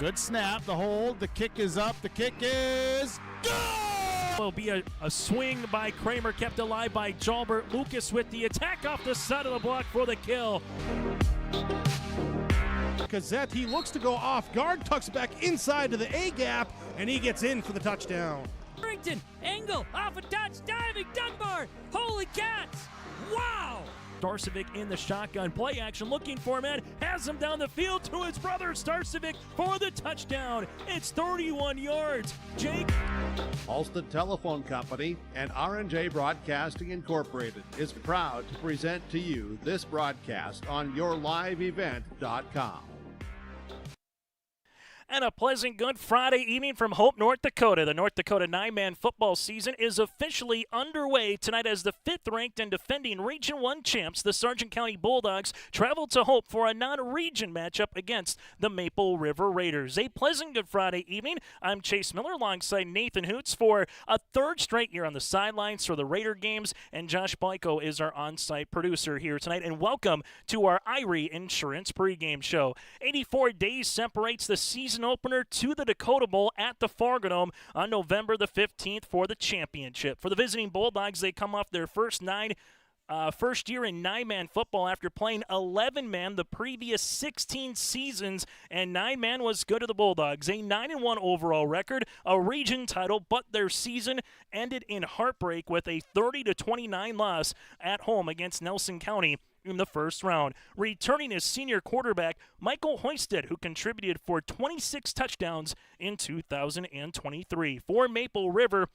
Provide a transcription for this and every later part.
Good snap, the hold, the kick is up, the kick is good! Will be a swing by Kramer, kept alive by Jalbert. Lucas with the attack off the side of the block for the kill. Gazette, he looks to go off guard, tucks back inside to the A gap, and he gets in for the touchdown. Harrington, angle, off a touch, diving, Dunbar, holy cats, wow! Starcevic in the shotgun, play action, looking for a man, has him down the field to his brother Starcevic for the touchdown. It's 31 yards. Jake. Olson Telephone Company and R&J Broadcasting Incorporated is proud to present to you this broadcast on yourliveevent.com. And a pleasant good Friday evening from Hope, North Dakota. The North Dakota 9-man football season is officially underway tonight as the 5th-ranked and defending Region 1 champs, the Sargent County Bulldogs, travel to Hope for a non-region matchup against the Maple River Raiders. A pleasant good Friday evening. I'm Chase Miller alongside Nathan Hoots for a third straight year on the sidelines for the Raider games, and Josh Boyko is our on-site producer here tonight. And welcome to our Irie Insurance pregame show. 84 days separates the season opener to the Dakota Bowl at the Fargodome on November the 15th for the championship. For the visiting Bulldogs, they come off their first year in 9-man football after playing 11-man the previous 16 seasons, and 9-man was good to the Bulldogs. A 9-1 overall record, a region title, but their season ended in heartbreak with a 30-29 loss at home against Nelson County in the first round. Returning as senior quarterback Michael Hoisted, who contributed for 26 touchdowns in 2023. For Maple River,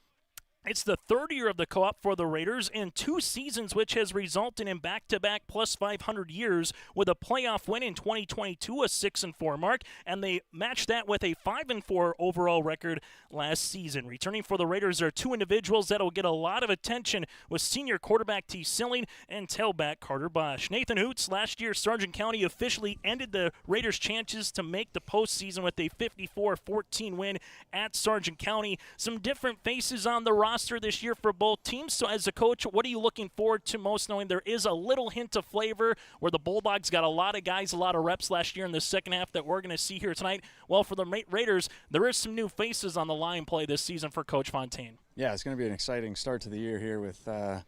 it's the third year of the co-op for the Raiders in 2 seasons, which has resulted in back-to-back plus 500 years with a playoff win in 2022, a 6-4 mark, and they matched that with a 5-4 overall record last season. Returning for the Raiders are 2 individuals that will get a lot of attention with senior quarterback T. Silling and tailback Carter Bosch. Nathan Hoots, last year Sargent County officially ended the Raiders' chances to make the postseason with a 54-14 win at Sargent County. Some different faces on the roster this year for both teams. So as a coach, what are you looking forward to most, knowing there is a little hint of flavor where the Bulldogs got a lot of guys, a lot of reps last year in the second half that we're going to see here tonight? Well, for the Raiders, there is some new faces on the line play this season for Coach Fontaine. Yeah, it's going to be an exciting start to the year here with a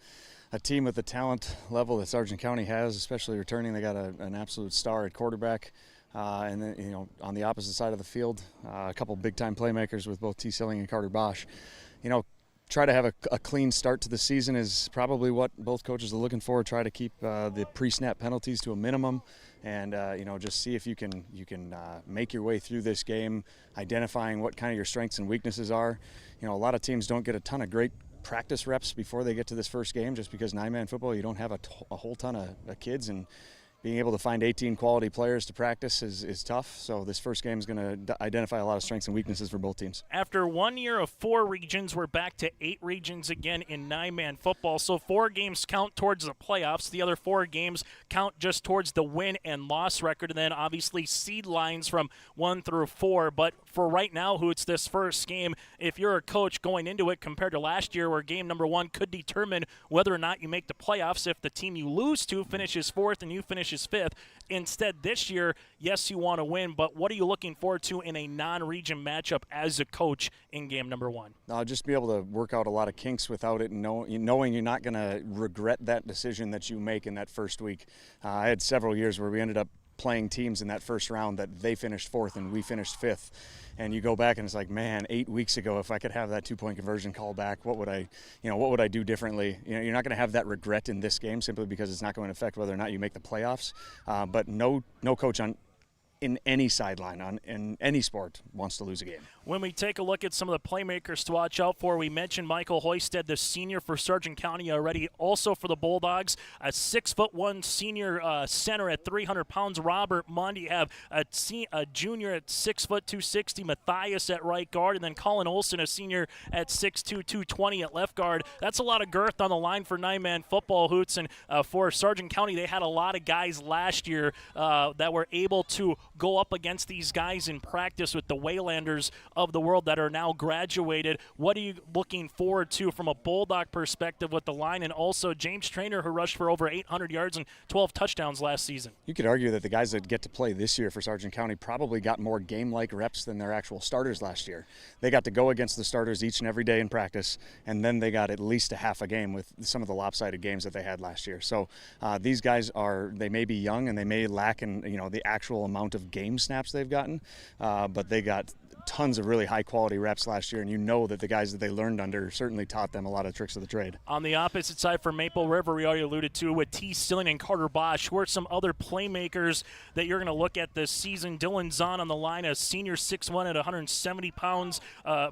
team with the talent level that Sargent County has, especially returning. They got an absolute star at quarterback. And then, on the opposite side of the field, a couple big-time playmakers with both T. Silling and Carter Bosch. Try to have a clean start to the season is probably what both coaches are looking for. Try to keep the pre-snap penalties to a minimum, and just see if you can make your way through this game, identifying what kind of your strengths and weaknesses are. A lot of teams don't get a ton of great practice reps before they get to this first game, just because 9-man football, you don't have a whole ton of kids, and being able to find 18 quality players to practice is tough. So this first game is going to identify a lot of strengths and weaknesses for both teams. After 1 year of 4 regions, we're back to 8 regions again in 9-man football. So 4 games count towards the playoffs. The other 4 games count just towards the win and loss record. And then obviously seed lines from 1 through 4. But for right now, who it's this first game, if you're a coach going into it compared to last year where game number 1 could determine whether or not you make the playoffs, if the team you lose to finishes 4th and you finish 5th. Instead, this year, yes, you want to win, but what are you looking forward to in a non-region matchup as a coach in game number 1? Just be able to work out a lot of kinks without it, and knowing you're not going to regret that decision that you make in that first week. I had several years where we ended up playing teams in that first round that they finished 4th and we finished 5th. And you go back and it's like, man, 8 weeks ago, if I could have that 2-point conversion call back, what would I do differently? You're not going to have that regret in this game simply because it's not going to affect whether or not you make the playoffs. But no coach in any sideline in any sport wants to lose a game. When we take a look at some of the playmakers to watch out for, we mentioned Michael Hoisted, the senior for Sargent County already. Also for the Bulldogs, a 6'1" senior center at 300 pounds, Robert Mundy. You have a junior at 6'2", 260, Matthias at right guard, and then Colin Olson, a senior at 6'2", 220 at left guard. That's a lot of girth on the line for 9-man football, Hoots. And for Sargent County, they had a lot of guys last year that were able to go up against these guys in practice with the Waylanders of the world that are now graduated. What are you looking forward to from a Bulldog perspective with the line, and also James Traynor, who rushed for over 800 yards and 12 touchdowns last season? You could argue that the guys that get to play this year for Sargent County probably got more game-like reps than their actual starters last year. They got to go against the starters each and every day in practice, and then they got at least a half a game with some of the lopsided games that they had last year. So these guys they may be young and they may lack in the actual amount of game snaps they've gotten, but they got tons of really high quality reps last year, and you know that the guys that they learned under certainly taught them a lot of tricks of the trade. On the opposite side for Maple River, we already alluded to with T. Stilling and Carter Bosch, who are some other playmakers that you're going to look at this season. Dylan Zahn on the line, a senior 6'1" at 170 pounds.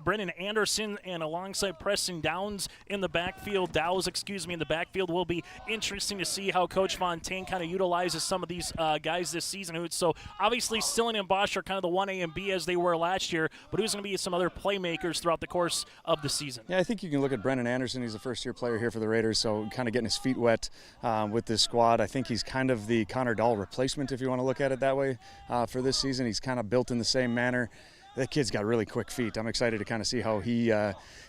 Brennan Anderson and alongside Preston Downs in the backfield. In the backfield will be interesting to see how Coach Fontaine kind of utilizes some of these guys this season. So obviously Stilling and Bosch are kind of the 1A and B as they were last year, but who's going to be some other playmakers throughout the course of the season? Yeah, I think you can look at Brennan Anderson. He's a first-year player here for the Raiders, so kind of getting his feet wet with this squad. I think he's kind of the Connor Dahl replacement, if you want to look at it that way, for this season. He's kind of built in the same manner. That kid's got really quick feet. I'm excited to kind of see how he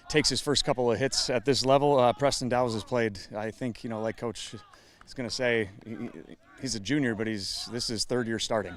takes his first couple of hits at this level. Preston Dowes has played, I think, like Coach is going to say, he's a junior, but this is his third year starting.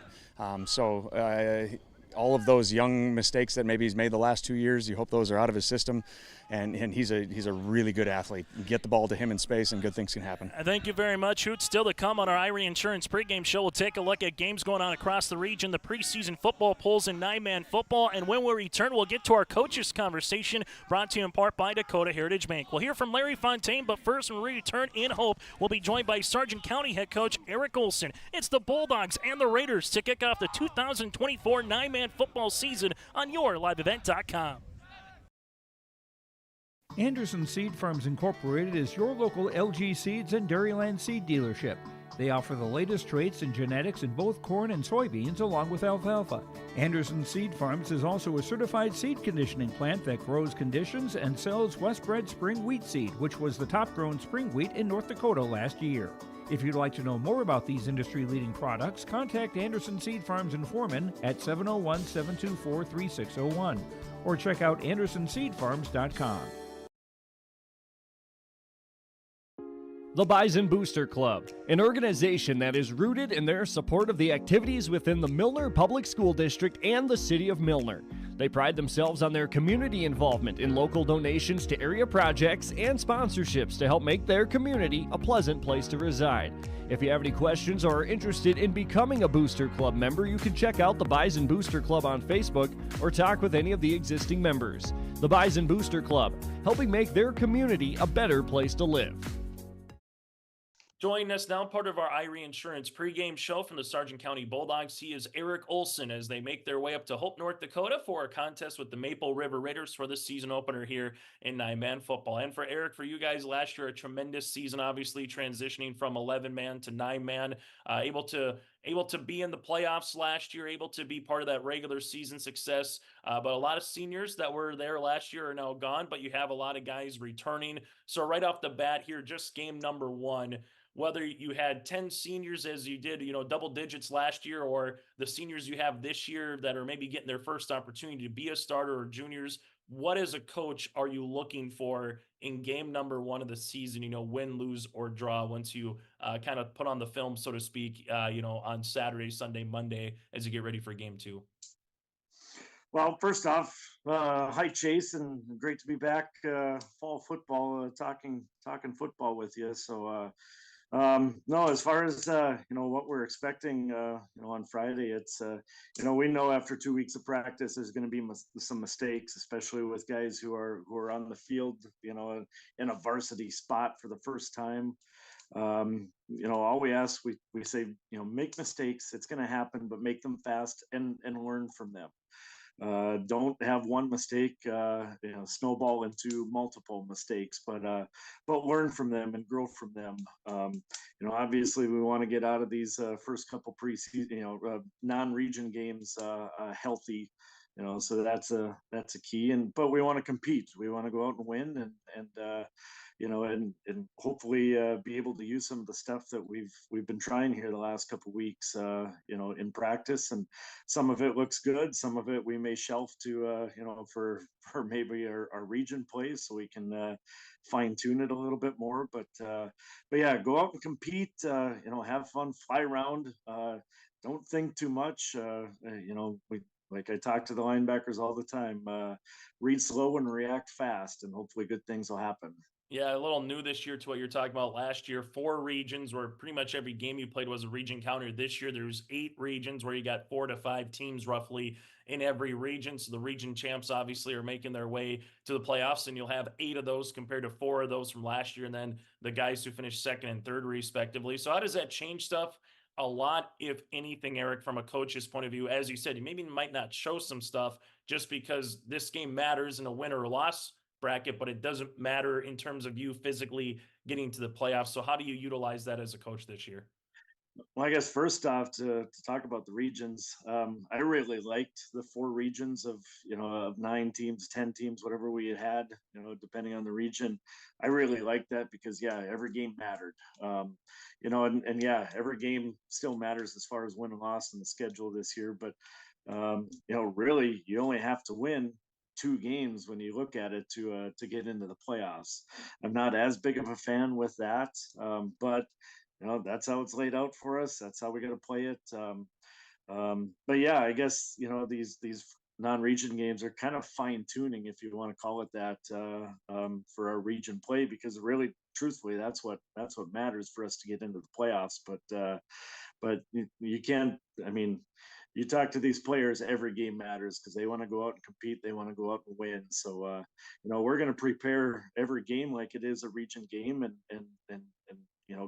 All of those young mistakes that maybe he's made the last 2 years, you hope those are out of his system. And he's a really good athlete. Get the ball to him in space, and good things can happen. Thank you very much. Who's still to come on our Irie Insurance pregame show? We'll take a look at games going on across the region, the preseason football polls in 9-man football. And when we return, we'll get to our coaches conversation, brought to you in part by Dakota Heritage Bank. We'll hear from Larry Fontaine, but first, when we return in Hope, we'll be joined by Sargent County head coach Eric Olson. It's the Bulldogs and the Raiders to kick off the 2024 9-man football season on yourliveevent.com. Anderson Seed Farms Incorporated is your local LG Seeds and Dairyland seed dealership. They offer the latest traits and genetics in both corn and soybeans along with alfalfa. Anderson Seed Farms is also a certified seed conditioning plant that grows, conditions, and sells Westbred spring wheat seed, which was the top-grown spring wheat in North Dakota last year. If you'd like to know more about these industry-leading products, contact Anderson Seed Farms in Foreman at 701-724-3601 or check out AndersonSeedFarms.com. The Bison Booster Club, an organization that is rooted in their support of the activities within the Milner Public School District and the City of Milner. They pride themselves on their community involvement in local donations to area projects and sponsorships to help make their community a pleasant place to reside. If you have any questions or are interested in becoming a Booster Club member, you can check out the Bison Booster Club on Facebook or talk with any of the existing members. The Bison Booster Club, helping make their community a better place to live. Joining us now, part of our Irie Insurance pregame show from the Sargent County Bulldogs, he is Eric Olson as they make their way up to Hope, North Dakota for a contest with the Maple River Raiders for the season opener here in 9-man football. And for Eric, for you guys last year, a tremendous season, obviously transitioning from 11-man to 9-man, able to be in the playoffs last year, able to be part of that regular season success. But a lot of seniors that were there last year are now gone, but you have a lot of guys returning. So right off the bat here, just game number one, whether you had 10 seniors as you did, double digits last year, or the seniors you have this year that are maybe getting their first opportunity to be a starter, or juniors, what as a coach are you looking for in game number one of the season, win, lose, or draw, once you kind of put on the film, so to speak, on Saturday, Sunday, Monday, as you get ready for game two? Well, first off, hi Chase, and great to be back. Fall football, talking football with you. So, no, as far as what we're expecting, on Friday, it's we know after 2 weeks of practice there's going to be some mistakes, especially with guys who are on the field, in a varsity spot for the first time. All we ask, we say, make mistakes. It's going to happen, but make them fast and learn from them. Don't have one mistake, snowball into multiple mistakes, but learn from them and grow from them. Obviously we want to get out of these first couple preseason, non-region games healthy, so that's a key. But we want to compete. We want to go out and win, and hopefully be able to use some of the stuff that we've been trying here the last couple of weeks, in practice. And some of it looks good. Some of it we may shelf to, for maybe our region play, so we can fine tune it a little bit more. But yeah, go out and compete. Have fun, fly around. Don't think too much. Like I talk to the linebackers all the time. Read slow and react fast, and hopefully good things will happen. Yeah, a little new this year to what you're talking about last year. 4 regions where pretty much every game you played was a region counter. This year there's 8 regions where you got 4 to 5 teams roughly in every region. So the region champs obviously are making their way to the playoffs, and you'll have 8 of those compared to 4 of those from last year, and then the guys who finished second and third respectively. So how does that change stuff? A lot, if anything, Eric, from a coach's point of view. As you said, you maybe might not show some stuff just because this game matters in a win or loss bracket, but it doesn't matter in terms of you physically getting to the playoffs. So how do you utilize that as a coach this year? Well, I guess first off, to talk about the regions, I really liked the 4 regions of 9 teams, 10 teams, whatever we had, depending on the region. I really liked that because, yeah, every game mattered. And yeah, every game still matters as far as win and loss in the schedule this year. But, really, you only have to win 2 games when you look at it to get into the playoffs. I'm not as big of a fan with that, but that's how it's laid out for us. That's how we got to play it. But yeah, I guess these non-region games are kind of fine tuning, if you want to call it that, for our region play, because really, truthfully, that's what matters for us to get into the playoffs. But you can't. I mean, you talk to these players, every game matters because they want to go out and compete. They want to go out and win. So, we're going to prepare every game like it is a region game, and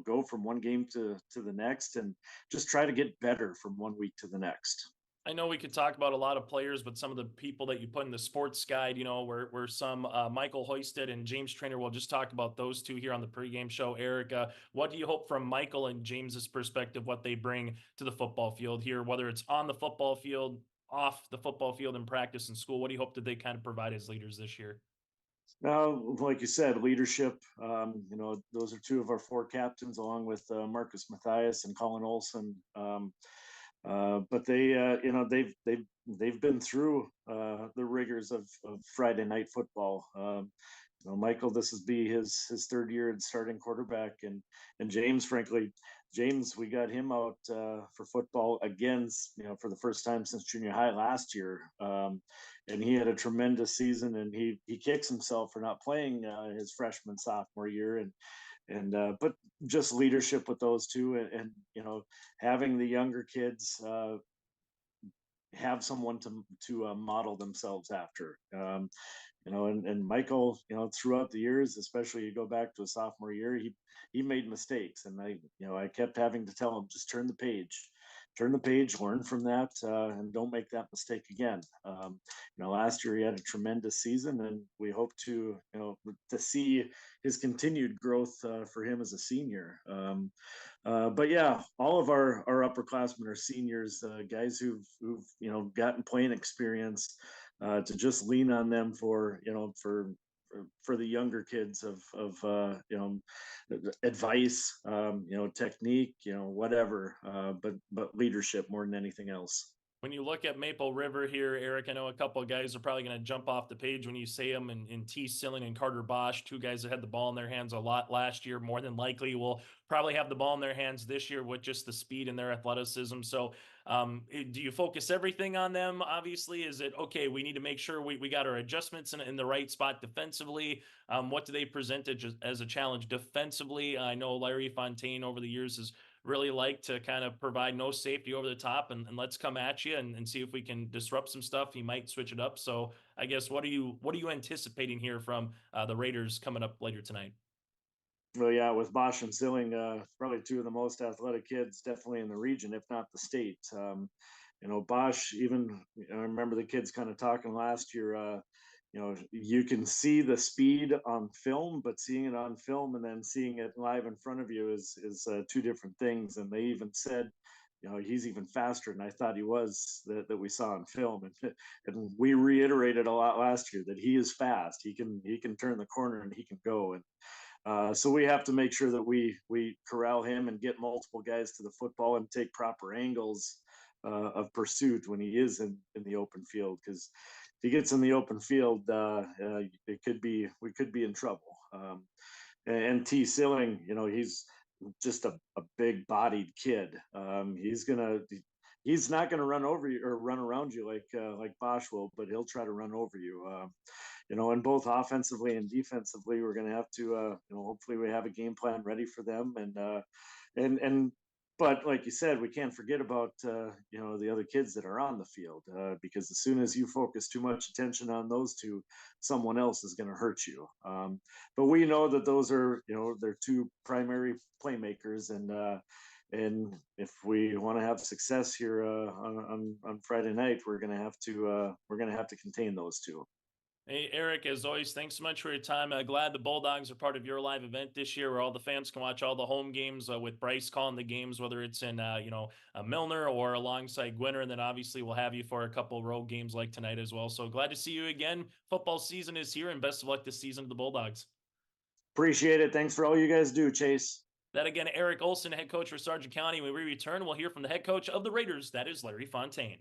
go from one game to the next, and just try to get better from one week to the next. I know we could talk about a lot of players, but some of the people that you put in the sports guide, were some Michael Hoisted and James Trainer. We'll just talk about those 2 here on the pregame show. Eric, what do you hope from Michael and James's perspective, what they bring to the football field here, whether it's on the football field, off the football field, in practice and school? What do you hope that they kind of provide as leaders this year? Now, like you said, leadership. Those are 2 of our 4 captains, along with Marcus Matthias and Colin Olson. But they've been through the rigors of Friday night football. Michael, this is be his 3rd year in starting quarterback, and James, frankly, we got him out for football again, for the first time since junior high last year, and he had a tremendous season, and he kicks himself for not playing his freshman sophomore year, but just leadership with those 2, and having the younger kids have someone to model themselves after. And Michael, throughout the years, especially you go back to a sophomore year, he made mistakes, and I kept having to tell him, just turn the page, learn from that, and don't make that mistake again. Last year he had a tremendous season, and we hope to see his continued growth for him as a senior. But yeah, all of our upperclassmen are seniors, guys who've gotten playing experience, to just lean on them for the younger kids of advice, technique, whatever, but leadership more than anything else. When you look at Maple River here, Eric, I know a couple of guys are probably going to jump off the page when you say them, in T. Silling and Carter Bosch, 2 guys that had the ball in their hands a lot last year, more than likely will probably have the ball in their hands this year with just the speed and their athleticism. So do you focus everything on them? Obviously, is it, okay, we need to make sure we got our adjustments in the right spot defensively? What do they present as a challenge defensively? I know Larry Fontaine over the years has really like to kind of provide no safety over the top, and let's come at you and see if we can disrupt some stuff. He might switch it up. So I guess what are you anticipating here from the Raiders coming up later tonight? Well, yeah, with Bosch and Silling, probably 2 of the most athletic kids, definitely in the region, if not the state. Bosch, even I remember the kids kind of talking last year. You can see the speed on film, but seeing it on film and then seeing it live in front of you is 2 different things. And they even said he's even faster than I thought he was that we saw in film. And we reiterated a lot last year that he is fast. He can turn the corner and he can go. And so we have to make sure that we corral him and get multiple guys to the football and take proper angles of pursuit when he is in the open field. Because if he gets in the open field, we could be in trouble. And T. Silling, he's just a big bodied kid. He's not gonna run over you or run around you like Bosch will, but he'll try to run over you. And both offensively and defensively, we're gonna have to, hopefully we have a game plan ready for them. But like you said, we can't forget about the other kids that are on the field, because as soon as you focus too much attention on those two, someone else is going to hurt you. But we know that those are they're two primary playmakers, and if we want to have success here on Friday night, we're going to have to contain those two. Hey, Eric, as always, thanks so much for your time. Glad the Bulldogs are part of your live event this year where all the fans can watch all the home games with Bryce calling the games, whether it's in, Milner or alongside Gwinner. And then obviously we'll have you for a couple road games like tonight as well. So glad to see you again. Football season is here, and best of luck this season to the Bulldogs. Appreciate it. Thanks for all you guys do, Chase. That again, Eric Olson, head coach for Sargent County. When we return, we'll hear from the head coach of the Raiders. That is Larry Fontaine.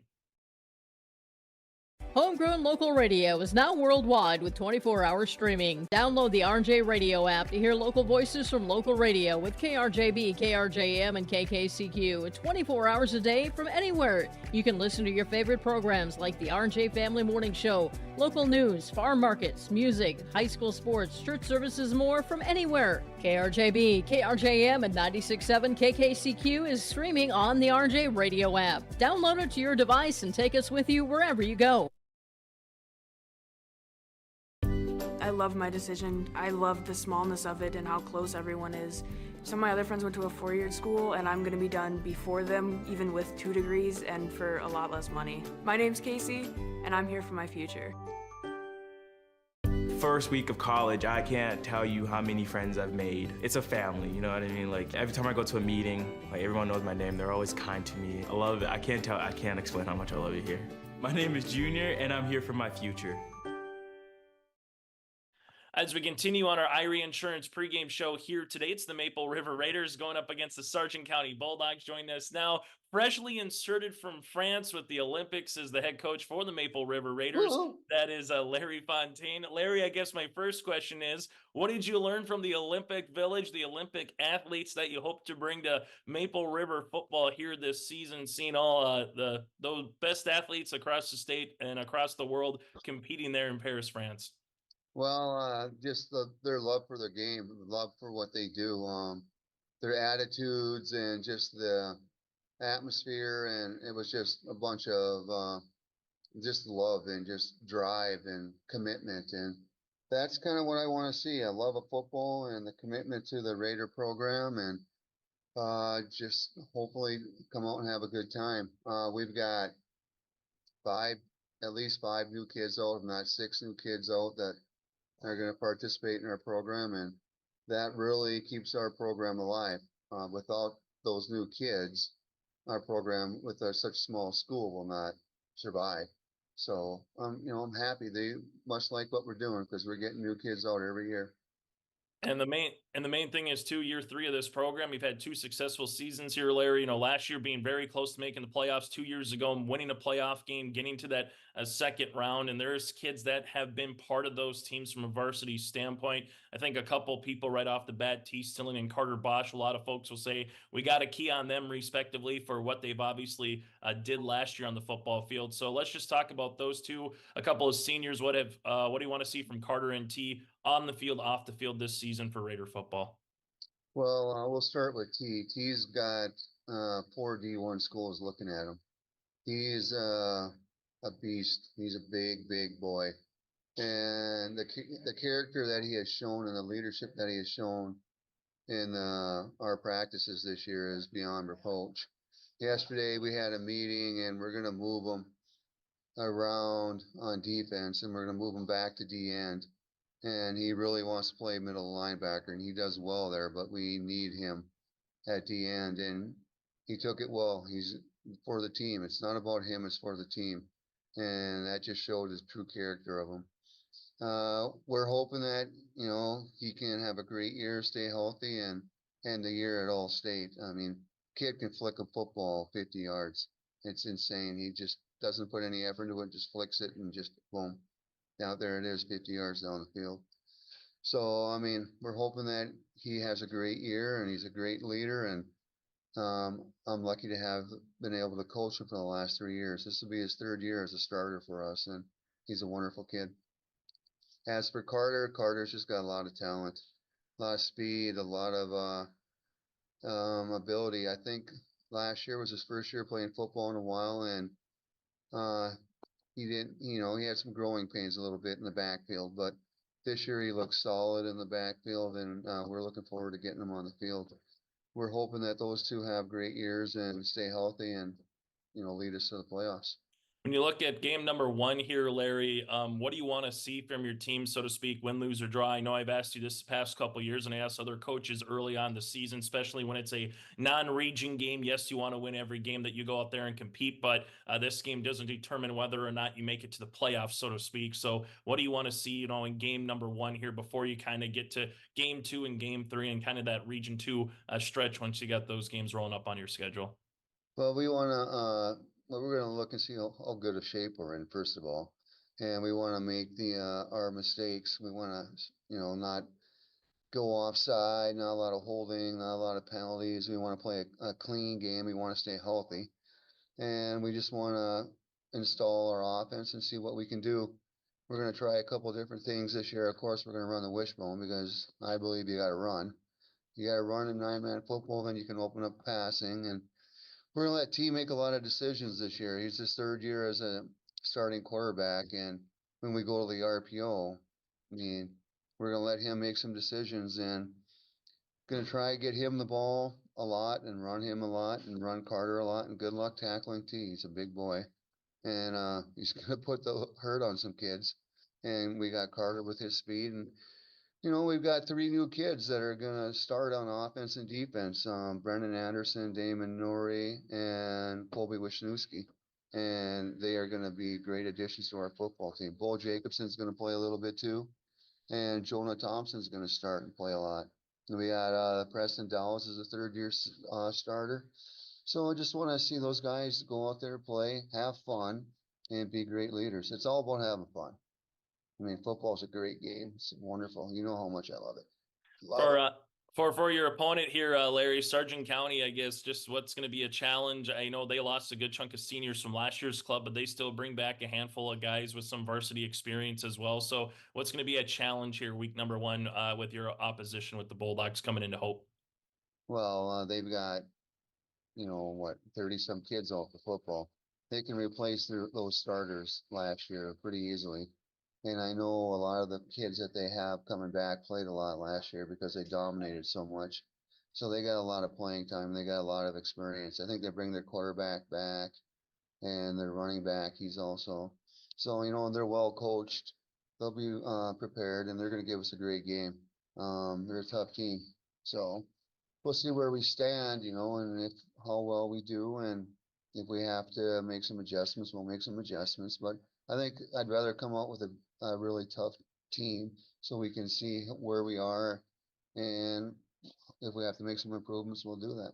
Homegrown local radio is now worldwide with 24-hour streaming. Download the RJ Radio app to hear local voices from local radio with KRJB, KRJM, and KKCQ. 24 hours a day from anywhere. You can listen to your favorite programs like the RJ Family Morning Show, local news, farm markets, music, high school sports, church services, more from anywhere. KRJB, KRJM, and 96.7 KKCQ is streaming on the RJ Radio app. Download it to your device and take us with you wherever you go. I love my decision. I love the smallness of it and how close everyone is. Some of my other friends went to a four-year school, and I'm going to be done before them, even with 2 degrees and for a lot less money. My name's Casey, and I'm here for my future. First week of college, I can't tell you how many friends I've made. It's a family, you know what I mean? Like, every time I go to a meeting, like, everyone knows my name. They're always kind to me. I love it. I can't explain how much I love it here. My name is Junior, and I'm here for my future. As we continue on our Irie Insurance pregame show here today, it's the Maple River Raiders going up against the Sargent County Bulldogs. Joining us now, freshly inserted from France with the Olympics, as the head coach for the Maple River Raiders. Woo-hoo. That is Larry Fontaine. Larry, I guess my first question is, what did you learn from the Olympic Village, the Olympic athletes that you hope to bring to Maple River football here this season, seeing all those best athletes across the state and across the world competing there in Paris, France? Well, just their love for their game, love for what they do, their attitudes, and just the atmosphere. And it was just a bunch of just love and just drive and commitment. And that's kind of what I want to see. I love of football and the commitment to the Raider program, and just hopefully come out and have a good time. We've got at least five new kids out, if not 6 new kids out, that are going to participate in our program, and that really keeps our program alive. Without those new kids, our program with such a small school will not survive. So, I'm happy. They must like what we're doing because we're getting new kids out every year. And the main thing is, too, year 3 of this program, we've had 2 successful seasons here, Larry. Last year being very close to making the playoffs, 2 years ago winning a playoff game, getting to that second round. And there's kids that have been part of those teams from a varsity standpoint. I think a couple people right off the bat, T. Stilling and Carter Bosch, a lot of folks will say we got a key on them respectively for what they've obviously did last year on the football field. So let's just talk about those two. A couple of seniors. What do you want to see from Carter and T on the field, off the field this season for Raider football? Well, we'll start with T. T's got 4 D1 schools looking at him. He's a beast. He's a big, big boy. And the character that he has shown and the leadership that he has shown in our practices this year is beyond reproach. Yesterday we had a meeting, and we're going to move him around on defense, and we're going to move him back to D end. And he really wants to play middle linebacker, and he does well there, but we need him at the end. And he took it well. He's for the team. It's not about him, it's for the team. And that just showed his true character of him. We're hoping that, he can have a great year, stay healthy, and end the year at All State. I mean, kid can flick a football 50 yards. It's insane. He just doesn't put any effort into it, just flicks it and just boom. Out there it is, 50 yards down the field. So, I mean, we're hoping that he has a great year and he's a great leader. And I'm lucky to have been able to coach him for the last 3 years. This will be his 3rd year as a starter for us, and he's a wonderful kid. As for Carter, Carter's just got a lot of talent, a lot of speed, a lot of ability. I think last year was his first year playing football in a while, and he didn't, he had some growing pains a little bit in the backfield, but this year he looks solid in the backfield, and we're looking forward to getting him on the field. We're hoping that those two have great years and stay healthy and, lead us to the playoffs. When you look at game number 1 here, Larry, what do you want to see from your team, so to speak, win, lose, or draw? I know I've asked you this the past couple of years, and I asked other coaches early on the season, especially when it's a non-region game. Yes, you want to win every game that you go out there and compete, but this game doesn't determine whether or not you make it to the playoffs, so to speak. So what do you want to see, in game number 1 here before you kind of get to game 2 and game 3 and kind of that region 2 stretch once you got those games rolling up on your schedule? Well, we want to, we're going to look and see how good a shape we're in, first of all. And we want to make our mistakes. We want to, not go offside, not a lot of holding, not a lot of penalties. We want to play a clean game. We want to stay healthy. And we just want to install our offense and see what we can do. We're going to try a couple different things this year. Of course, we're going to run the wishbone because I believe you got to run. You got to run in 9-man football, then you can open up passing. And we're going to let T make a lot of decisions this year. He's his 3rd year as a starting quarterback. And when we go to the RPO, I mean, we're going to let him make some decisions and going to try to get him the ball a lot and run him a lot and run Carter a lot. And good luck tackling T. He's a big boy. And he's going to put the hurt on some kids. And we got Carter with his speed. And we've got 3 new kids that are going to start on offense and defense. Brendan Anderson, Damon Norrie, and Colby Wisniewski. And they are going to be great additions to our football team. Bo Jacobson's going to play a little bit too. And Jonah Thompson's going to start and play a lot. And we got Preston Dowles as a 3rd-year starter. So I just want to see those guys go out there, play, have fun, and be great leaders. It's all about having fun. I mean, football's a great game. It's wonderful. You know how much I love it. For your opponent here, Larry, Sargent County, I guess, just what's going to be a challenge? I know they lost a good chunk of seniors from last year's club, but they still bring back a handful of guys with some varsity experience as well. So what's going to be a challenge here, week number 1, with your opposition with the Bulldogs coming into Hope? Well, they've got, 30-some kids off the football. They can replace those starters last year pretty easily. And I know a lot of the kids that they have coming back played a lot last year because they dominated so much. So they got a lot of playing time. They got a lot of experience. I think they bring their quarterback back and their running back. He's also. So, they're well coached. They'll be prepared, and they're going to give us a great game. They're a tough team. So we'll see where we stand, and how well we do. And if we have to make some adjustments, we'll make some adjustments. But I think I'd rather come out with a really tough team so we can see where we are, and if we have to make some improvements, we'll do that.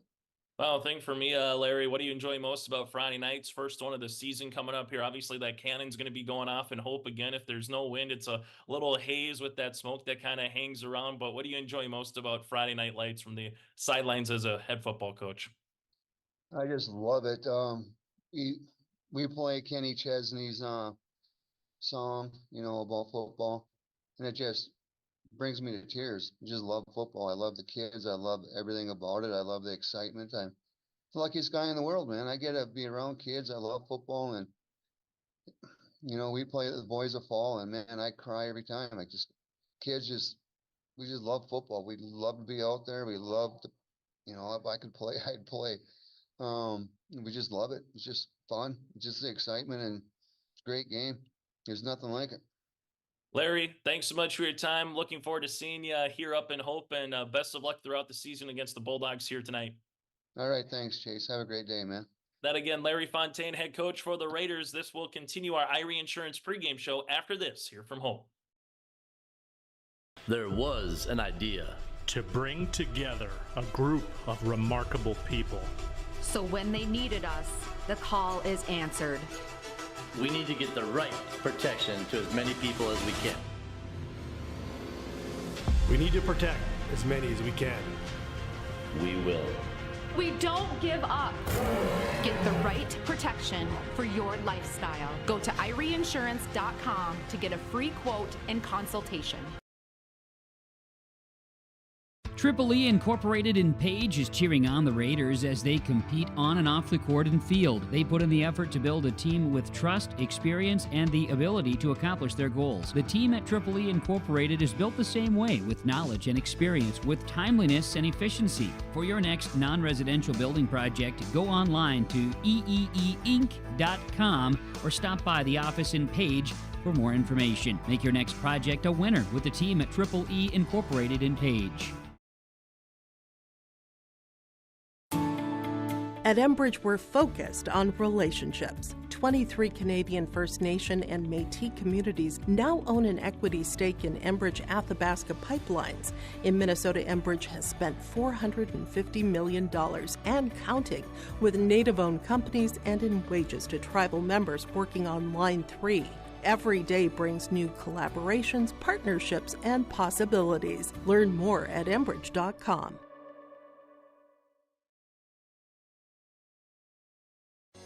Well, thing for me, Larry, what do you enjoy most about Friday nights? First one of the season coming up here. Obviously, that cannon's going to be going off in Hope again. If there's no wind, it's a little haze with that smoke that kind of hangs around. But what do you enjoy most about Friday night lights from the sidelines as a head football coach? I just love it. We play Kenny Chesney's song, about football, and it just brings me to tears. I just love football. I love the kids. I love everything about it. I love the excitement. I'm the luckiest guy in the world, man. I get to be around kids. I love football, and we play the Boys of Fall, and man, I cry every time. We just love football. We love to be out there. We love to, if I could play, I'd play. We just love it. It's just fun. It's just the excitement, and it's a great game. There's nothing like it. Larry, thanks so much for your time. Looking forward to seeing you here up in Hope, and best of luck throughout the season against the Bulldogs here tonight. All right, thanks, Chase. Have a great day, man. That again, Larry Fontaine, head coach for the Raiders. This will continue our Irie Insurance pregame show after this, here from home. There was an idea to bring together a group of remarkable people. So when they needed us, the call is answered. We need to get the right protection to as many people as we can. We need to protect as many as we can. We will. We don't give up. Get the right protection for your lifestyle. Go to IrieInsurance.com to get a free quote and consultation. Triple E Incorporated in Page is cheering on the Raiders as they compete on and off the court and field. They put in the effort to build a team with trust, experience, and the ability to accomplish their goals. The team at Triple E Incorporated is built the same way, with knowledge and experience, with timeliness and efficiency. For your next non-residential building project, go online to eeeinc.com or stop by the office in Page for more information. Make your next project a winner with the team at Triple E Incorporated in Page. At Enbridge, we're focused on relationships. 23 Canadian First Nation and Métis communities now own an equity stake in Enbridge Athabasca Pipelines. In Minnesota, Enbridge has spent $450 million and counting with Native-owned companies and in wages to tribal members working on Line 3. Every day brings new collaborations, partnerships, and possibilities. Learn more at Enbridge.com.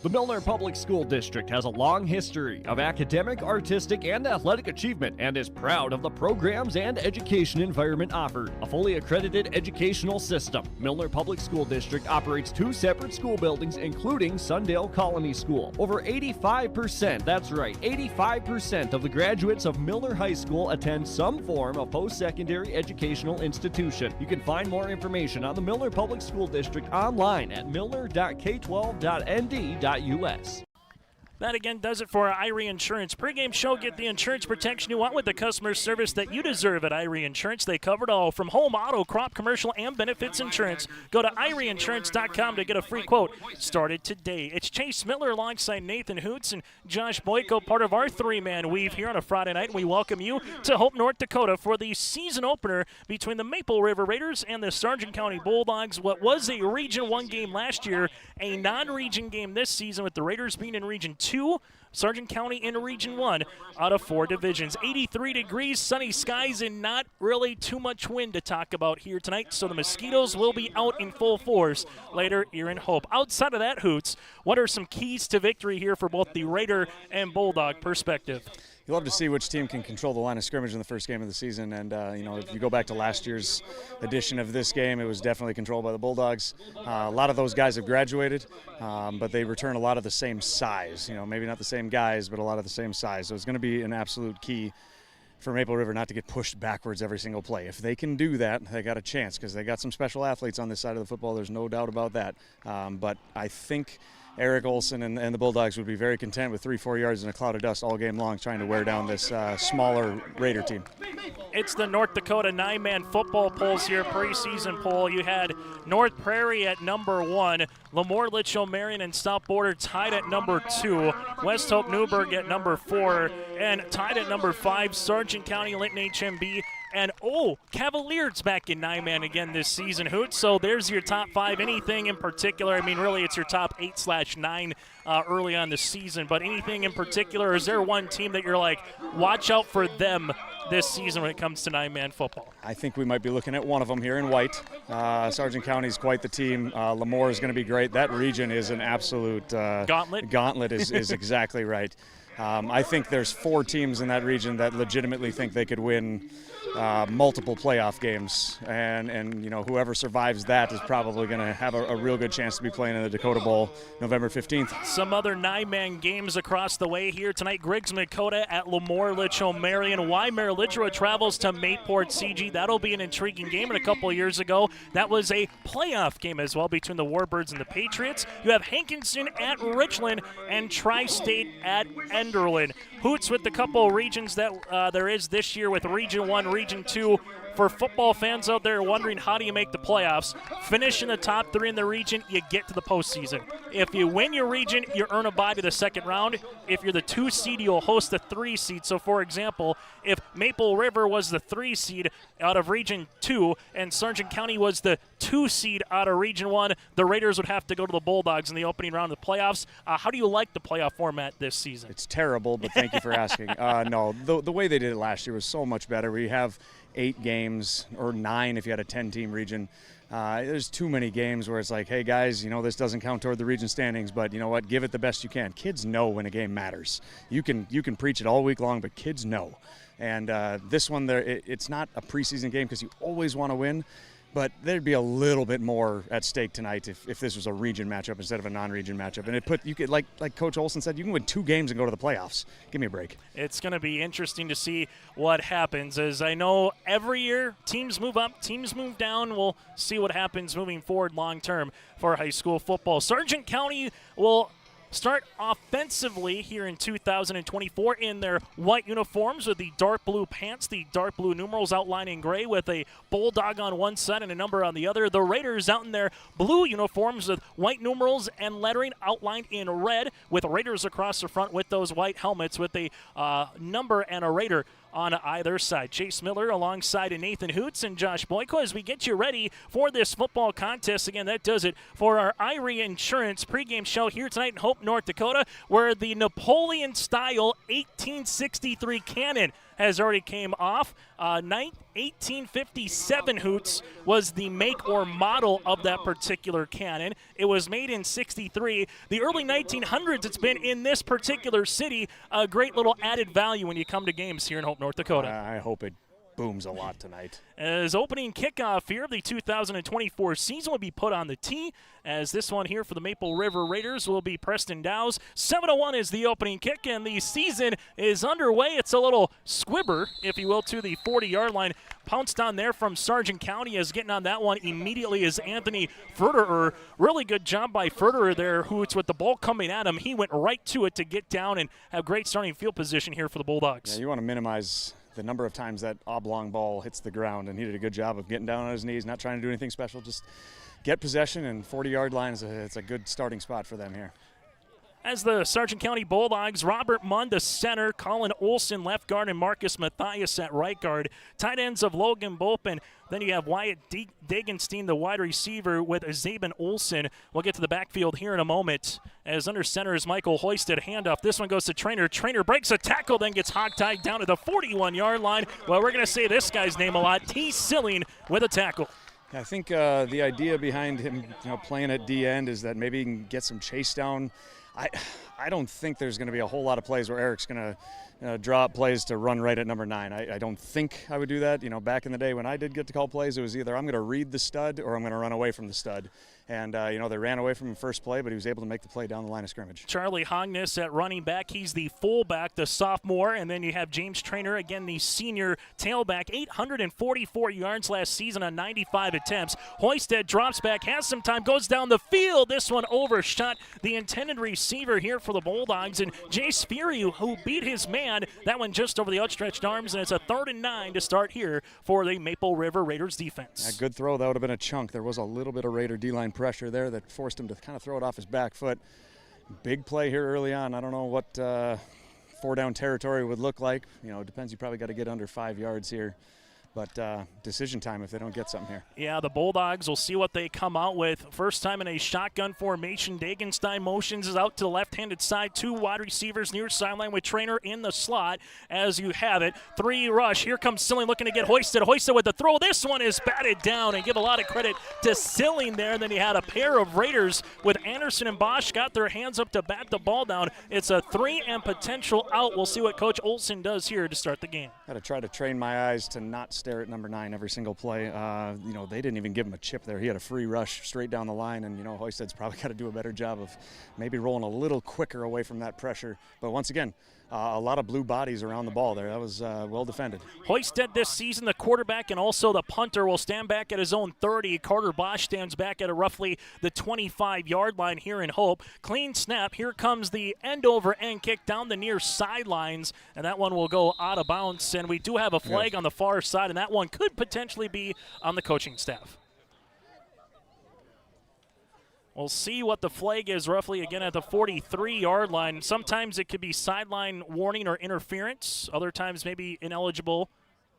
The Milner Public School District has a long history of academic, artistic, and athletic achievement and is proud of the programs and education environment offered. A fully accredited educational system, Milner Public School District operates 2 separate school buildings, including Sundale Colony School. Over 85%, that's right, 85% of the graduates of Milner High School attend some form of post-secondary educational institution. You can find more information on the Milner Public School District online at milner.k12.nd.us. That again does it for our Irie Insurance pregame show. Get the insurance protection you want with the customer service that you deserve at Irie Insurance. They cover it all, from home, auto, crop, commercial, and benefits insurance. Go to IrieInsurance.com to get a free quote. Started today. It's Chase Miller alongside Nathan Hoots and Josh Boyko, part of our three-man weave here on a Friday night. We welcome you to Hope, North Dakota for the season opener between the Maple River Raiders and the Sargent County Bulldogs. What was a Region 1 game last year, a non-region game this season with the Raiders being in Region 2. Sargent County in Region 1 out of 4 divisions. 83 degrees, sunny skies, and not really too much wind to talk about here tonight, so the mosquitoes will be out in full force later here in Hope. Outside of that, Hoots, what are some keys to victory here for both the Raider and Bulldog perspective? You love to see which team can control the line of scrimmage in the first game of the season, and if you go back to last year's edition of this game, it was definitely controlled by the Bulldogs. A lot of those guys have graduated, but they return a lot of the same size. Maybe not the same guys, but a lot of the same size. So it's going to be an absolute key for Maple River not to get pushed backwards every single play. If they can do that, they got a chance, because they got some special athletes on this side of the football. There's no doubt about that. But I think Eric Olson and the Bulldogs would be very content with 3-4 yards in a cloud of dust all game long, trying to wear down this smaller Raider team. It's the North Dakota 9-man football polls here, preseason poll. You had North Prairie at number 1, Lemoore, Litchfield, Marion, and South Border tied at number 2, West Hope, Newburgh at number 4, and tied at number 5, Sargent County, Linton, HMB, and Cavaliers back in 9-man again this season, Hoot. So there's your top 5. Anything in particular? I mean, really, it's your top 8/9 early on the season. But anything in particular? Is there one team that you're like, watch out for them this season when it comes to 9-man football? I think we might be looking at one of them here in white. Sargent County is quite the team. Lemoore is going to be great. That region is an absolute gauntlet. Gauntlet is exactly right. I think there's 4 teams in that region that legitimately think they could win multiple playoff games, and whoever survives that is probably going to have a real good chance to be playing in the Dakota Bowl November 15th. Some other 9-man games across the way here tonight. Griggs Dakota at Lemoore, Litchfield, Marion. Weimar Litchfield travels to Mayport CG. That'll be an intriguing game. And a couple of years ago, that was a playoff game as well between the Warbirds and the Patriots. You have Hankinson at Richland and Tri-State at Enderlin. Hoots with the couple of regions that there is this year with Region 1, Region 2, for football fans out there wondering how do you make the playoffs, finish in the top 3 in the region, you get to the postseason. If you win your region, you earn a bye to the second round. If you're the 2 seed, you'll host the 3 seed. So, for example, if Maple River was the 3 seed out of Region 2 and Sargent County was the 2 seed out of Region 1, the Raiders would have to go to the Bulldogs in the opening round of the playoffs. How do you like the playoff format this season? It's terrible, but thank you for asking. No, the way they did it last year was so much better. We have 8 games, or 9 if you had a 10-team region. There's too many games where it's like, hey, guys, this doesn't count toward the region standings, but you know what? Give it the best you can. Kids know when a game matters. You can preach it all week long, but kids know. And this one, it's not a preseason game because you always want to win, but there'd be a little bit more at stake tonight if this was a region matchup instead of a non-region matchup. And you could, like Coach Olson said, you can win 2 games and go to the playoffs. Give me a break. It's going to be interesting to see what happens. As I know, every year teams move up, teams move down. We'll see what happens moving forward long term for high school football. Sargent County will start offensively here in 2024 in their white uniforms with the dark blue pants, the dark blue numerals outlined in gray with a bulldog on one side and a number on the other. The Raiders out in their blue uniforms with white numerals and lettering outlined in red with Raiders across the front with those white helmets with a number and a Raider on either side. Chase Miller alongside Nathan Hoots and Josh Boyko as we get you ready for this football contest. Again, that does it for our Irie Insurance pregame show here tonight in Hope, North Dakota, where the Napoleon-style 1863 cannon has already came off. 1857 Hoots was the make or model of that particular cannon. It was made in 63. The early 1900s, it's been in this particular city. A great little added value when you come to games here in Hope, North Dakota. I hope it booms a lot tonight. As opening kickoff here of the 2024 season will be put on the tee, as this one here for the Maple River Raiders will be Preston Dow's. 7:01 is the opening kick, and the season is underway. It's a little squibber, if you will, to the 40-yard line. Pounced on there from Sargent County as getting on that one immediately is Anthony Ferderer. Really good job by Ferderer there, who's with the ball coming at him. He went right to it to get down and have great starting field position here for the Bulldogs. Yeah, you want to minimize the number of times that oblong ball hits the ground, and he did a good job of getting down on his knees, not trying to do anything special, just get possession, and 40-yard line it's a good starting spot for them here. As the Sargent County Bulldogs, Robert Munn, the center, Colin Olson, left guard, and Marcus Mathias at right guard. Tight ends of Logan Bope, and then you have Wyatt Dagenstein, the wide receiver, with Zaben Olson. We'll get to the backfield here in a moment. As under center is Michael Hoisted. Handoff. This one goes to Trainer. Trainer breaks a tackle, then gets hogtied down to the 41-yard line. Well, we're going to say this guy's name a lot. T. Silling with a tackle. I think the idea behind him playing at D-end is that maybe he can get some chase down. I don't think there's going to be a whole lot of plays where Eric's going to draw up plays to run right at number 9. I don't think I would do that. Back in the day when I did get to call plays, it was either I'm going to read the stud or I'm going to run away from the stud. And, they ran away from him first play, but he was able to make the play down the line of scrimmage. Charlie Hognes at running back. He's the fullback, the sophomore. And then you have James Trainer, again, the senior tailback. 844 yards last season on 95 attempts. Hoisted drops back, has some time, goes down the field. This one overshot the intended receiver here for the Bulldogs. And Jace Fury, who beat his man, that one just over the outstretched arms. And it's a 3rd and 9 to start here for the Maple River Raiders defense. A good throw. That would have been a chunk. There was a little bit of Raider D-line pressure there that forced him to kind of throw it off his back foot. Big play here early on. I don't know what 4-down territory would look like. It depends. You probably got to get under 5 yards here. But decision time if they don't get something here. Yeah, the Bulldogs will see what they come out with. First time in a shotgun formation. Dagenstein motions is out to the left-handed side. 2 wide receivers near sideline with Trainer in the slot as you have it. 3 rush. Here comes Silling looking to get Hoisted. Hoisted with the throw. This one is batted down, and give a lot of credit to Silling there. And then you had a pair of Raiders with Anderson and Bosch got their hands up to bat the ball down. It's a 3 and potential out. We'll see what Coach Olson does here to start the game. Got to try to train my eyes to not stare at number 9 every single play. They didn't even give him a chip there. He had a free rush straight down the line, and Hoisted's probably got to do a better job of maybe rolling a little quicker away from that pressure. But once again, a lot of blue bodies around the ball there. That was well defended. Hoisted this season, the quarterback and also the punter will stand back at his own 30. Carter Bosch stands back at roughly the 25-yard line here in Hope. Clean snap. Here comes the end-over-end kick down the near sidelines, and that one will go out of bounds. And we do have a flag on the far side, and that one could potentially be on the coaching staff. We'll see what the flag is roughly again at the 43-yard line. Sometimes it could be sideline warning or interference. Other times maybe ineligible.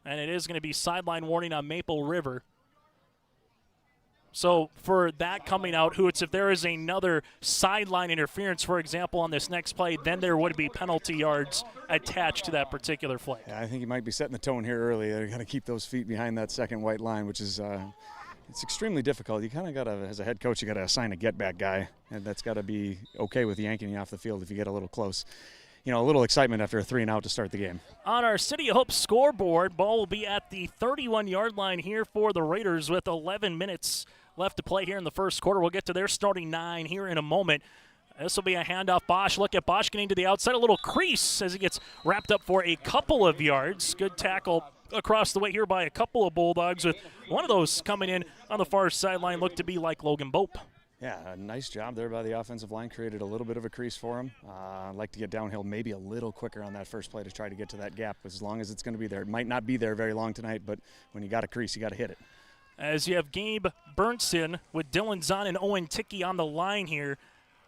And it is going to be sideline warning on Maple River. So for that coming out, Hoots, if there is another sideline interference, for example, on this next play, then there would be penalty yards attached to that particular flag. Yeah, I think you might be setting the tone here early. They're going to keep those feet behind that second white line, which is it's extremely difficult. You kind of got to, as a head coach, you got to assign a get-back guy, and that's got to be okay with yanking you off the field if you get a little close. You know, a little excitement after a 3-and-out to start the game. On our City of Hope scoreboard, ball will be at the 31-yard line here for the Raiders with 11 minutes left to play here in the first quarter. We'll get to their starting 9 here in a moment. This will be a handoff. Bosch, look at Bosch getting to the outside, a little crease as he gets wrapped up for a couple of yards. Good tackle across the way here by a couple of Bulldogs, with one of those coming in on the far sideline looked to be like Logan Bope. Yeah, a nice job there by the offensive line. Created a little bit of a crease for him. I'd like to get downhill maybe a little quicker on that first play to try to get to that gap as long as it's going to be there. It might not be there very long tonight, but when you got a crease, you got to hit it. As you have Gabe Bernson with Dylan Zahn and Owen Tickey on the line here.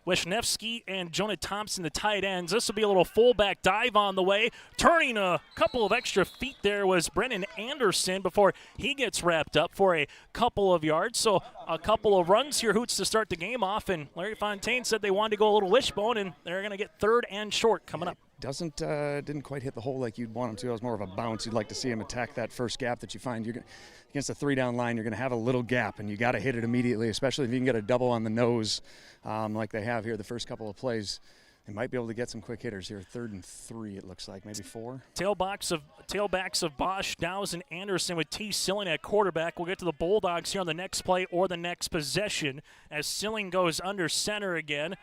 Wisniewski and Jonah Thompson, the tight ends. This will be a little fullback dive on the way. Turning a couple of extra feet there was Brennan Anderson before he gets wrapped up for a couple of yards. So a couple of runs here, Hoots, to start the game off. And Larry Fontaine said they wanted to go a little wishbone, and they're going to get 3rd and short coming up. Didn't quite hit the hole like you'd want him to. It was more of a bounce. You'd like to see him attack that first gap that you find. Against a 3-down line, you're going to have a little gap, and you got to hit it immediately, especially if you can get a double on the nose like they have here the first couple of plays. They might be able to get some quick hitters here. 3rd and 3, it looks like, maybe 4. Tailbacks of Bosch, Dowes, and Anderson with T. Silling at quarterback. We'll get to the Bulldogs here on the next play or the next possession as Silling goes under center again.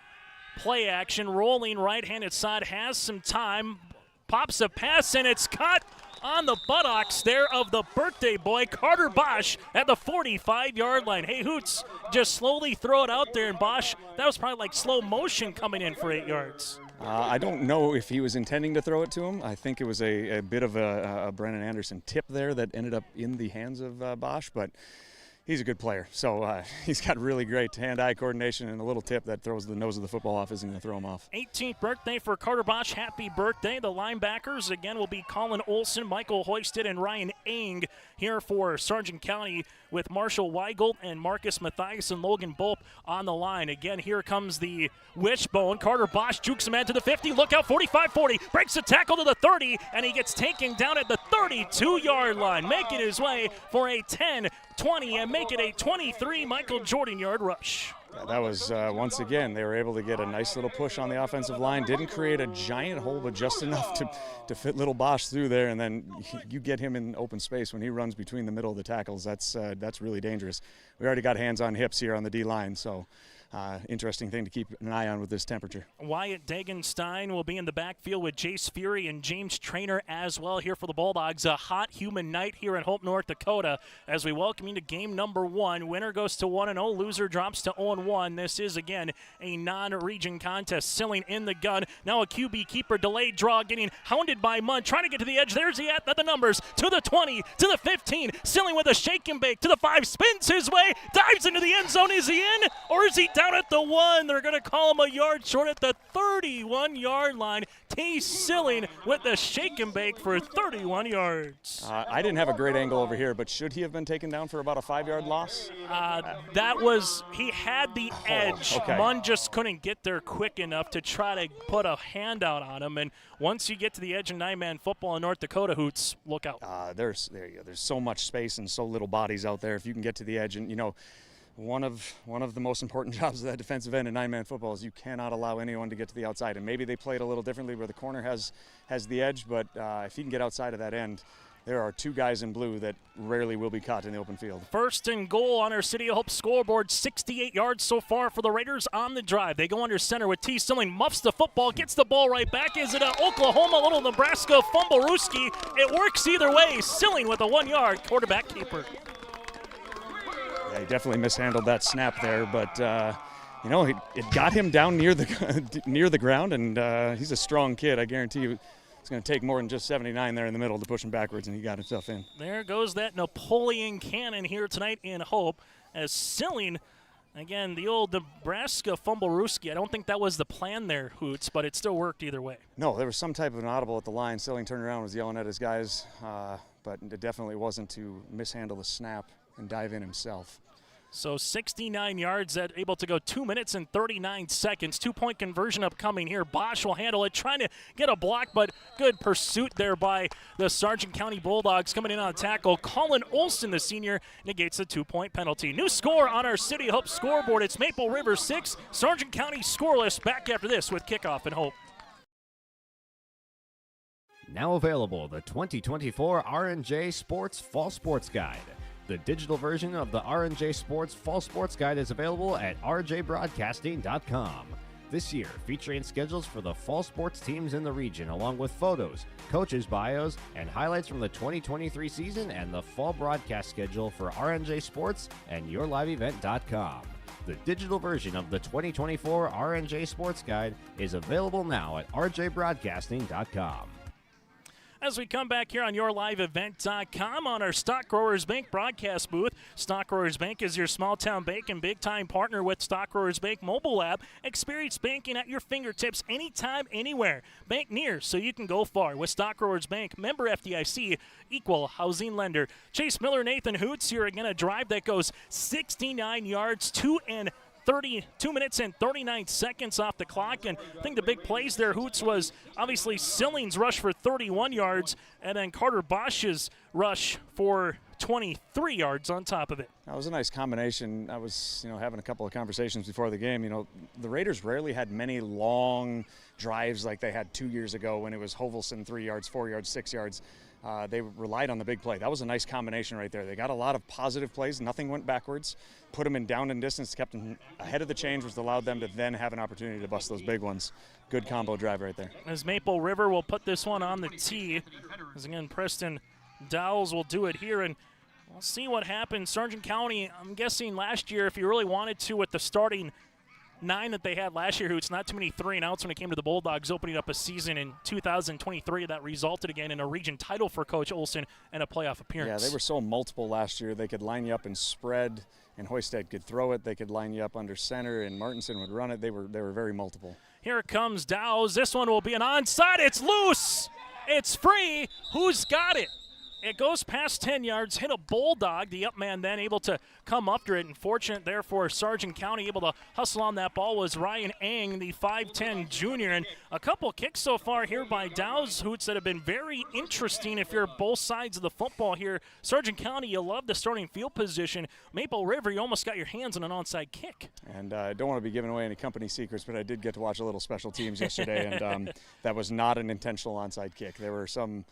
Play action, rolling right-handed side, has some time, pops a pass, and it's caught on the buttocks there of the birthday boy, Carter Bosch, at the 45-yard line. Hey, Hoots, just slowly throw it out there, and Bosch, that was probably like slow motion coming in for 8 yards. I don't know if he was intending to throw it to him. I think it was a bit of a Brennan Anderson tip there that ended up in the hands of Bosch, but he's a good player. So he's got really great hand-eye coordination, and a little tip that throws the nose of the football off isn't going to throw him off. 18th birthday for Carter Bosch. Happy birthday. The linebackers, again, will be Colin Olson, Michael Hoisted, and Ryan Eng here for Sargent County with Marshall Weigelt and Marcus Mathias and Logan Bope on the line. Again, here comes the wishbone. Carter Bosch jukes a man to the 50. Look out, 45-40. Breaks the tackle to the 30, and he gets taken down at the 32-yard line, making his way for a 10-20 and make it a 23 Michael Jordan yard rush. That was, once again, they were able to get a nice little push on the offensive line. Didn't create a giant hole, but just enough to fit little Bosch through there. And then you get him in open space when he runs between the middle of the tackles. That's really dangerous. We already got hands on hips here on the D-line, so interesting thing to keep an eye on with this temperature. Wyatt Dagenstein will be in the backfield with Jace Fury and James Traynor as well here for the Bulldogs. A hot, humid night here in Hope, North Dakota as we welcome you to game number 1. Winner goes to 1-0, loser drops to 0-1. This is, again, a non-region contest. Silling in the gun. Now a QB keeper delayed draw getting hounded by Munn. Trying to get to the edge. There's he at the numbers. To the 20, to the 15. Silling with a shake and bake. To the 5, spins his way. Dives into the end zone. Is he in or is he down at the 1? They're going to call him a yard short at the 31-yard line. T. Silling with the shake and bake for 31 yards. I didn't have a great angle over here, but should he have been taken down for about a 5-yard loss? He had the edge. Okay. Munn just couldn't get there quick enough to try to put a handout on him. And once you get to the edge of 9-man football in North Dakota, Hoots, look out. There's so much space and so little bodies out there. If you can get to the edge, and one of the most important jobs of that defensive end in 9-man football is you cannot allow anyone to get to the outside. And maybe they play it a little differently where the corner has the edge, but if he can get outside of that end, there are two guys in blue that rarely will be caught in the open field. First and goal on our City of Hope scoreboard. 68 yards so far for the Raiders on the drive. They go under center with T. Silling, muffs the football, gets the ball right back. Is it a Oklahoma, little Nebraska fumble-rooski? It works either way. Silling with a 1-yard quarterback keeper. Yeah, he definitely mishandled that snap there, but it got him down near the ground, and he's a strong kid. I guarantee you it's going to take more than just 79 there in the middle to push him backwards, and he got himself in. There goes that Napoleon cannon here tonight in Hope as Silling, again, the old Nebraska fumble-rooski. I don't think that was the plan there, Hoots, but it still worked either way. No, there was some type of an audible at the line. Silling turned around and was yelling at his guys, but it definitely wasn't to mishandle the snap and dive in himself. So 69 yards, that able to go 2 minutes and 39 seconds. 2-point conversion upcoming here. Bosch will handle it, trying to get a block, but good pursuit there by the Sargent County Bulldogs coming in on tackle. Colin Olson, the senior, negates the 2-point penalty. New score on our City of Hope scoreboard. It's Maple River 6, Sargent County scoreless. Back after this with kickoff in Hope. Now available, the 2024 R&J Sports Fall Sports Guide. The digital version of the R&J Sports Fall Sports Guide is available at rjbroadcasting.com. This year, featuring schedules for the fall sports teams in the region, along with photos, coaches' bios, and highlights from the 2023 season and the fall broadcast schedule for R&J Sports and yourliveevent.com. The digital version of the 2024 R&J Sports Guide is available now at rjbroadcasting.com. As we come back here on yourliveevent.com on our Stock Growers Bank broadcast booth. Stock Growers Bank is your small-town bank and big-time partner with Stock Growers Bank mobile app. Experience banking at your fingertips anytime, anywhere. Bank near so you can go far with Stock Growers Bank. Member FDIC, equal housing lender. Chase Miller, Nathan Hoots here again. A drive that goes 69 yards, 2 minutes and 39 seconds off the clock. And I think the big plays there, Hoots, was obviously Silling's rush for 31 yards and then Carter Bosch's rush for 23 yards on top of it. That was a nice combination. I was, having a couple of conversations before the game. The Raiders rarely had many long drives like they had 2 years ago when it was Hovelson 3 yards, 4 yards, 6 yards. They relied on the big play. That was a nice combination right there. They got a lot of positive plays. Nothing went backwards. Put them in down and distance, kept them ahead of the chains, which allowed them to then have an opportunity to bust those big ones. Good combo drive right there. As Maple River will put this one on the tee. As again, Preston Dowles will do it here, and we'll see what happens. Sargent County, I'm guessing last year, if you really wanted to, with the starting 9 that they had last year, it's not too many 3-and-outs when it came to the Bulldogs opening up a season in 2023 that resulted again in a region title for Coach Olson and a playoff appearance. Yeah, they were so multiple last year. They could line you up and spread, and Hoisted could throw it. They could line you up under center, and Martinson would run it. They were very multiple. Here comes Dowes. This one will be an onside. It's loose. It's free. Who's got it? It goes past 10 yards, hit a Bulldog. The up man then able to come after it. And fortunate there for Sargent County, able to hustle on that ball was Ryan Ang, the 5'10 junior. And a couple kicks so far here by Dow's Hoots that have been very interesting if you're both sides of the football here. Sargent County, you love the starting field position. Maple River, you almost got your hands on an onside kick. And I don't want to be giving away any company secrets, but I did get to watch a little special teams yesterday, and that was not an intentional onside kick. There were some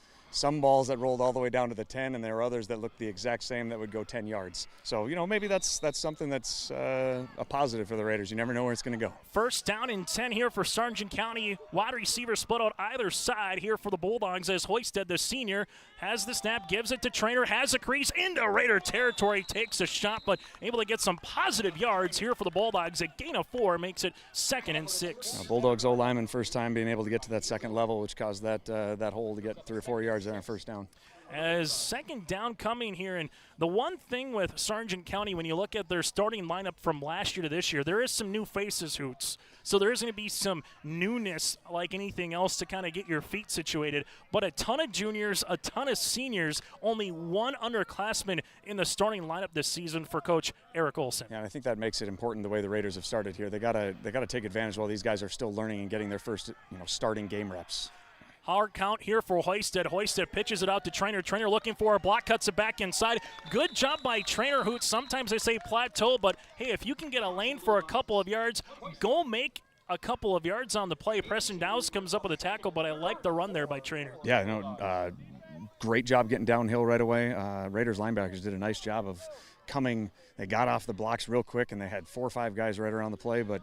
balls that rolled all the way down to the 10, and there were others that looked the exact same that would go 10 yards. So, maybe that's something that's a positive for the Raiders. You never know where it's going to go. First down and 10 here for Sargent County. Wide receiver split out either side here for the Bulldogs as Hoisted, the senior, has the snap, gives it to Trainer, has a crease into Raider territory, takes a shot, but able to get some positive yards here for the Bulldogs. A gain of 4 makes it 2nd and 6. Bulldogs O-lineman first time being able to get to that second level, which caused that hole to get 3 or 4 yards there on first down. As second down coming here, and the one thing with Sargent County, when you look at their starting lineup from last year to this year, there is some new faces, Hoots. So there is going to be some newness like anything else to kind of get your feet situated. But a ton of juniors, a ton of seniors, only one underclassman in the starting lineup this season for Coach Eric Olson. Yeah, and I think that makes it important the way the Raiders have started here. They gotta take advantage while these guys are still learning and getting their first starting game reps. Hard count here for Hoisted. Hoisted pitches it out to Trainer. Trainer looking for a block, cuts it back inside. Good job by Trainer, who sometimes they say plateau, but hey, if you can get a lane for a couple of yards, go make a couple of yards on the play. Preston Dowse comes up with a tackle, but I like the run there by Trainer. Yeah, great job getting downhill right away. Raiders linebackers did a nice job of coming. They got off the blocks real quick, and they had 4 or 5 guys right around the play, but,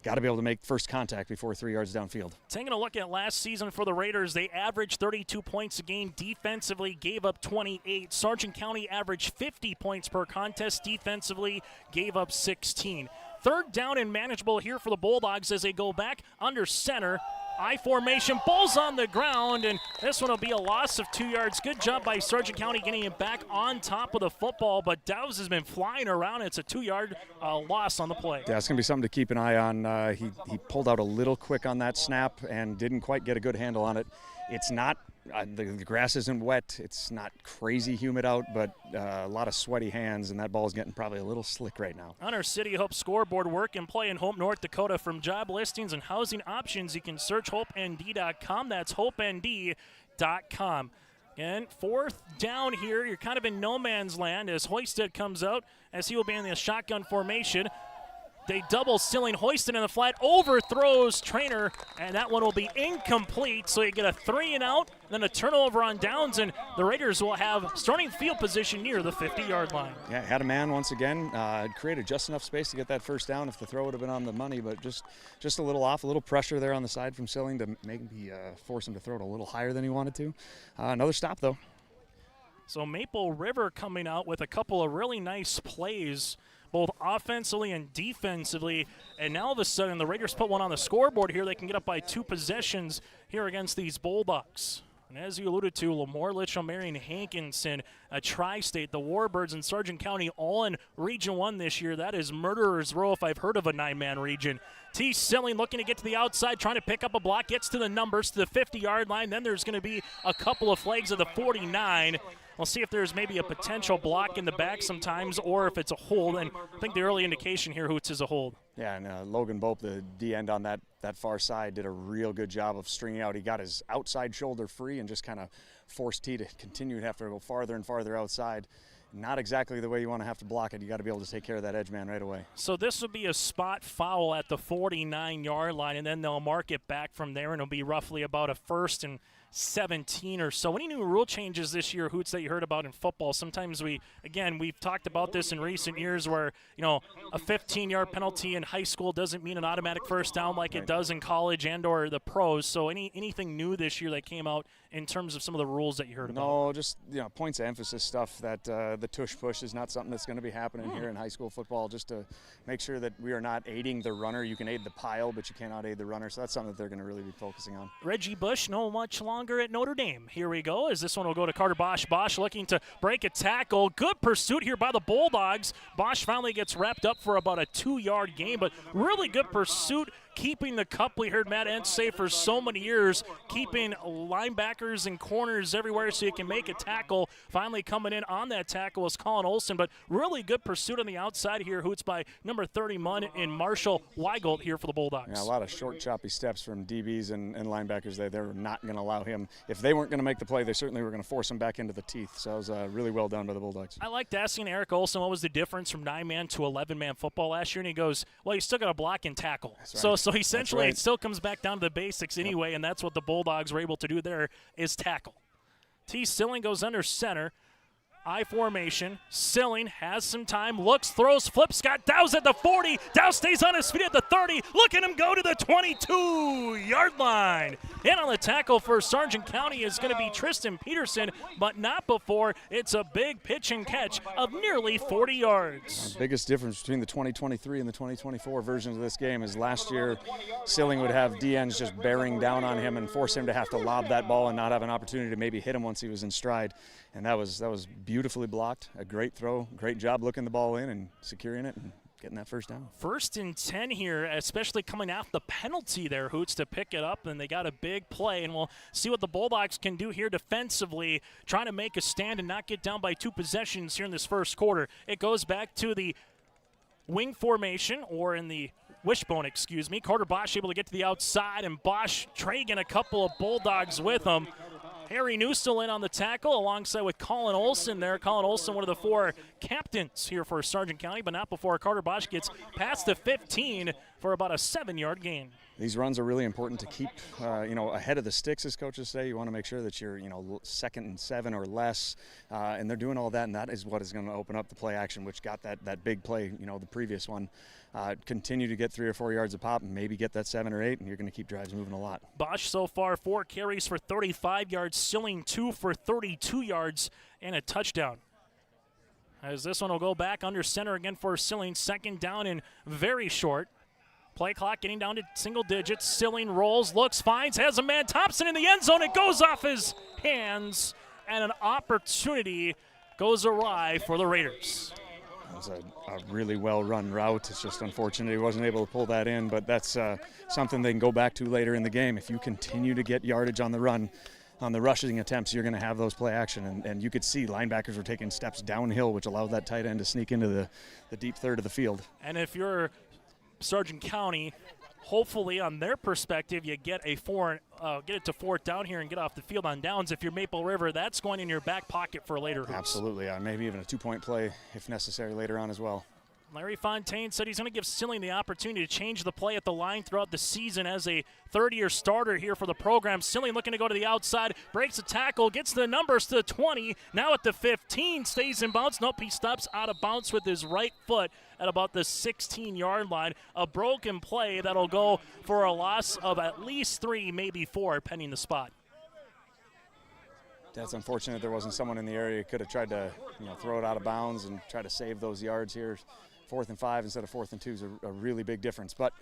got to be able to make first contact before 3 yards downfield. Taking a look at last season for the Raiders, they averaged 32 points a game. Defensively, gave up 28. Sargent County averaged 50 points per contest. Defensively, gave up 16. Third down and manageable here for the Bulldogs as they go back under center. I formation, ball's on the ground, and this one will be a loss of 2 yards. Good job by Sargent County getting it back on top of the football, but Dowse has been flying around. It's a 2-yard loss on the play. Yeah, it's going to be something to keep an eye on. He pulled out a little quick on that snap and didn't quite get a good handle on it. It's not, the grass isn't wet. It's not crazy humid out, but a lot of sweaty hands, and that ball is getting probably a little slick right now. On our City Hope scoreboard, work and play in Hope, North Dakota. From job listings and housing options, you can search HopeND.com. That's HopeND.com. And fourth down here, you're kind of in no man's land as Hoisted comes out as he will be in the shotgun formation. They double Silling, Hoisted in the flat, overthrows Trainer, and that one will be incomplete. So you get a 3 and out, then a turnover on downs, and the Raiders will have starting field position near the 50-yard line. Yeah, had a man once again. Created just enough space to get that first down if the throw would have been on the money, but just a little off, a little pressure there on the side from Silling to maybe force him to throw it a little higher than he wanted to. Another stop, though. So Maple River coming out with a couple of really nice plays, both offensively and defensively, and now all of a sudden the Raiders put one on the scoreboard here. They can get up by 2 possessions here against these Bulldogs. And as you alluded to, Lamore, Litchfield, Marion, Hankinson, a Tri-State, the Warbirds, and Sargent County all in Region 1 this year. That is Murderer's Row if I've heard of a 9-man region. T. Silling looking to get to the outside, trying to pick up a block, gets to the numbers, to the 50-yard line. Then there's going to be a couple of flags at the 49. We'll see if there's maybe a potential block in the back sometimes or if it's a hold. And I think the early indication here, Hoots, is a hold. Yeah, and Logan Bope, the D-end on that far side, did a real good job of stringing out. He got his outside shoulder free and just kind of forced T to continue to have to go farther and farther outside. Not exactly the way you want to have to block it. You got to be able to take care of that edge man right away. So this would be a spot foul at the 49-yard line, and then they'll mark it back from there, and it'll be roughly about a 1st and 17 or so. Any new rule changes this year, Hoots, that you heard about in football? Sometimes we've talked about this in recent years where, a 15-yard penalty in high school doesn't mean an automatic first down like it does in college and or the pros. So anything new this year that came out in terms of some of the rules that you heard about? No, just, points of emphasis stuff that the tush push is not something that's going to be happening here in high school football, just to make sure that we are not aiding the runner. You can aid the pile, but you cannot aid the runner. So that's something that they're going to really be focusing on. Reggie Bush, no much longer at Notre Dame. Here we go, as this one will go to Carter Bosch. Bosch looking to break a tackle. Good pursuit here by the Bulldogs. Bosch finally gets wrapped up for about a 2-yard gain, but really good pursuit, keeping the cup. We heard Matt Entz say for so many years, keeping linebackers and corners everywhere so you can make a tackle. Finally coming in on that tackle was Colin Olson, but really good pursuit on the outside here, Hoots, by number 31 in Marshall Weigelt here for the Bulldogs. Yeah, a lot of short, choppy steps from DBs and linebackers there. They were not going to allow him. If they weren't going to make the play, they certainly were going to force him back into the teeth. So it was really well done by the Bulldogs. I liked asking Eric Olson what was the difference from 9-man to 11-man football last year, and he goes, well, you still got to block and tackle. That's right. So essentially it still comes back down to the basics anyway, and that's what the Bulldogs were able to do there is tackle. T. Silling goes under center. I formation. Silling has some time, looks, throws, flips, got Dowse at the 40. Dowse stays on his feet at the 30. Look at him go to the 22-yard line. And on the tackle for Sargent County is going to be Tristan Peterson, but not before it's a big pitch and catch of nearly 40 yards. The biggest difference between the 2023 and the 2024 versions of this game is last year Silling would have DNs just bearing down on him and force him to have to lob that ball and not have an opportunity to maybe hit him once he was in stride. And that was beautifully blocked. A great throw, great job looking the ball in and securing it and getting that first down. 1st and 10 here, especially coming off the penalty there, Hoots, to pick it up, and they got a big play, and we'll see what the Bulldogs can do here defensively, trying to make a stand and not get down by 2 possessions here in this first quarter. It goes back to the wing formation, or in the wishbone, excuse me. Carter Bosch able to get to the outside, and Bosch dragging a couple of Bulldogs with him. Harry Newstel in on the tackle alongside with Colin Olson there. Colin Olson, one of the 4 captains here for Sargent County, but not before Carter Bosch gets past the 15 for about a 7-yard gain. These runs are really important to keep, ahead of the sticks, as coaches say. You want to make sure that you're, 2nd and 7 or less, and they're doing all that, and that is what is going to open up the play action, which got that big play, the previous one. Continue to get 3 or 4 yards a pop, and maybe get that 7 or 8, and you're going to keep drives moving a lot. Bosch so far 4 carries for 35 yards, Silling 2 for 32 yards, and a touchdown. As this one will go back under center again for Silling, 2nd down and very short. Play clock getting down to single digits. Silling rolls, looks, finds, has a man. Thompson in the end zone. It goes off his hands, and an opportunity goes awry for the Raiders. That was a really well-run route. It's just unfortunate he wasn't able to pull that in, but that's something they can go back to later in the game. If you continue to get yardage on the run, on the rushing attempts, you're going to have those play action. And you could see linebackers were taking steps downhill, which allowed that tight end to sneak into the deep third of the field. And if you're Sargent County, hopefully on their perspective, you get it to 4th down here and get off the field on downs. If you're Maple River, that's going in your back pocket for later. Absolutely, maybe even a 2-point play if necessary later on as well. Larry Fontaine said he's going to give Silling the opportunity to change the play at the line throughout the season as a third-year starter here for the program. Silling looking to go to the outside, breaks a tackle, gets the numbers to the 20, now at the 15, stays in bounds. Nope, he stops out of bounds with his right foot at about the 16-yard line. A broken play that'll go for a loss of at least 3, maybe 4, pending the spot. That's unfortunate there wasn't someone in the area who could have tried to throw it out of bounds and try to save those yards here. 4th and 5 instead of 4th and 2 is a really big difference. But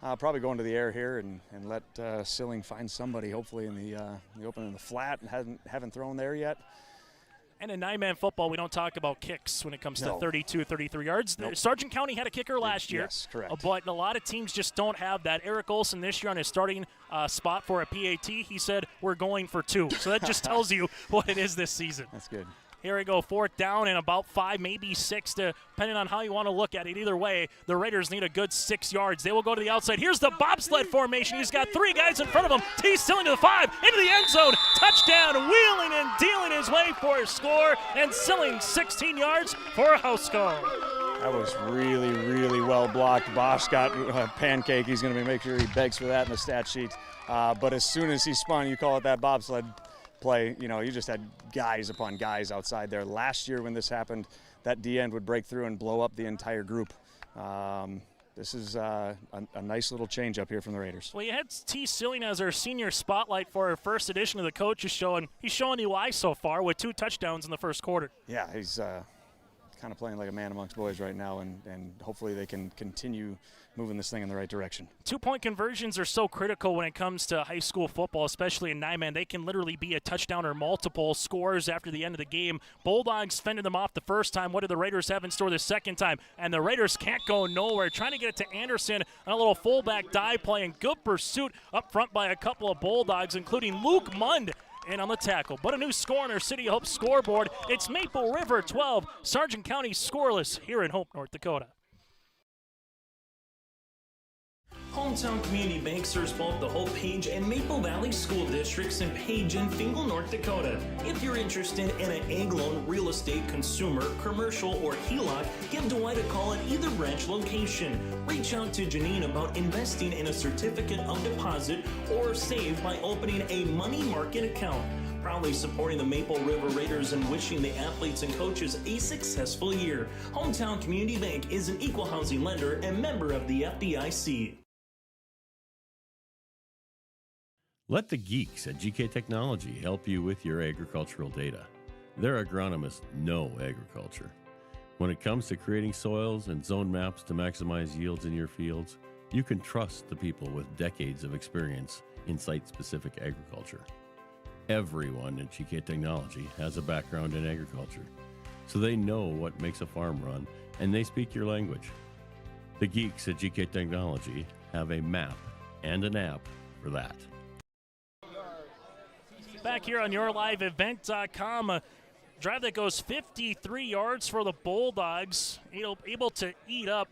probably go into the air here and let Silling find somebody, hopefully in the open in the flat, and haven't thrown there yet. And in 9-man football, we don't talk about kicks when it comes to 32, 33 yards. Nope. Sargent County had a kicker last year. Yes, correct. But a lot of teams just don't have that. Eric Olson this year on his starting spot for a PAT, he said, we're going for 2. So that just tells you what it is this season. That's good. Here we go, 4th down and about 5, maybe 6, depending on how you want to look at it. Either way, the Raiders need a good 6 yards. They will go to the outside. Here's the bobsled formation. He's got 3 guys in front of him. He's Silling to the 5, into the end zone. Touchdown, wheeling and dealing his way for a score, and Silling 16 yards for a house score. That was really, really well blocked. Bosch got a pancake. He's going to make sure he begs for that in the stat sheet. But as soon as he spun, you call it that bobsled play, you just had guys upon guys outside there. Last year when this happened, that D-end would break through and blow up the entire group. This is a nice little change up here from the Raiders. Well, you had T. Silling as our senior spotlight for our first edition of the Coaches Show, and he's showing you why so far with 2 touchdowns in the first quarter. Yeah, he's kind of playing like a man amongst boys right now, and hopefully they can continue moving this thing in the right direction. 2-point conversions are so critical when it comes to high school football, especially in 9-man. They can literally be a touchdown or multiple scores after the end of the game. Bulldogs fended them off the first time. What did the Raiders have in store the second time? And the Raiders can't go nowhere. Trying to get it to Anderson on a little fullback dive play, and good pursuit up front by a couple of Bulldogs, including Luke Mund in on the tackle. But a new score on our City of Hope scoreboard. It's Maple River 12, Sargent County scoreless here in Hope, North Dakota. Hometown Community Bank serves both the Hope Page and Maple Valley school districts in Page and Fingal, North Dakota. If you're interested in an egg loan, real estate, consumer, commercial, or HELOC, give Dwight a call at either branch location. Reach out to Janine about investing in a certificate of deposit or save by opening a money market account. Proudly supporting the Maple River Raiders and wishing the athletes and coaches a successful year. Hometown Community Bank is an equal housing lender and member of the FDIC. Let the geeks at GK Technology help you with your agricultural data. Their agronomists know agriculture. When it comes to creating soils and zone maps to maximize yields in your fields, you can trust the people with decades of experience in site-specific agriculture. Everyone at GK Technology has a background in agriculture, so they know what makes a farm run, and they speak your language. The geeks at GK Technology have a map and an app for that. Back here on YourLiveEvent.com, a drive that goes 53 yards for the Bulldogs, able to eat up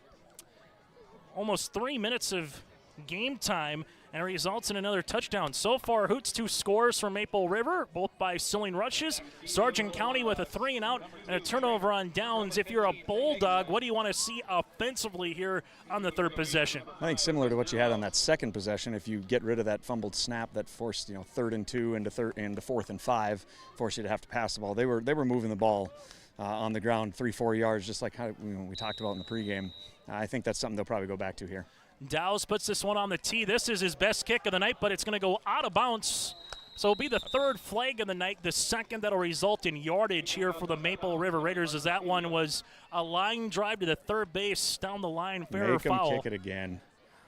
almost 3 minutes of game time, and it results in another touchdown. So far, Hoots 2 scores for Maple River, both by Silling rushes. Sargent County with a 3-and-out and a turnover on downs. If you're a Bulldog, what do you want to see offensively here on the third possession? I think similar to what you had on that second possession, if you get rid of that fumbled snap that forced 3rd and 2 into 4th and 5, forced you to have to pass the ball. They were moving the ball on the ground 3-4 yards, just like how we talked about in the pregame. I think that's something they'll probably go back to here. Dowse puts this one on the tee. This is his best kick of the night, but it's going to go out of bounds. So it'll be the third flag of the night, the second that'll result in yardage here for the Maple River Raiders, as that one was a line drive to the third base down the line, fair or foul. Make him kick it again.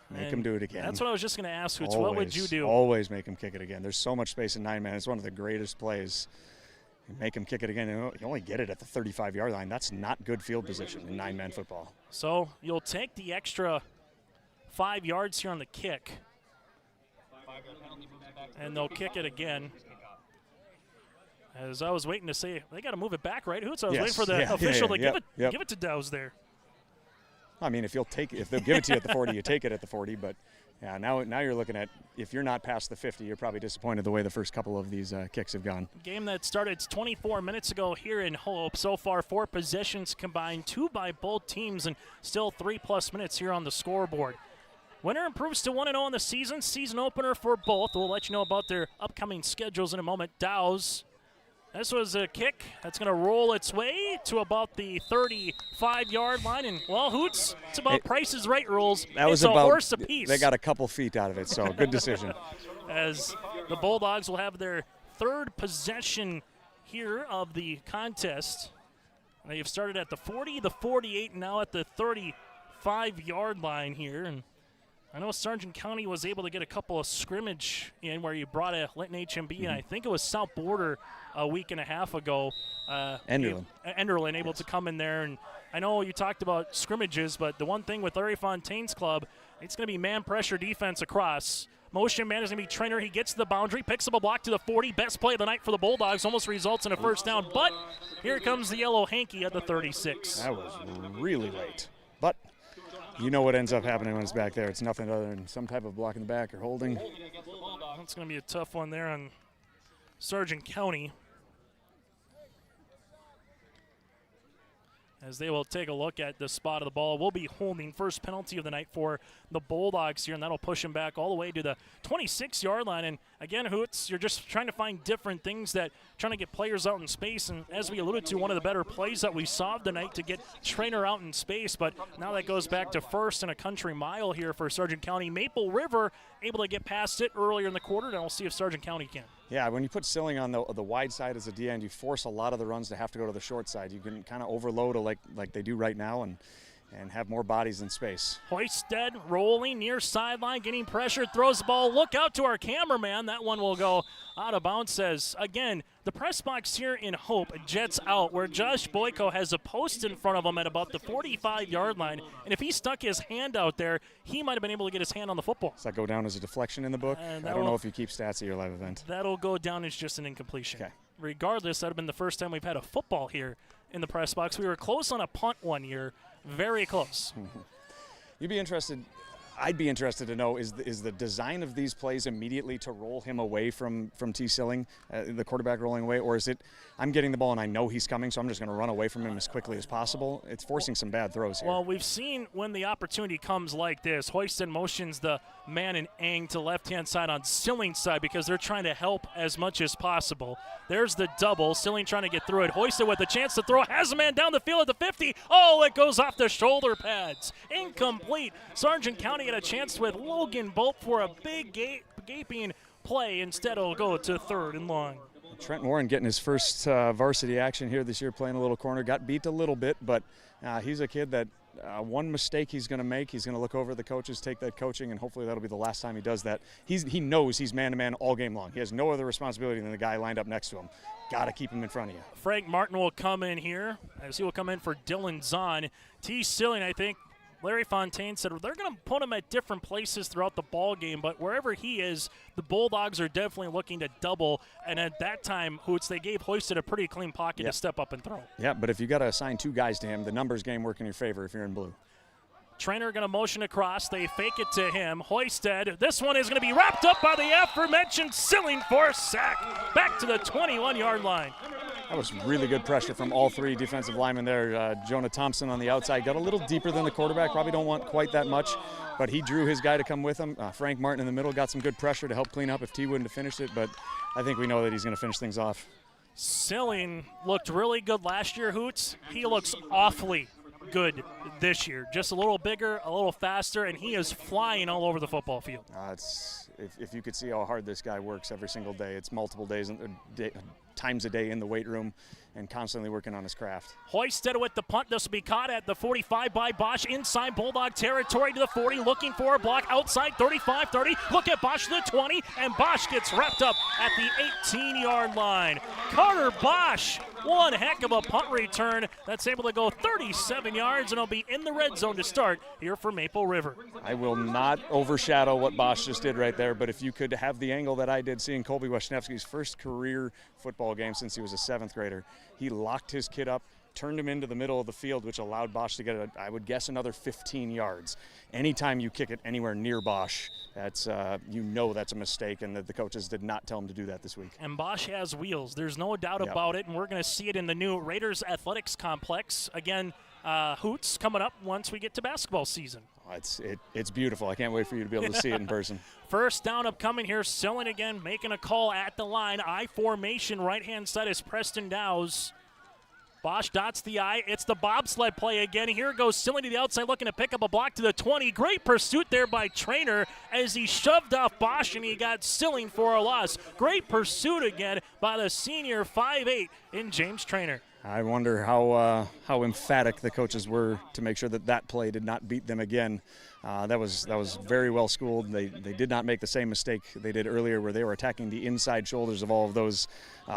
Make him do it again. That's what I was just going to ask, Hoots. What would you do? Always make him kick it again. There's so much space in 9-man. It's one of the greatest plays. Make him kick it again. You only get it at the 35-yard line. That's not good field position in 9-man football. So you'll take the extra 5 yards here on the kick. And they'll kick it again. As I was waiting to say, they got to move it back, right, Hoots? I was waiting for the official to give it to Dowse there. I mean, if they'll give it to you at the 40, you take it at the 40. But yeah, now you're looking at, if you're not past the 50, you're probably disappointed the way the first couple of these kicks have gone. Game that started 24 minutes ago here in Hope. So far, 4 possessions combined, 2 by both teams, and still 3+ minutes here on the scoreboard. Winner improves to 1-0 in the season. Season opener for both. We'll let you know about their upcoming schedules in a moment. Dowse. This was a kick that's going to roll its way to about the 35-yard line. And, well, Hoots, it's about Price is Right rules. It's a horse apiece. They got a couple feet out of it, so good decision. As the Bulldogs will have their third possession here of the contest. They've started at the 40, the 48, and now at the 35-yard line here. And I know Sargent County was able to get a couple of scrimmage in where you brought a Linton HMB, and I think it was South Border a week and a half ago. Enderlin able to come in there. And I know you talked about scrimmages, but the one thing with Larry Fontaine's club, it's going to be man pressure defense across. Motion man is going to be Trainer. He gets to the boundary, picks up a block to the 40. Best play of the night for the Bulldogs, almost results in a first down. But here comes the yellow hanky at the 36. That was really late. But you know what ends up happening when it's back there. It's nothing other than some type of block in the back or holding. That's going to be a tough one there on Sargent County, as they will take a look at the spot of the ball. Will be holding, first penalty of the night for the Bulldogs here, and that'll push him back all the way to the 26-yard line. And again, Hoots, you're just trying to find different things, trying to get players out in space. And as we alluded to, one of the better plays that we saw tonight to get Trainer out in space. But now that goes back to first and a country mile here for Sargent County. Maple River able to get past it earlier in the quarter, and we'll see if Sargent County can. Yeah, when you put Silling on the wide side as a D-end, you force a lot of the runs to have to go to the short side. You can kind of overload like they do right now and have more bodies in space. Hoisted rolling near sideline, getting pressure, throws the ball. Look out to our cameraman. That one will go out of bounds. Says, again, the press box here in Hope jets out where Josh Boyko has a post in front of him at about the 45-yard line. And if he stuck his hand out there, he might have been able to get his hand on the football. Does that go down as a deflection in the book? I don't know if you keep stats at your live event. That'll go down as just an incompletion. Okay. Regardless, that would have been the first time we've had a football here in the press box. We were close on a punt one year. Very close. I'd be interested to know, is the design of these plays immediately to roll him away from T. Silling, the quarterback rolling away, or is it I'm getting the ball and I know he's coming, so I'm just going to run away from him as quickly as possible? It's forcing some bad throws here. Well, we've seen when the opportunity comes like this, Hoiston motions the man in Ang to left-hand side on Silling's side because they're trying to help as much as possible. There's the double. Silling trying to get through it. Hoiston with a chance to throw. Has a man down the field at the 50. Oh, it goes off the shoulder pads. Incomplete. Sargent County had a chance with Logan Bolt for a big gaping play. Instead, it'll go to third and long. Trent Warren getting his first varsity action here this year, playing a little corner. Got beat a little bit, but he's a kid that one mistake he's going to make, he's going to look over at the coaches, take that coaching, and hopefully that'll be the last time he does that. He knows he's man-to-man all game long. He has no other responsibility than the guy lined up next to him. Got to keep him in front of you. Frank Martin will come in here, as he will come in for Dylan Zahn. T. Silling, I think, Larry Fontaine said they're going to put him at different places throughout the ball game, but wherever he is, the Bulldogs are definitely looking to double. And at that time, Hoots, they gave Hoisted a pretty clean pocket to step up and throw. Yeah, but if you got to assign 2 guys to him, the numbers game work in your favor if you're in blue. Trainer going to motion across. They fake it to him. Hoisted. This one is going to be wrapped up by the aforementioned Silling for a sack. Back to the 21-yard line. That was really good pressure from all three defensive linemen there. Jonah Thompson on the outside got a little deeper than the quarterback. Probably don't want quite that much, but he drew his guy to come with him. Frank Martin in the middle got some good pressure to help clean up if T wouldn't have finished it, but I think we know that he's going to finish things off. Silling looked really good last year, Hoots. He looks awfully good this year. Just a little bigger, a little faster, and he is flying all over the football field. If you could see how hard this guy works every single day, it's multiple times a day in the weight room and constantly working on his craft. Hoisted with the punt. This will be caught at the 45 by Bosch inside Bulldog territory to the 40, looking for a block outside 35-30. Look at Bosch to the 20, and Bosch gets wrapped up at the 18-yard line. Carter Bosch, one heck of a punt return that's able to go 37 yards, and it'll be in the red zone to start here for Maple River. I will not overshadow what Bosch just did right there, but if you could have the angle that I did seeing Colby Wisniewski's first career football game since he was a 7th grader, he locked his kid up, turned him into the middle of the field, which allowed Bosch to get, I would guess, another 15 yards. Anytime you kick it anywhere near Bosch, that's that's a mistake, and the coaches did not tell him to do that this week. And Bosch has wheels. There's no doubt about it, and we're going to see it in the new Raiders Athletics Complex. Again, Hoots coming up once we get to basketball season. It's beautiful. I can't wait for you to be able to see it in person. First down upcoming here. Silling again making a call at the line. I formation, right-hand side is Preston Dowes. Bosch dots the I. It's the bobsled play again. Here goes Silling to the outside looking to pick up a block to the 20. Great pursuit there by Trainer as he shoved off Bosch and he got Silling for a loss. Great pursuit again by the senior 5'8" in James Trainer. I wonder how emphatic the coaches were to make sure that play did not beat them again. That was very well schooled. They did not make the same mistake they did earlier where they were attacking the inside shoulders of all of those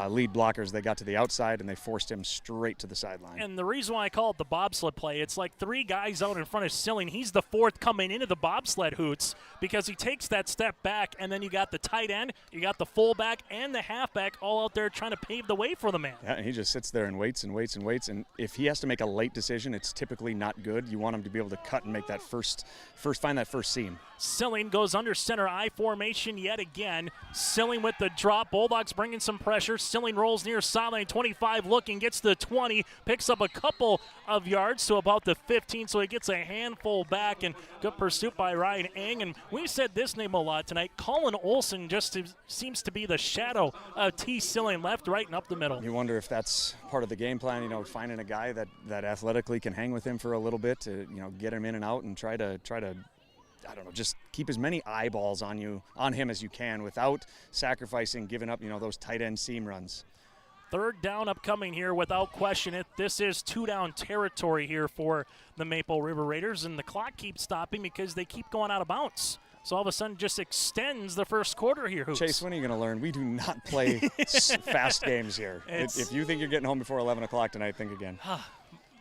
lead blockers. They got to the outside and they forced him straight to the sideline. And the reason why I call it the bobsled play, it's like 3 guys out in front of Silling. He's the 4th coming into the bobsled, Hoots, because he takes that step back, and then you got the tight end, you got the fullback, and the halfback all out there trying to pave the way for the man. Yeah, he just sits there and waits and waits and waits, and if he has to make a late decision, it's typically not good. You want him to be able to cut and make that find that first seam. Silling goes under center I formation yet again. Silling with the drop. Bulldogs bringing some pressure. Silling rolls near sideline 25 looking, gets the 20, picks up a couple of yards to about the 15, so he gets a handful back, and good pursuit by Ryan Eng. And we said this name a lot tonight. Colin Olson just seems to be the shadow of T. Silling, left, right, and up the middle. You wonder if that's part of the game plan, finding a guy that athletically can hang with him for a little bit to, get him in and out and try to I don't know, just keep as many eyeballs on him as you can without sacrificing, giving up, those tight end seam runs. 3rd down upcoming here without question. This is 2-down territory here for the Maple River Raiders, and the clock keeps stopping because they keep going out of bounds. So all of a sudden just extends the first quarter here, Hoops. Chase, when are you going to learn? We do not play fast games here. If you think you're getting home before 11 o'clock tonight, think again.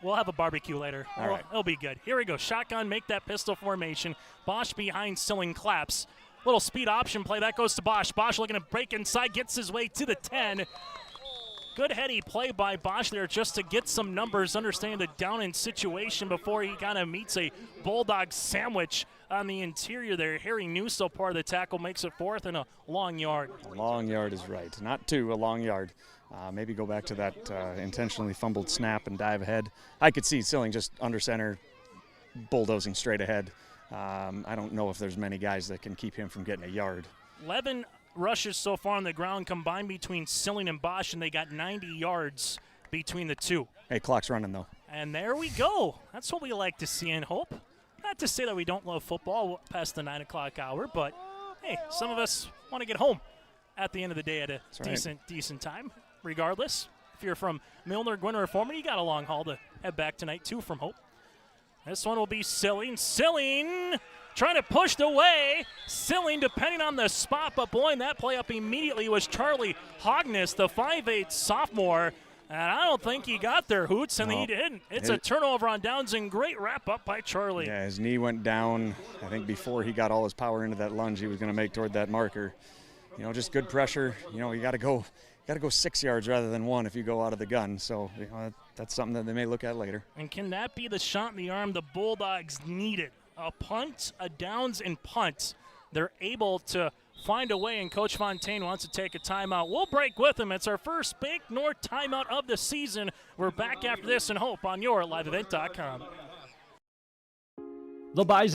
We'll have a barbecue later. All right. It'll be good. Here we go. Shotgun, make that pistol formation. Bosch behind Silling, claps. Little speed option play. That goes to Bosch. Bosch looking to break inside, gets his way to the 10. Good heady play by Bosch there just to get some numbers, understanding the down-in situation before he kind of meets a Bulldog sandwich on the interior there. Harry Newso, part of the tackle, makes it 4th and a long yard. A long yard is right. Not 2, a long yard. Maybe go back to that intentionally fumbled snap and dive ahead. I could see Silling just under center, bulldozing straight ahead. I don't know if there's many guys that can keep him from getting a yard. 11 rushes so far on the ground combined between Silling and Bosch, and they got 90 yards between the two. Hey, clock's running, though. And there we go. That's what we like to see and hope. Not to say that we don't love football past the 9 o'clock hour, but, hey, some of us want to get home at the end of the day at a decent time. Regardless, if you're from Milner, Gwynn, or Foreman, you got a long haul to head back tonight, too, from Hope. This one will be Silling. Silling trying to push the way. Silling depending on the spot, but blowing that play up immediately was Charlie Hogness, the 5'8" sophomore. And I don't think he got there, Hoots, and he didn't. It's a turnover on downs, and great wrap-up by Charlie. Yeah, his knee went down. I think before he got all his power into that lunge he was going to make toward that marker. Just good pressure. You got to go got to go 6 yards rather than 1 if you go out of the gun. So that's something that they may look at later. And can that be the shot in the arm the Bulldogs needed? A punt, a downs and punt. They're able to find a way, and Coach Fontaine wants to take a timeout. We'll break with him. It's our first Bank North timeout of the season. We're back after this in Hope on your liveevent.com. The Bison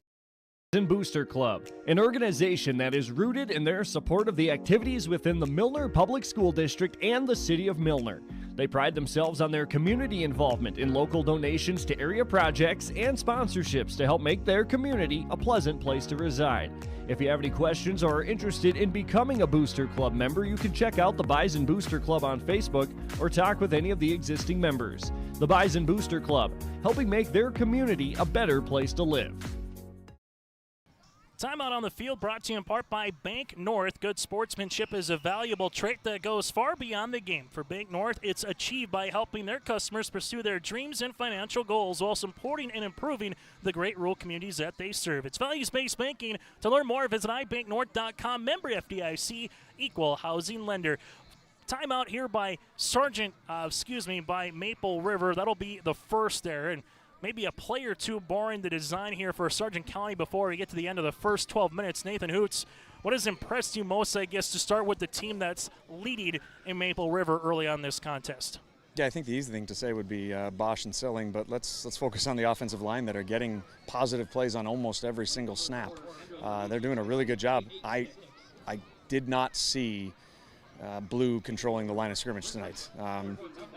Booster Club, an organization that is rooted in their support of the activities within the Milner Public School District and the City of Milner. They pride themselves on their community involvement in local donations to area projects and sponsorships to help make their community a pleasant place to reside. If you have any questions or are interested in becoming a Booster Club member, you can check out the Bison Booster Club on Facebook or talk with any of the existing members. The Bison Booster Club, helping make their community a better place to live. Timeout on the field brought to you in part by Bank North. Good sportsmanship is a valuable trait that goes far beyond the game. For Bank North, it's achieved by helping their customers pursue their dreams and financial goals while supporting and improving the great rural communities that they serve. It's values-based banking. To learn more, visit ibanknorth.com. Member FDIC, equal housing lender. Timeout here by Sargent, by Maple River. That'll be the first there. And maybe a play or two barring the design here for Sargent County before we get to the end of the first 12 minutes. Nathan Hoots, what has impressed you most, I guess, to start with the team that's leading in Maple River early on this contest? Yeah, I think the easy thing to say would be Bosch and Silling, but let's focus on the offensive line that are getting positive plays on almost every single snap. They're doing a really good job. I did not see Blue controlling the line of scrimmage tonight.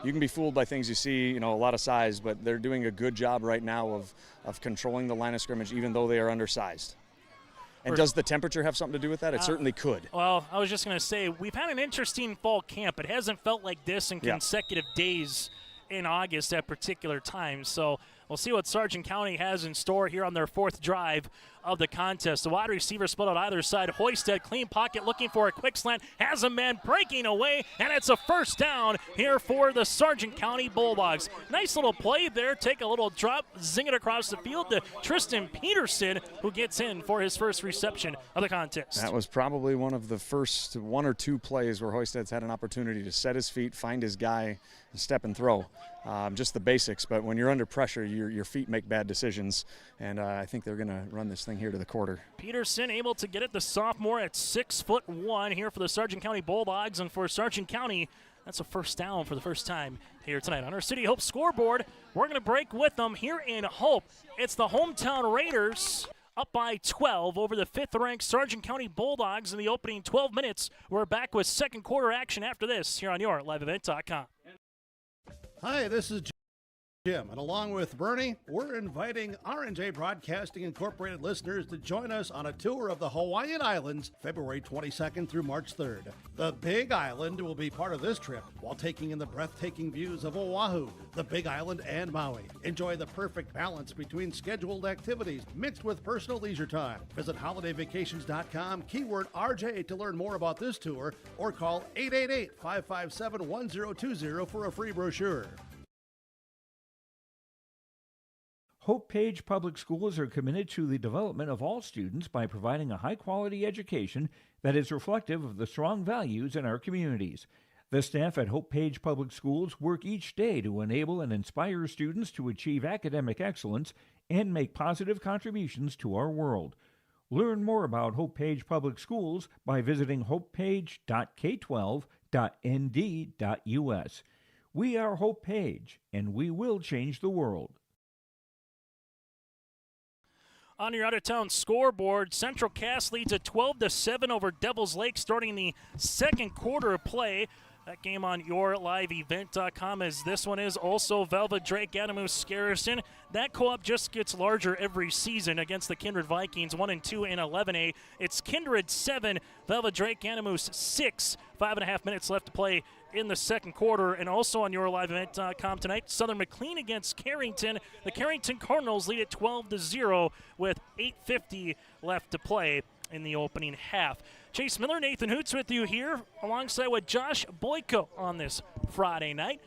You can be fooled by things you see, a lot of size, but they're doing a good job right now of controlling the line of scrimmage even though they are undersized. And does the temperature have something to do with that? It certainly could. Well, I was just going to say, we've had an interesting fall camp. It hasn't felt like this in consecutive days in August at particular times. So we'll see what Sargent County has in store here on their fourth drive of the contest. The wide receiver split on either side. Hoisted, clean pocket, looking for a quick slant. Has a man breaking away, and it's a first down here for the Sargent County Bulldogs. Nice little play there. Take a little drop, zing it across the field to Tristan Peterson, who gets in for his first reception of the contest. That was probably one of the first 1 or 2 plays where Hoisted's had an opportunity to set his feet, find his guy, and step and throw. Just the basics, but when you're under pressure, your feet make bad decisions, and I think they're going to run this thing here to the quarter. Peterson able to get it, the sophomore at 6'1" here for the Sargent County Bulldogs, and for Sargent County, that's a first down for the first time here tonight on our City Hope scoreboard. We're going to break with them here in Hope. It's the hometown Raiders up by 12 over the 5th-ranked Sargent County Bulldogs in the opening 12 minutes. We're back with second quarter action after this here on your liveevent.com. Hi, this is Jim, and along with Bernie, we're inviting R&J Broadcasting Incorporated listeners to join us on a tour of the Hawaiian Islands, February 22nd through March 3rd. The Big Island will be part of this trip while taking in the breathtaking views of Oahu, the Big Island, and Maui. Enjoy the perfect balance between scheduled activities mixed with personal leisure time. Visit holidayvacations.com, keyword RJ to learn more about this tour, or call 888-557-1020 for a free brochure. Hope Page Public Schools are committed to the development of all students by providing a high-quality education that is reflective of the strong values in our communities. The staff at Hope Page Public Schools work each day to enable and inspire students to achieve academic excellence and make positive contributions to our world. Learn more about Hope Page Public Schools by visiting hopepage.k12.nd.us. We are Hope Page, and we will change the world. On your out-of-town scoreboard, Central Cass leads at 12-7 over Devils Lake starting the second quarter of play. That game on yourliveevent.com, as this one is also Velva Drake Adamus Garrison. That co-op just gets larger every season against the Kindred Vikings, 1-2 in 11A. It's Kindred 7, Velva Drake Adamus 6. 5.5 minutes left to play in the second quarter. And also on yourliveevent.com tonight, Southern McLean against Carrington. The Carrington Cardinals lead at 12-0 with 8:50 left to play in the opening half. Chase Miller, Nathan Hoots with you here, alongside with Josh Boyko on this Friday night.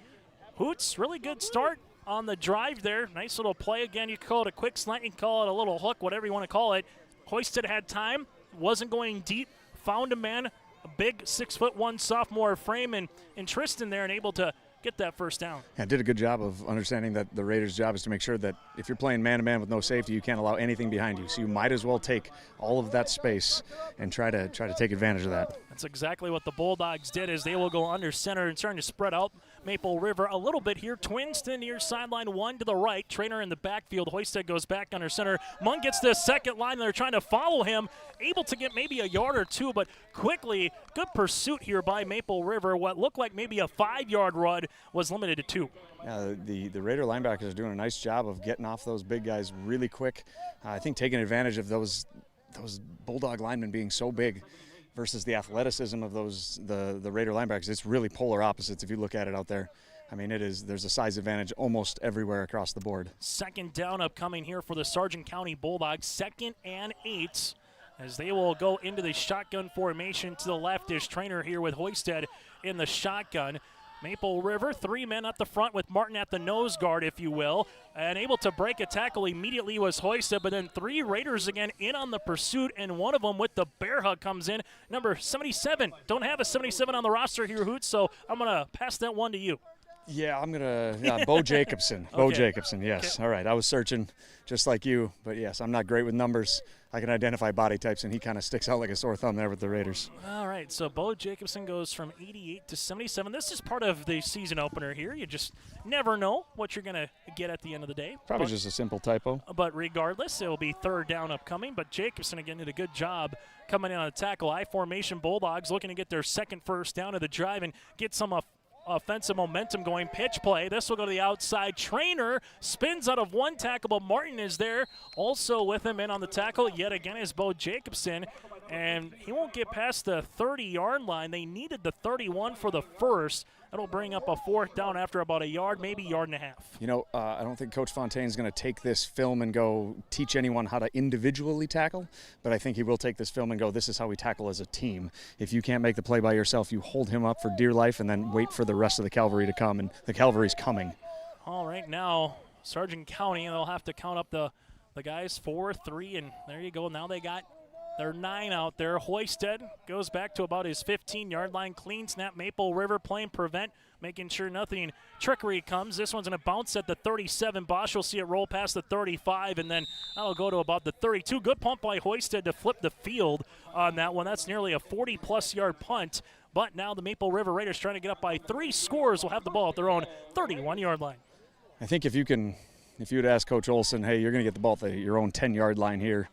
Hoots, really good start on the drive there. Nice little play. Again, you can call it a quick slant, you can call it a little hook, whatever you want to call it. Hoisted had time, wasn't going deep, found a man, a big 6'1" sophomore frame, and Tristan there and able to get that first down. Yeah, did a good job of understanding that the Raiders' job is to make sure that if you're playing man-to-man with no safety, you can't allow anything behind you. So you might as well take all of that space and try to take advantage of that. That's exactly what the Bulldogs did, as they will go under center and starting to spread out Maple River a little bit here. Twins to the near sideline, one to the right. Trainer in the backfield. Hoisted goes back under center. Munn gets the second line. They're trying to follow him. Able to get maybe a yard or two, but quickly, good pursuit here by Maple River. What looked like maybe a 5-yard run was limited to 2. Yeah, the Raider linebackers are doing a nice job of getting off those big guys really quick. I think taking advantage of those Bulldog linemen being so big versus the athleticism of the Raider linebackers. It's really polar opposites if you look at it out there. I mean, there's a size advantage almost everywhere across the board. Second down upcoming here for the Sargent County Bulldogs. 2nd and 8, as they will go into the shotgun formation to the left. Is Trainer here with Hoisted in the shotgun. Maple River, 3 men up the front with Martin at the nose guard, if you will. And able to break a tackle immediately was Hoisted, but then 3 Raiders again in on the pursuit, and one of them with the bear hug comes in. Number 77. Don't have a 77 on the roster here, Hoots, so I'm going to pass that one to you. Yeah, I'm going to Bo Jacobson. Okay. Bo Jacobson, yes. Okay. All right, I was searching just like you, but yes, I'm not great with numbers. I can identify body types, and he kind of sticks out like a sore thumb there with the Raiders. All right, so Bo Jacobson goes from 88 to 77. This is part of the season opener here. You just never know what you're going to get at the end of the day. Probably just a simple typo. But regardless, it will be 3rd down upcoming. But Jacobson, again, did a good job coming in on a tackle. I-formation Bulldogs looking to get their second first down of the drive and get some offensive momentum going. Pitch play. This will go to the outside. Trainer spins out of one tackle, but Martin is there also with him in on the tackle. Yet again is Bo Jacobson, and he won't get past the 30-yard line. They needed the 31 for the first. That'll bring up a 4th down after about a yard, maybe yard and a half. You know, I don't think Coach Fontaine is going to take this film and go teach anyone how to individually tackle, but I think he will take this film and go, this is how we tackle as a team. If you can't make the play by yourself, you hold him up for dear life and then wait for the rest of the cavalry to come, and the cavalry's coming. All right, now Sargent County, they'll have to count up the guys, 4, 3, and there you go. Now they got their 9 out there. Hoisted goes back to about his 15-yard line. Clean snap. Maple River playing prevent, making sure nothing trickery comes. This one's going to bounce at the 37. Bosch will see it roll past the 35, and then that'll go to about the 32. Good punt by Hoisted to flip the field on that one. That's nearly a 40-plus yard punt. But now the Maple River Raiders, trying to get up by 3 scores, will have the ball at their own 31-yard line. I think if you would ask Coach Olson, hey, you're going to get the ball at your own 10-yard line here,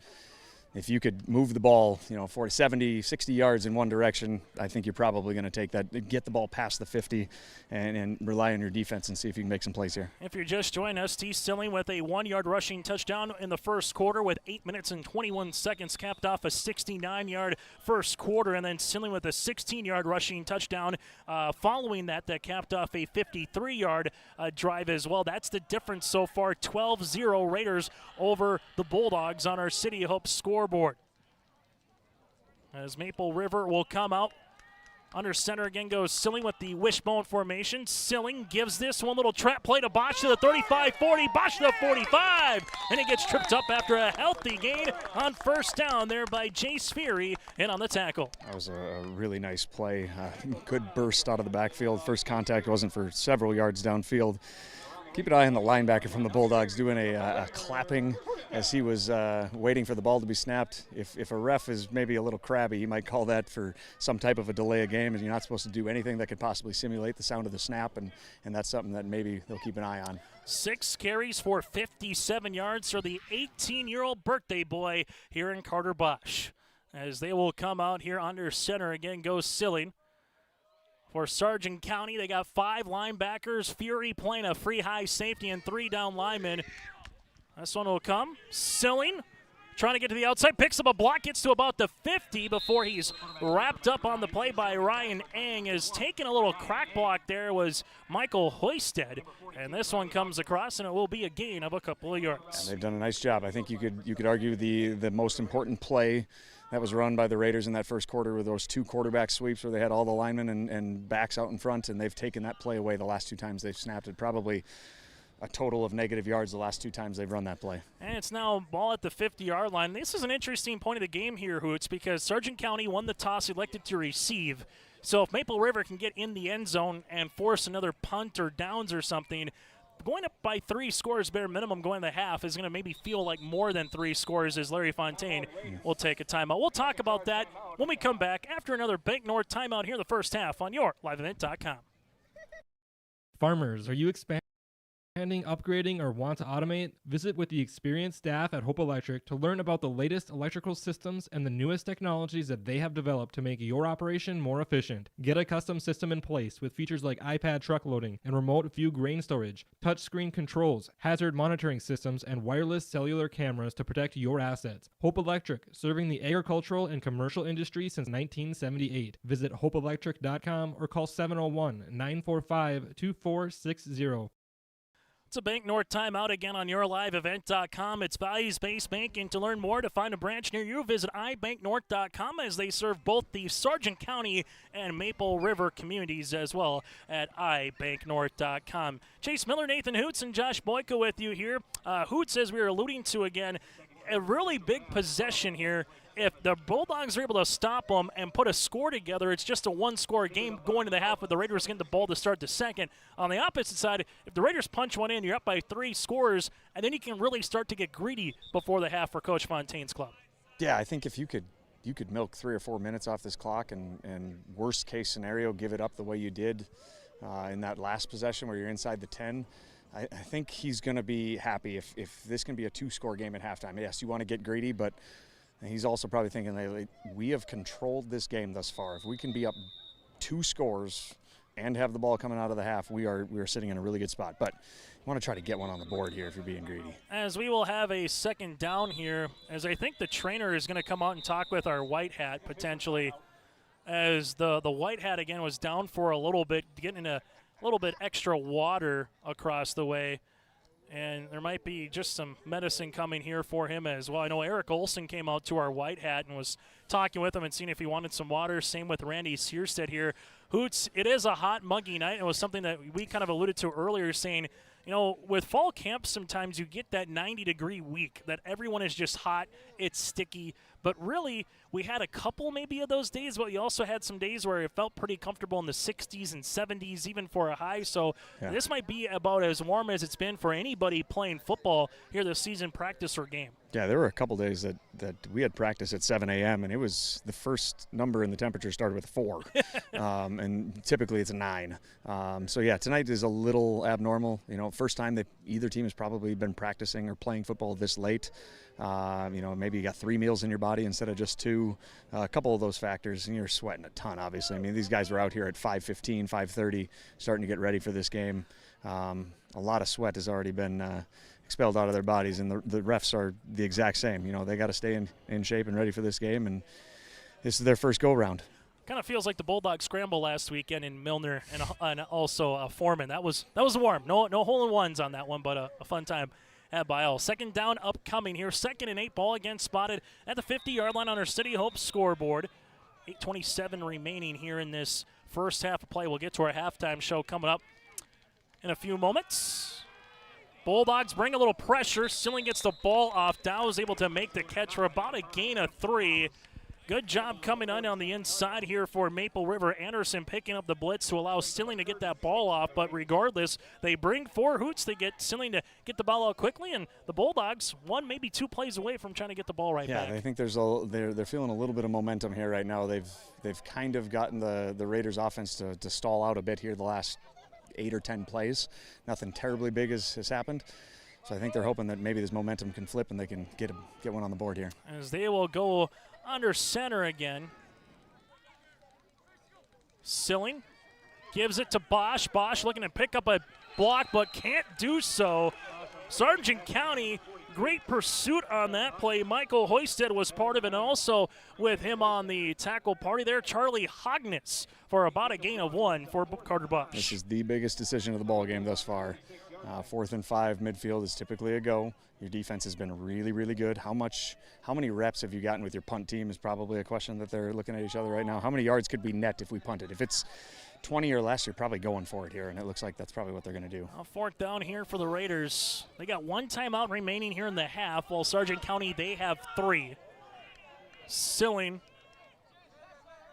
if you could move the ball, 40, 70, 60 yards in one direction, I think you're probably going to take that, get the ball past the 50 and rely on your defense and see if you can make some plays here. If you're just joining us, T. Stilling with a 1-yard rushing touchdown in the first quarter with 8 minutes and 21 seconds, capped off a 69-yard first quarter, and then Stilling with a 16-yard rushing touchdown following that capped off a 53-yard drive as well. That's the difference so far, 12-0 Raiders over the Bulldogs on our City of Hope scoreboard. As Maple River will come out under center again goes Silling with the wishbone formation. Silling gives this one little trap play to Bosch to the 35-40, Bosch to the 45, and he gets tripped up after a healthy gain on first down there by Jace Fury in on the tackle. That was a really nice play. Good burst out of the backfield. First contact wasn't for several yards downfield. Keep an eye on the linebacker from the Bulldogs doing a clapping as he was waiting for the ball to be snapped. If a ref is maybe a little crabby, he might call that for some type of a delay of game, and you're not supposed to do anything that could possibly simulate the sound of the snap, and that's something that maybe they'll keep an eye on. 6 carries for 57 yards for the 18-year-old birthday boy here in Carter Bosch. As they will come out here under center again goes Silling. For Sargent County, they got 5 linebackers. Fury playing a free high safety and 3 down linemen. This one will come. Silling trying to get to the outside. Picks up a block. Gets to about the 50 before he's wrapped up on the play by Ryan Eng. Is taking a little crack block there was Michael Hoisted. And this one comes across, and it will be a gain of a couple of yards. And they've done a nice job. I think you could argue the most important play that was run by the Raiders in that first quarter with those 2 quarterback sweeps where they had all the linemen and backs out in front, and they've taken that play away the last 2 times they've snapped it. Probably a total of negative yards the last 2 times they've run that play. And it's now ball at the 50-yard line. This is an interesting point of the game here, Hoots, because Sargent County won the toss, elected to receive. So if Maple River can get in the end zone and force another punt or downs or something, going up by 3 scores bare minimum going to the half is going to maybe feel like more than 3 scores as Larry Fontaine will take a timeout. We'll talk about that when we come back after another Bank North timeout here in the first half on your liveevent.com. Farmers, are you expanding, upgrading, or want to automate? Visit with the experienced staff at Hope Electric to learn about the latest electrical systems and the newest technologies that they have developed to make your operation more efficient. Get a custom system in place with features like iPad truck loading and remote view grain storage, touchscreen controls, hazard monitoring systems, and wireless cellular cameras to protect your assets. Hope Electric, serving the agricultural and commercial industry since 1978. Visit hopeelectric.com or call 701-945-2460. It's a Bank North timeout again on yourliveevent.com. It's values-based banking. To learn more, to find a branch near you, visit ibanknorth.com as they serve both the Sargent County and Maple River communities as well at ibanknorth.com. Chase Miller, Nathan Hoots, and Josh Boyka with you here. Hoots, as we were alluding to again, a really big possession here. If the Bulldogs are able to stop them and put a score together, it's just a 1-score game going to the half with the Raiders getting the ball to start the second. On the opposite side, if the Raiders punch one in, you're up by 3 scores, and then you can really start to get greedy before the half for Coach Fontaine's club. Yeah, I think if you could milk 3 or 4 minutes off this clock and worst case scenario, give it up the way you did in that last possession where you're inside the 10. I think he's going to be happy if this can be a 2-score game at halftime. Yes, you want to get greedy, but he's also probably thinking lately, we have controlled this game thus far. If we can be up 2 scores and have the ball coming out of the half, we are sitting in a really good spot. But you want to try to get one on the board here if you're being greedy. As we will have a second down here, as I think the trainer is going to come out and talk with our white hat potentially, as the white hat again was down for a little bit, getting a little bit extra water across the way. And there might be just some medicine coming here for him as well. I know Eric Olson came out to our white hat and was talking with him and seeing if he wanted some water. Same with Randy Searstead here. Hoots, it is a hot, muggy night. It was something that we kind of alluded to earlier, saying, you know, with fall camp, sometimes you get that 90-degree week that everyone is just hot, it's sticky. But really, we had a couple maybe of those days, but we also had some days where it felt pretty comfortable in the 60s and 70s, even for a high. So This might be about as warm as it's been for anybody playing football here this season, practice or game. Yeah, there were a couple days that we had practice at 7 a.m., and it was the first number in the temperature started with 4, and typically it's a 9. So, yeah, tonight is a little abnormal. You know, first time that either team has probably been practicing or playing football this late. You know, maybe you got 3 meals in your body instead of just 2. A couple of those factors, and you're sweating a ton, obviously. I mean, these guys were out here at 5:15, 5:30, starting to get ready for this game. A lot of sweat has already been expelled out of their bodies, and the refs are the exact same. You know, they got to stay in shape and ready for this game, and this is their first go-round. Kind of feels like the Bulldogs scramble last weekend in Milner and also Foreman. That was warm. No hole-in-ones on that one, but a fun time at Bile. Second down upcoming here. 2nd and 8, ball again spotted at the 50-yard line on our City Hope scoreboard. 8:27 remaining here in this first half of play. We'll get to our halftime show coming up in a few moments. Bulldogs bring a little pressure. Silling gets the ball off. Dow is able to make the catch for about a gain of 3. Good job coming on the inside here for Maple River. Anderson picking up the blitz to allow Silling to get that ball off. But regardless, they bring 4 Hoots. They get Silling to get the ball out quickly. And the Bulldogs, 1, maybe 2 plays away from trying to get the ball back. Yeah, I think they're feeling a little bit of momentum here right now. They've kind of gotten the Raiders offense to stall out a bit here the last 8 or 10 plays. Nothing terribly big has happened. So I think they're hoping that maybe this momentum can flip and they can get one on the board here. As they will go under center again. Silling gives it to Bosch. Bosch looking to pick up a block but can't do so. Sargent County, great pursuit on that play. Michael Hoisted was part of it, and also with him on the tackle party there, Charlie Hogness for about a gain of 1 for Carter Bosch. This is the biggest decision of the ball game thus far. 4th and 5, midfield is typically a go. Your defense has been really, really good. How many reps have you gotten with your punt team is probably a question that they're looking at each other right now. How many yards could we net if we punted? If it's 20 or less, you're probably going for it here, and it looks like that's probably what they're going to do. Fourth down here for the Raiders. They got one timeout remaining here in the half, while Sargent County, they have 3. Silling.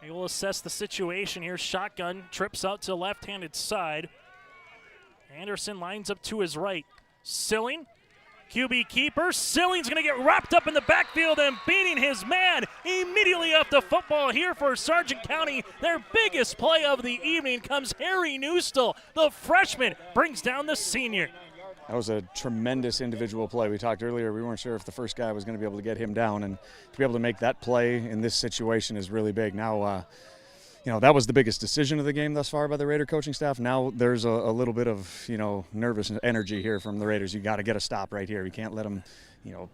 He will assess the situation here. Shotgun, trips out to the left-handed side. Anderson lines up to his right. Silling, QB keeper. Silling's going to get wrapped up in the backfield and beating his man immediately off the football here for Sargent County. Their biggest play of the evening comes Harry Newstall. The freshman brings down the senior. That was a tremendous individual play. We talked earlier, we weren't sure if the first guy was going to be able to get him down, and to be able to make that play in this situation is really big. Now, that was the biggest decision of the game thus far by the Raider coaching staff. Now there's a little bit of, nervous energy here from the Raiders. You got to get a stop right here. You can't let them,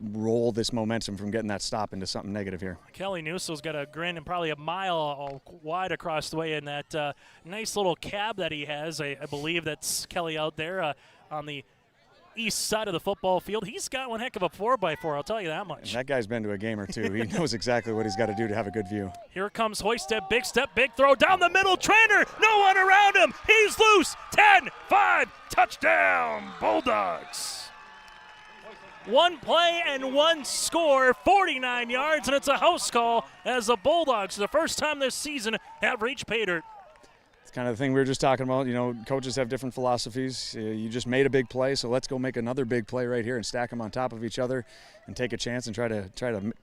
roll this momentum from getting that stop into something negative here. Kelly Newstall's got a grin and probably a mile wide across the way in that nice little cab that he has. I believe that's Kelly out there on the east side of the football field. He's got one heck of a 4x4, I'll tell you that much. And that guy's been to a game or two. He knows exactly what he's got to do to have a good view. Here comes Hoisted, big step, big throw down the middle. Trainer, no one around him. He's loose. 10-5, touchdown, Bulldogs. One play and one score, 49 yards, and it's a house call as the Bulldogs, for the first time this season, have reached pay dirt. It's kind of the thing we were just talking about. Coaches have different philosophies. You just made a big play, so let's go make another big play right here and stack them on top of each other and take a chance and try to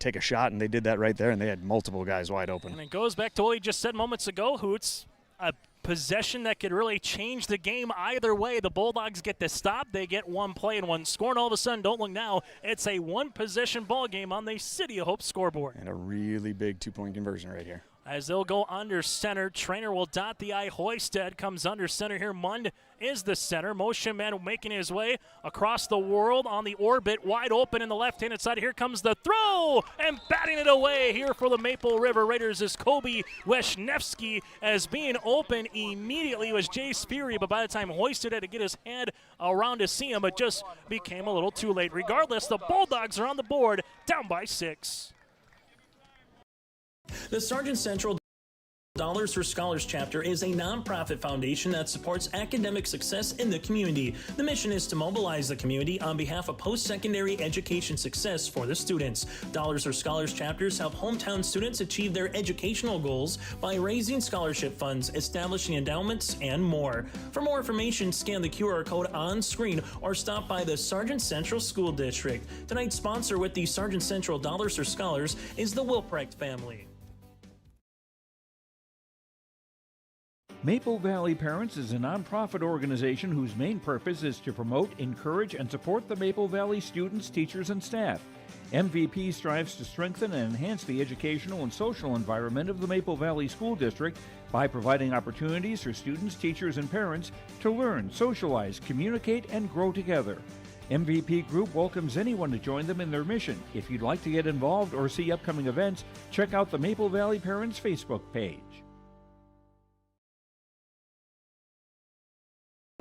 take a shot, and they did that right there, and they had multiple guys wide open. And it goes back to what we just said moments ago, Hoots. A possession that could really change the game either way. The Bulldogs get the stop, they get one play and one score, and all of a sudden, don't look now, it's a one-possession ball game on the City of Hope scoreboard. And a really big two-point conversion right here. As they'll go under center, Trainer will dot the I. Hoisted comes under center here. Mund is the center. Motion man making his way across the world on the orbit, wide open in the left-handed side. Here comes the throw, and batting it away here for the Maple River Raiders is Kobe Weshnevsky, as being open immediately was Jace Fury, but by the time Hoisted had to get his head around to see him, it just became a little too late. Regardless, the Bulldogs are on the board, down by 6. The Sargent Central Dollars for Scholars chapter is a nonprofit foundation that supports academic success in the community. The mission is to mobilize the community on behalf of post-secondary education success for the students. Dollars for Scholars chapters help hometown students achieve their educational goals by raising scholarship funds, establishing endowments, and more. For more information, scan the QR code on screen or stop by the Sargent Central School District. Tonight's sponsor with the Sargent Central Dollars for Scholars is the Wilprecht family. Maple Valley Parents is a nonprofit organization whose main purpose is to promote, encourage, and support the Maple Valley students, teachers, and staff. MVP strives to strengthen and enhance the educational and social environment of the Maple Valley School District by providing opportunities for students, teachers, and parents to learn, socialize, communicate, and grow together. MVP Group welcomes anyone to join them in their mission. If you'd like to get involved or see upcoming events, check out the Maple Valley Parents Facebook page.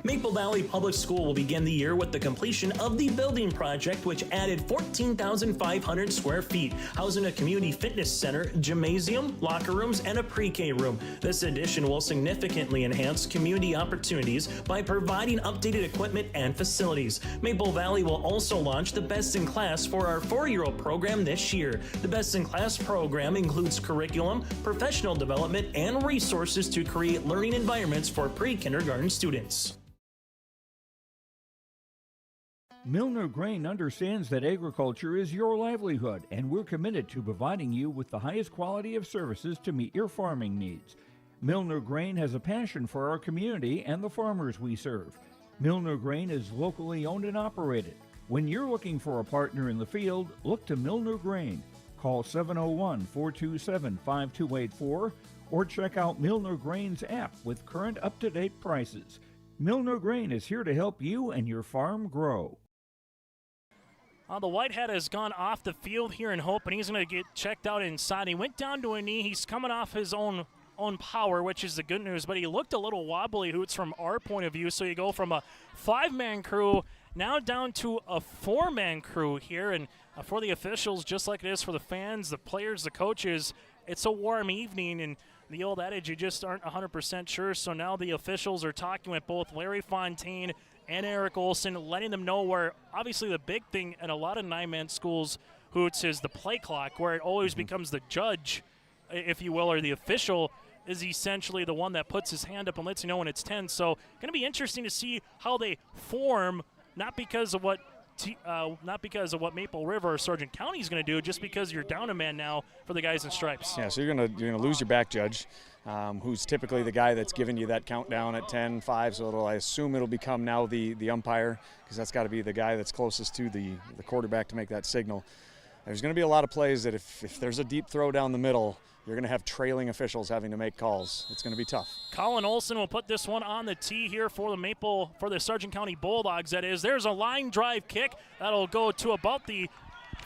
Maple Valley Public School will begin the year with the completion of the building project, which added 14,500 square feet, housing a community fitness center, gymnasium, locker rooms, and a pre-K room. This addition will significantly enhance community opportunities by providing updated equipment and facilities. Maple Valley will also launch the Best in Class for our 4-year-old program this year. The Best in Class program includes curriculum, professional development, and resources to create learning environments for pre-kindergarten students. Milner Grain understands that agriculture is your livelihood, and we're committed to providing you with the highest quality of services to meet your farming needs. Milner Grain has a passion for our community and the farmers we serve. Milner Grain is locally owned and operated. When you're looking for a partner in the field, look to Milner Grain. Call 701-427-5284 or check out Milner Grain's app with current up-to-date prices. Milner Grain is here to help you and your farm grow. The Whitehead has gone off the field here in Hope, and he's going to get checked out inside. He went down to a knee. He's coming off his own power, which is the good news, but he looked a little wobbly, Hoots, from our point of view. So you go from a 5-man crew now down to a 4-man crew here. And for the officials, just like it is for the fans, the players, the coaches, it's a warm evening, and the old adage, you just aren't 100% sure. So now the officials are talking with both Larry Fontaine and Eric Olson, letting them know where obviously the big thing at a lot of 9-man schools, Hoots, is the play clock, where it always becomes the judge, if you will, or the official is essentially the one that puts his hand up and lets you know when it's 10. So going to be interesting to see how they form, not because of what Maple River or Sargent County is going to do, just because you're down a man now for the guys in stripes. Yeah, so you're gonna lose your back judge, who's typically the guy that's giving you that countdown at 10-5. So I assume it'll become now the umpire, because that's got to be the guy that's closest to the quarterback to make that signal. There's going to be a lot of plays that if there's a deep throw down the middle, you're going to have trailing officials having to make calls. It's going to be tough. Colin Olson will put this one on the tee here for the Sargent County Bulldogs, that is. There's a line drive kick. That'll go to about the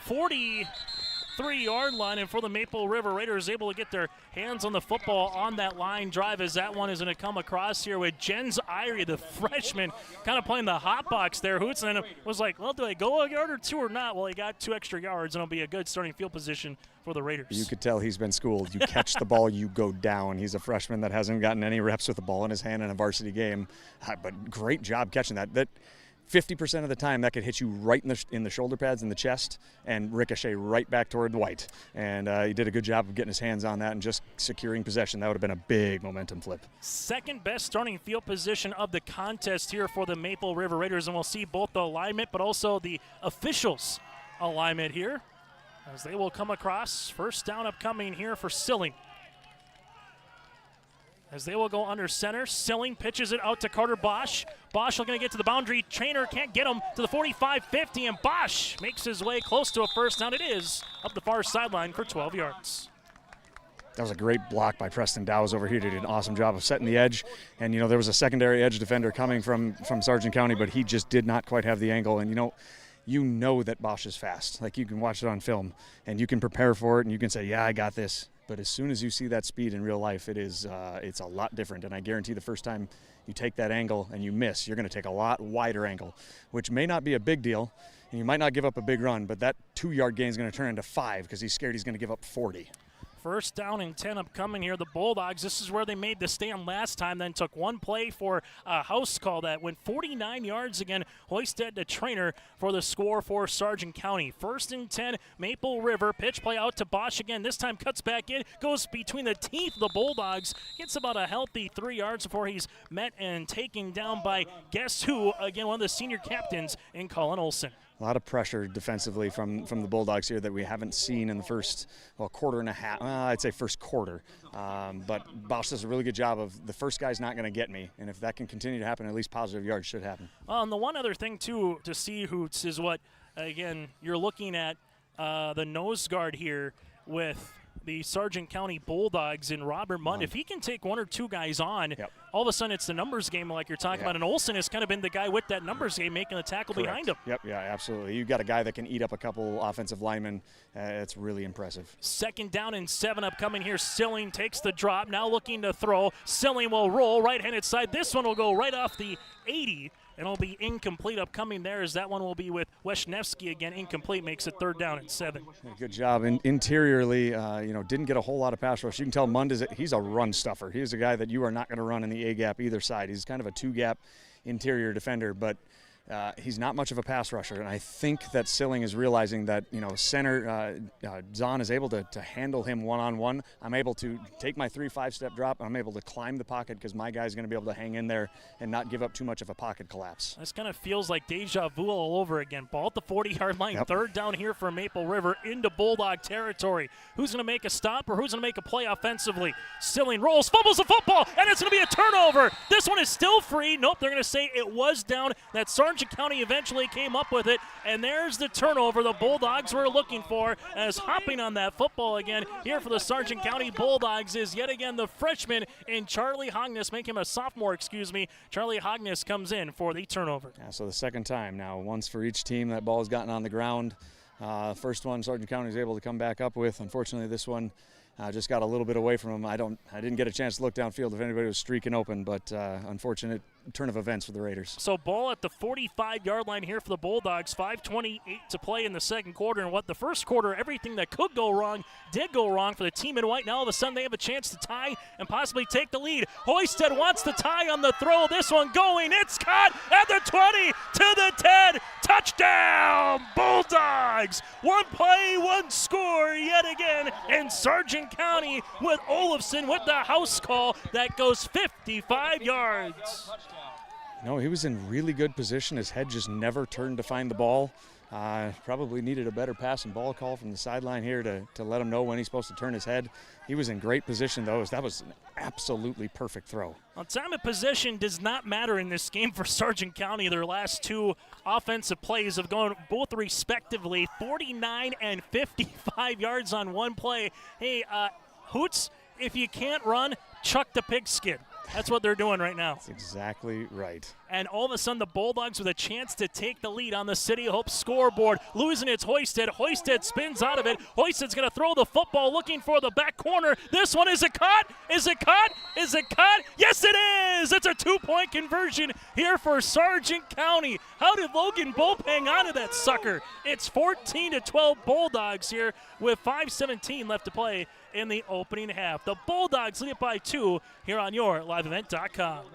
43-yard line, and for the Maple River Raiders, able to get their hands on the football on that line drive, as that one is going to come across here with Jens Irie, the freshman, kind of playing the hot box there. Hoots, and then was like, well, do I go a yard or two or not? Well, he got 2 extra yards, and it'll be a good starting field position for the Raiders. You could tell he's been schooled. You catch the ball, you go down. He's a freshman that hasn't gotten any reps with the ball in his hand in a varsity game, but great job catching that. That 50% of the time that could hit you right in the shoulder pads, in the chest, and ricochet right back toward White. And he did a good job of getting his hands on that and just securing possession. That would have been a big momentum flip. Second best starting field position of the contest here for the Maple River Raiders, and we'll see both the alignment but also the officials' alignment here as they will come across. First down upcoming here for Silling, as they will go under center. Silling pitches it out to Carter Bosch. Bosch looking to get to the boundary. Trainer can't get him to the 45-50, and Bosch makes his way close to a first down. It is up the far sideline for 12 yards. That was a great block by Preston Dowes over here. He did an awesome job of setting the edge. And, there was a secondary edge defender coming from Sargent County, but he just did not quite have the angle. And, you know that Bosch is fast. Like, you can watch it on film, and you can prepare for it, and you can say, yeah, I got this. But as soon as you see that speed in real life, it's a lot different. And I guarantee the first time you take that angle and you miss, you're going to take a lot wider angle, which may not be a big deal, and you might not give up a big run, but that 2-yard gain is going to turn into 5 because he's scared he's going to give up 40. First down and 10 upcoming here. The Bulldogs, this is where they made the stand last time, then took one play for a house call that went 49 yards again. Hoisted to Trainer for the score for Sargent County. First and 10, Maple River. Pitch play out to Bosch again. This time cuts back in, goes between the teeth of the Bulldogs. Gets about a healthy 3 yards before he's met and taken down by guess who? Again, one of the senior captains in Colin Olson. A lot of pressure defensively from the Bulldogs here that we haven't seen in the first quarter and a half. I'd say first quarter. But Bosch does a really good job of the first guy's not going to get me. And if that can continue to happen, at least positive yards should happen. And the one other thing, too, to see, Hoots, is what, again, you're looking at the nose guard here with the Sargent County Bulldogs in Robert Munn. If he can take 1 or 2 guys on, all of a sudden it's the numbers game like you're talking about. And Olson has kind of been the guy with that numbers game making the tackle behind him. Yep, yeah, absolutely. You've got a guy that can eat up a couple offensive linemen. It's really impressive. Second down and 7 upcoming here. Silling takes the drop, now looking to throw. Silling will roll right-handed side. This one will go right off the 80. And it'll be incomplete upcoming there, as that one will be with Weshnevsky again. Incomplete, makes it third down and 7. Good job. Interiorly, didn't get a whole lot of pass rush. You can tell Mund he's a run stuffer. He's a guy that you are not going to run in the A-gap either side. He's kind of a 2-gap interior defender, but he's not much of a pass rusher. And I think that Silling is realizing that, center Zahn is able to handle him one-on-one. I'm able to take my 3-5-step drop. I'm able to climb the pocket because my guy's going to be able to hang in there and not give up too much of a pocket collapse. This kind of feels like deja vu all over again. Ball at the 40-yard line. Third down here for Maple River into Bulldog territory. Who's going to make a stop or who's going to make a play offensively? Silling rolls, fumbles the football, and it's going to be a turnover. This one is still free. Nope, they're going to say it was down. That Sargent County eventually came up with it, and there's the turnover the Bulldogs were looking for, as hopping on that football again here for the Sargent County Bulldogs is yet again the freshman in Charlie Hognes. Make him a sophomore, Charlie Hognes comes in for the turnover. Yeah, so the second time now, once for each team that ball has gotten on the ground. First one Sargent County is able to come back up with. Unfortunately, this one just got a little bit away from him. I didn't get a chance to look downfield if anybody was streaking open, but unfortunate turn of events for the Raiders. So ball at the 45-yard line here for the Bulldogs. 5:28 to play in the second quarter. And what the first quarter, everything that could go wrong did go wrong for the team in white. Now all of a sudden they have a chance to tie and possibly take the lead. Hoisted wants to tie on the throw. This one going. It's caught at the 20 to the 10. Touchdown, Bulldogs. One play, one score yet again. And Sargent County with Olson with the house call that goes 55 yards. No, he was in really good position. His head just never turned to find the ball. Probably needed a better pass and ball call from the sideline here to let him know when he's supposed to turn his head. He was in great position, though. That was an absolutely perfect throw. Well, time of possession does not matter in this game for Sargent County. Their last two offensive plays have gone both respectively 49 and 55 yards on one play. Hey, Hoots, if you can't run, chuck the pigskin. That's what they're doing right now. That's exactly right. And all of a sudden, the Bulldogs with a chance to take the lead on the City of Hope scoreboard. Losing it's Hoisted. Hoisted spins out of it. Hoisted's going to throw the football, looking for the back corner. This one, is it caught? Is it caught? Is it caught? Yes, it is! It's a two-point conversion here for Sargent County. How did Logan Bope hang on to that sucker? It's 14-12 Bulldogs here with 5:17 left to play in the opening half. The Bulldogs lead it by 2 here on your liveevent.com.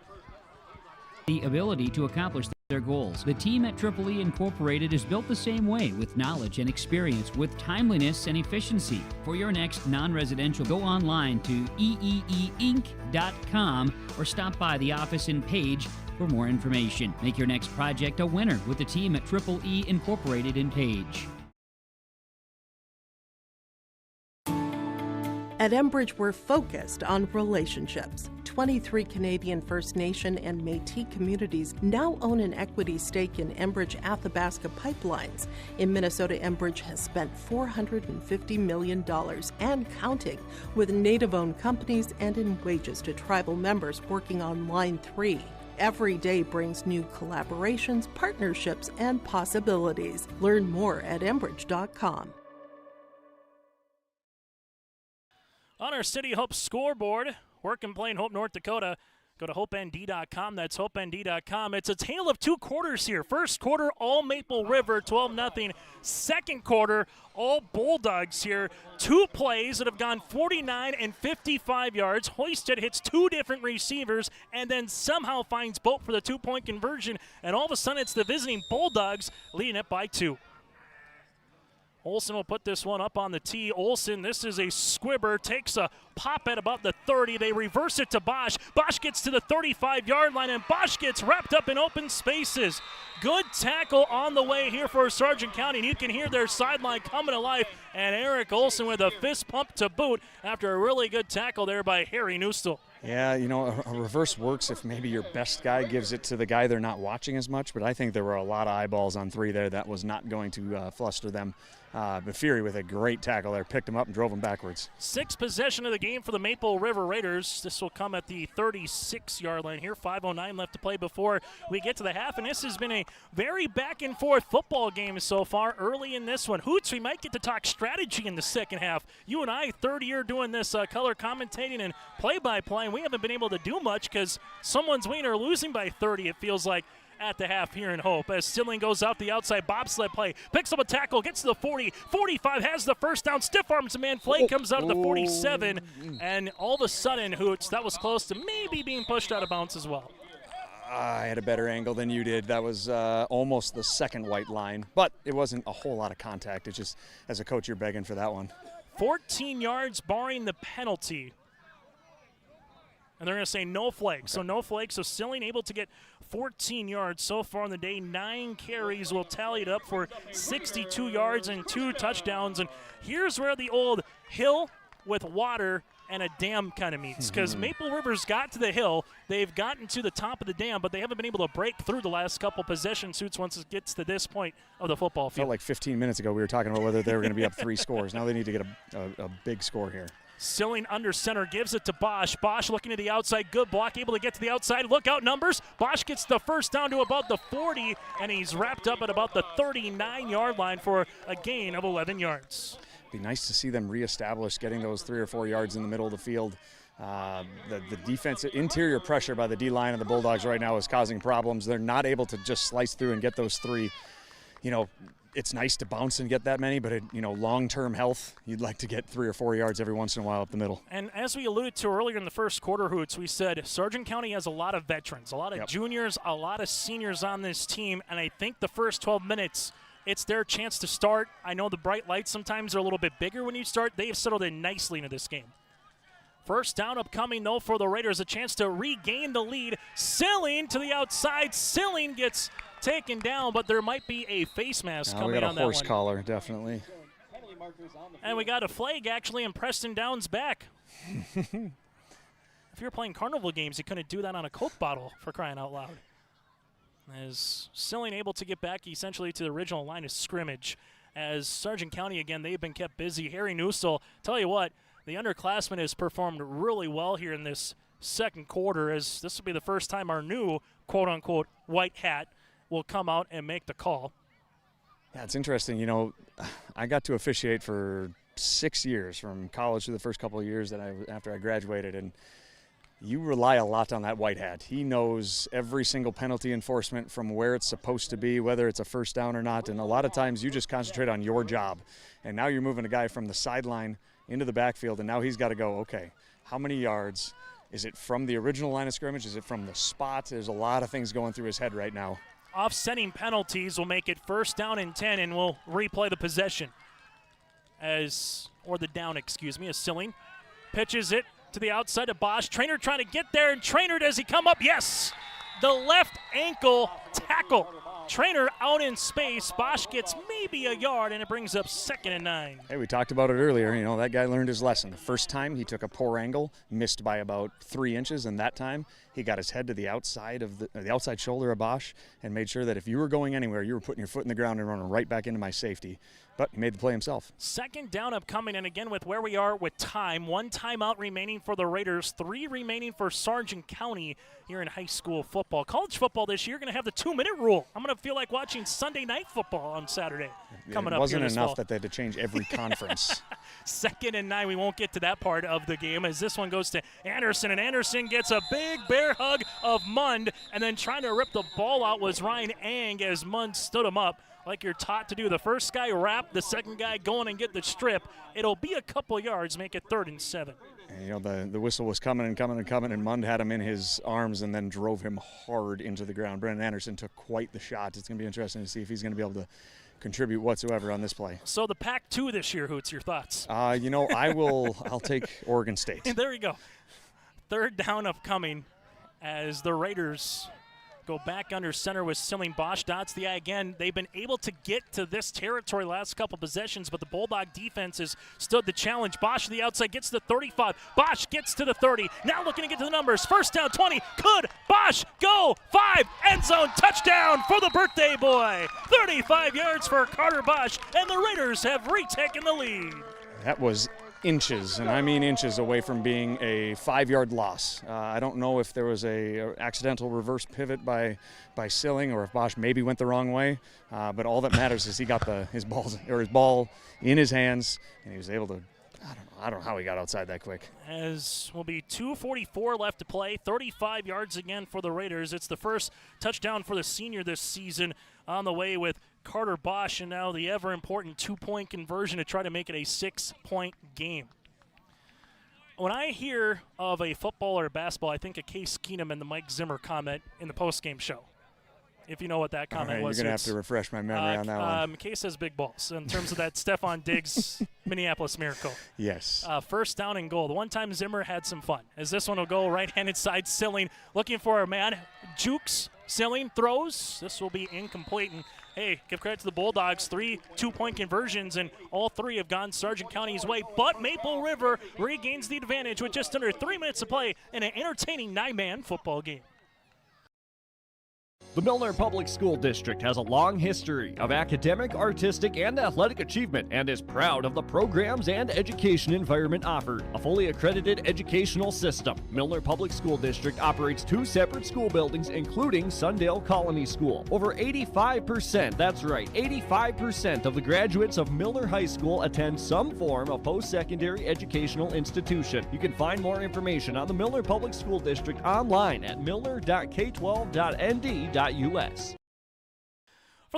The ability to accomplish their goals. The team at Triple E Incorporated is built the same way, with knowledge and experience, with timeliness and efficiency. For your next non-residential, go online to eeeinc.com or stop by the office in Page for more information. Make your next project a winner with the team at Triple E Incorporated in Page. At Enbridge, we're focused on relationships. 23 Canadian First Nation and Métis communities now own an equity stake in Enbridge Athabasca Pipelines. In Minnesota, Enbridge has spent $450 million and counting, with Native-owned companies and in wages to tribal members working on Line 3. Every day brings new collaborations, partnerships, and possibilities. Learn more at Enbridge.com. On our City Hope scoreboard, work and play in Hope, North Dakota. Go to HopeND.com. That's HopeND.com. It's a tale of two quarters here. First quarter, all Maple River, 12-0. Second quarter, all Bulldogs here. Two plays that have gone 49 and 55 yards. Hoisted hits two different receivers and then somehow finds Bope for the two-point conversion. And all of a sudden, it's the visiting Bulldogs leading it by 2. Olson will put this one up on the tee. Olson, this is a squibber, takes a pop at about the 30. They reverse it to Bosch. Bosch gets to the 35-yard line, and Bosch gets wrapped up in open spaces. Good tackle on the way here for Sargent County, and you can hear their sideline coming to life. And Eric Olson with a fist pump to boot after a really good tackle there by Harry Neustel. Yeah, you know, a reverse works if maybe your best guy gives it to the guy they're not watching as much, but I think there were a lot of eyeballs on 3 there. That was not going to fluster them. But Fury with a great tackle there, picked him up and drove him backwards. 6th possession of the game for the Maple River Raiders. This will come at the 36-yard line here. 5:09 left to play before we get to the half, and this has been a very back-and-forth football game so far early in this one. Hoots, we might get to talk strategy in the second half. You and I, third year doing this color commentating and play-by-play, and we haven't been able to do much because someone's winning or losing by 30, it feels like, at the half here in Hope. As Stilling goes out the outside bobsled play, picks up a tackle, gets to the 40, 45, has the first down, stiff arms a man, Flake comes out of the 47, and all of a sudden, Hoots, that was close to maybe being pushed out of bounds as well. I had a better angle than you did. That was almost the second white line, but it wasn't a whole lot of contact. It's just, as a coach, you're begging for that one. 14 yards barring the penalty. And they're going to say no flag. Okay. So no flag. So Stilling able to get 14 yards so far in the day. 9 carries will tally it up for 62 yards and 2 touchdowns. And here's where the old hill with water and a dam kind of meets, because Maple River's got to the hill. They've gotten to the top of the dam, but they haven't been able to break through the last couple possession suits once it gets to this point of the football field. Felt like 15 minutes ago we were talking about whether they were going to be up 3 scores. Now they need to get a big score here. Stilling under center, gives it to Bosch. Bosch looking to the outside, good block, able to get to the outside. Look out numbers. Bosch gets the first down to about the 40, and he's wrapped up at about the 39-yard line for a gain of 11 yards. Be nice to see them reestablish getting those 3 or 4 yards in the middle of the field. The defense, interior pressure by the D-line of the Bulldogs right now is causing problems. They're not able to just slice through and get those three. You know, it's nice to bounce and get that many, but long-term health, you'd like to get 3 or 4 yards every once in a while up the middle. And as we alluded to earlier in the first quarter, Hoots, we said Sargent County has a lot of veterans, a lot of juniors, a lot of seniors on this team, and I think the first 12 minutes, it's their chance to start. I know the bright lights sometimes are a little bit bigger when you start. They have settled in nicely into this game. First down upcoming, though, for the Raiders, a chance to regain the lead. Silling to the outside. Silling gets taken down, but there might be a face mask coming on that one. We got a horse collar, definitely. And we got a flag, actually, in Preston Downs' back. If you were playing carnival games, you couldn't do that on a Coke bottle, for crying out loud. As Silling able to get back essentially to the original line of scrimmage. As Sargent County, again, they've been kept busy. Harry Newsell, tell you what, the underclassman has performed really well here in this second quarter, as this will be the first time our new quote-unquote white hat will come out and make the call. Yeah, it's interesting. You know, I got to officiate for 6 years, from college to the first couple of years that after I graduated, and you rely a lot on that white hat. He knows every single penalty enforcement from where it's supposed to be, whether it's a first down or not, and a lot of times you just concentrate on your job. And now you're moving a guy from the sideline into the backfield, and now he's got to go, okay, how many yards? Is it from the original line of scrimmage? Is it from the spot? There's a lot of things going through his head right now. Offsetting penalties will make it first down and 10, and we'll replay the possession. As Silling pitches it to the outside of Bosch. Trainer trying to get there, and Trainer, does he come up? Yes! The left ankle tackle. Trainer out in space. Bosch gets maybe a yard, and it brings up 2nd and 9. Hey, we talked about it earlier. You know, that guy learned his lesson. The first time he took a poor angle, missed by about 3 inches, and that time he got his head to the outside of the outside shoulder of Bosch and made sure that if you were going anywhere, you were putting your foot in the ground and running right back into my safety. But he made the play himself. Second down upcoming, and again with where we are with time, 1 timeout remaining for the Raiders, 3 remaining for Sargent County here in high school football. College football this year going to have the 2-minute rule. I'm going to feel like watching Sunday night football on Saturday coming up here this fall. It wasn't enough that they had to change every conference. 2nd and 9. We won't get to that part of the game as this one goes to Anderson, and Anderson gets a big bear hug of Mund, and then trying to rip the ball out was Ryan Ang as Mund stood him up like you're taught to do. The first guy wrap, the second guy going and get the strip. It'll be a couple yards, make it 3rd and 7. And, you know, the whistle was coming and coming and coming, and Mund had him in his arms and then drove him hard into the ground. Brendan Anderson took quite the shot. It's going to be interesting to see if he's going to be able to contribute whatsoever on this play. So the Pac-2 this year, Hoots, your thoughts? You know, I'll take Oregon State. There you go. 3rd down upcoming as the Raiders go back under center with Silling. Bosch dots the eye again. They've been able to get to this territory last couple possessions, but the Bulldog defense has stood the challenge. Bosch to the outside, gets to the 35. Bosch gets to the 30. Now looking to get to the numbers. First down, 20. Could Bosch go? 5. End zone touchdown for the birthday boy. 35 yards for Carter Bosch, and the Raiders have retaken the lead. That was inches, and I mean inches, away from being a 5-yard loss. I don't know if there was a accidental reverse pivot by Silling, or if Bosch maybe went the wrong way. But all that matters is he got his ball in his hands, and he was able to. I don't know how he got outside that quick. As will be 2:44 left to play, 35 yards again for the Raiders. It's the first touchdown for the senior this season on the way with Carter Bosch, and now the ever-important 2-point conversion to try to make it a 6-point game. When I hear of a football or a basketball, I think of Case Keenum and the Mike Zimmer comment in the postgame show. If you know what that comment was. You're going to have to refresh my memory on that one. Case has big balls in terms of that Stephon Diggs Minneapolis Miracle. Yes. First down and goal. The one time Zimmer had some fun. As this one will go right-handed side, Silling looking for a man. Jukes, Silling throws. This will be incomplete. And hey, give credit to the Bulldogs. 3 2-point conversions, and all 3 have gone Sargent County's way. But Maple River regains the advantage with just under 3 minutes to play in an entertaining 9-man football game. The Milner Public School District has a long history of academic, artistic, and athletic achievement and is proud of the programs and education environment offered. A fully accredited educational system, Milner Public School District operates 2 separate school buildings, including Sundale Colony School. Over 85%, that's right, 85% of the graduates of Milner High School attend some form of post-secondary educational institution. You can find more information on the Milner Public School District online at milner.k12.nd.us. For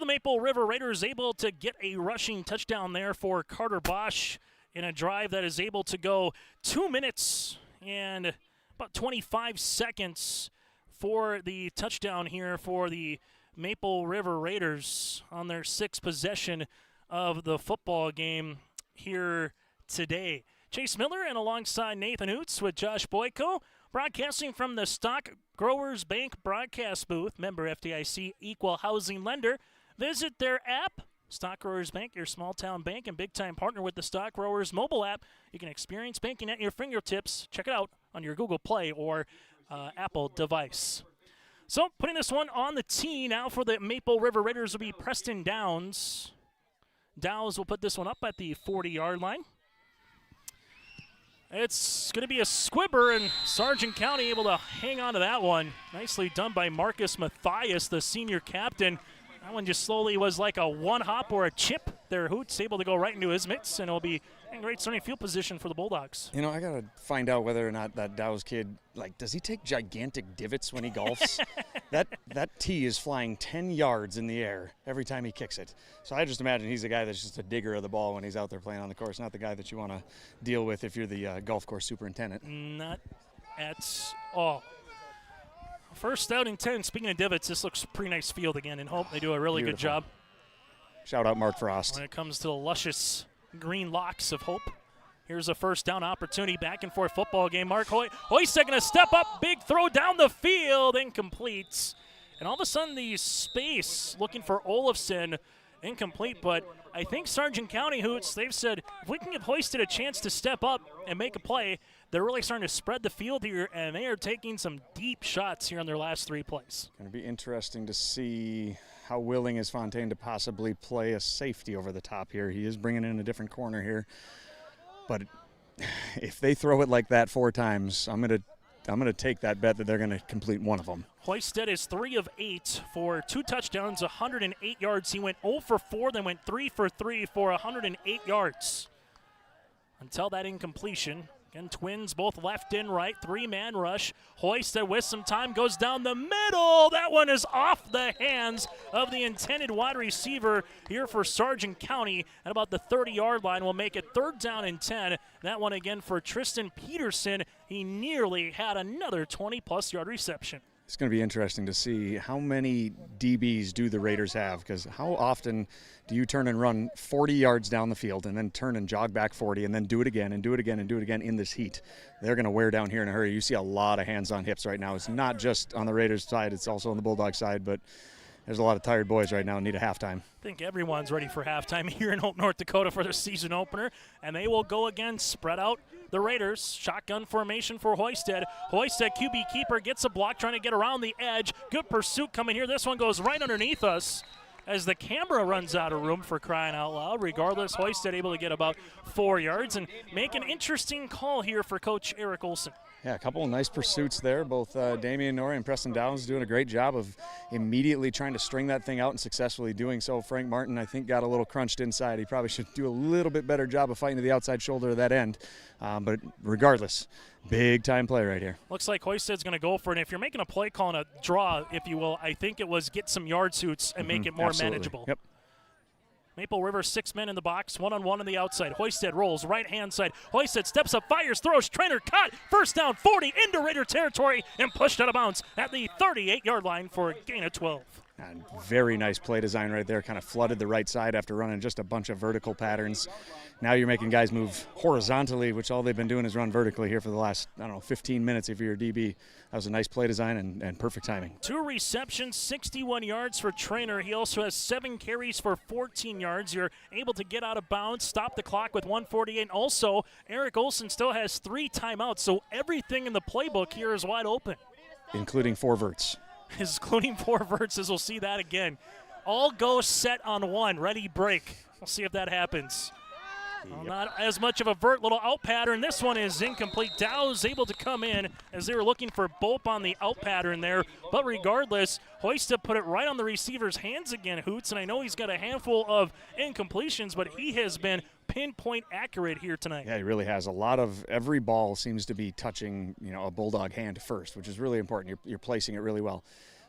the Maple River Raiders, able to get a rushing touchdown there for Carter Bosch in a drive that is able to go 2 minutes and about 25 seconds for the touchdown here for the Maple River Raiders on their 6th possession of the football game here today. Chase Miller and alongside Nathan Hoots with Josh Boyko, broadcasting from the Stock Growers Bank broadcast booth, member FDIC equal housing lender. Visit their app, Stock Growers Bank, your small town bank and big time partner with the Stock Growers mobile app. You can experience banking at your fingertips. Check it out on your Google Play or Apple device. So putting this one on the tee now for the Maple River Raiders will be Preston Downs. Downs will put this one up at the 40-yard line. It's going to be a squibber, and Sargent County able to hang on to that one. Nicely done by Marcus Mathias, the senior captain. That one just slowly was like a one-hop or a chip there. Hoots able to go right into his mitts, and it'll be in great starting field position for the Bulldogs. You know, I got to find out whether or not that Dow's kid, does he take gigantic divots when he golfs? That tee is flying 10 yards in the air every time he kicks it. So I just imagine he's the guy that's just a digger of the ball when he's out there playing on the course, not the guy that you want to deal with if you're the golf course superintendent. Not at all. First out and 10. Speaking of divots, this looks a pretty nice field again, and Hope they do a really good job. Shout out Mark Frost. When it comes to the luscious green locks of Hope. Here's a first down opportunity, back and forth football game. Mark Hoyst going to step up, big throw down the field, incomplete. And all of a sudden the space looking for Olson, incomplete, but I think Sargent County Hoots, they've said, if we can give Hoisted a chance to step up and make a play, they're really starting to spread the field here, and they are taking some deep shots here on their last 3 plays. Going to be interesting to see how willing is Fontaine to possibly play a safety over the top here. He is bringing in a different corner here. But if they throw it like that 4 times, I'm gonna take that bet that they're going to complete one of them. Hoisted is 3 of 8 for 2 touchdowns, 108 yards. He went 0 for 4, then went 3 for 3 for 108 yards. Until that incompletion. Again, Twins both left and right, 3-man rush. Hoisted with some time goes down the middle. That one is off the hands of the intended wide receiver here for Sargent County at about the 30-yard line. Will make it 3rd down and 10. That one again for Tristan Peterson. He nearly had another 20-plus yard reception. It's going to be interesting to see how many DBs do the Raiders have, because how often do you turn and run 40 yards down the field and then turn and jog back 40 and then do it again and do it again and do it again in this heat? They're going to wear down here in a hurry. You see a lot of hands on hips right now. It's not just on the Raiders side, it's also on the Bulldog side, but there's a lot of tired boys right now and need a halftime. I think everyone's ready for halftime here in Hope, North Dakota for their season opener, and they will go again, spread out the Raiders. Shotgun formation for Hoisted. Hoisted, QB keeper, gets a block, trying to get around the edge. Good pursuit coming here. This one goes right underneath us as the camera runs out of room, for crying out loud. Regardless, Hoisted able to get about 4 yards and make an interesting call here for Coach Eric Olson. Yeah, a couple of nice pursuits there. Both Damian Norrie and Preston Downs doing a great job of immediately trying to string that thing out and successfully doing so. Frank Martin, I think, got a little crunched inside. He probably should do a little bit better job of fighting to the outside shoulder of that end. But regardless, big-time play right here. Looks like Hoisted's going to go for it. And if you're making a play call and a draw, if you will, I think it was get some yard suits and make it more manageable. Yep. Maple River, 6 men in the box, 1-on-1 on the outside. Hoisted rolls right-hand side. Hoisted steps up, fires, throws, trainer caught. First down, 40 into Raider territory and pushed out of bounds at the 38-yard line for a gain of 12. And very nice play design right there. Kind of flooded the right side after running just a bunch of vertical patterns. Now you're making guys move horizontally, which all they've been doing is run vertically here for the last, 15 minutes if you're a DB. That was a nice play design and perfect timing. 2 receptions, 61 yards for Trainer. He also has 7 carries for 14 yards. You're able to get out of bounds, stop the clock with 1:48. Also, Eric Olson still has 3 timeouts, so everything in the playbook here is wide open. Including 4 verts. including 4 verts, as we'll see that again. All go set on 1, ready, break. We'll see if that happens. Well, not as much of a vert, little out pattern. This one is incomplete. Dow's able to come in as they were looking for Bope on the out pattern there. But regardless, Hoista put it right on the receiver's hands again, Hoots. And I know he's got a handful of incompletions, but he has been pinpoint accurate here tonight. Yeah, he really has. Every ball seems to be touching, a Bulldog hand first, which is really important. You're placing it really well.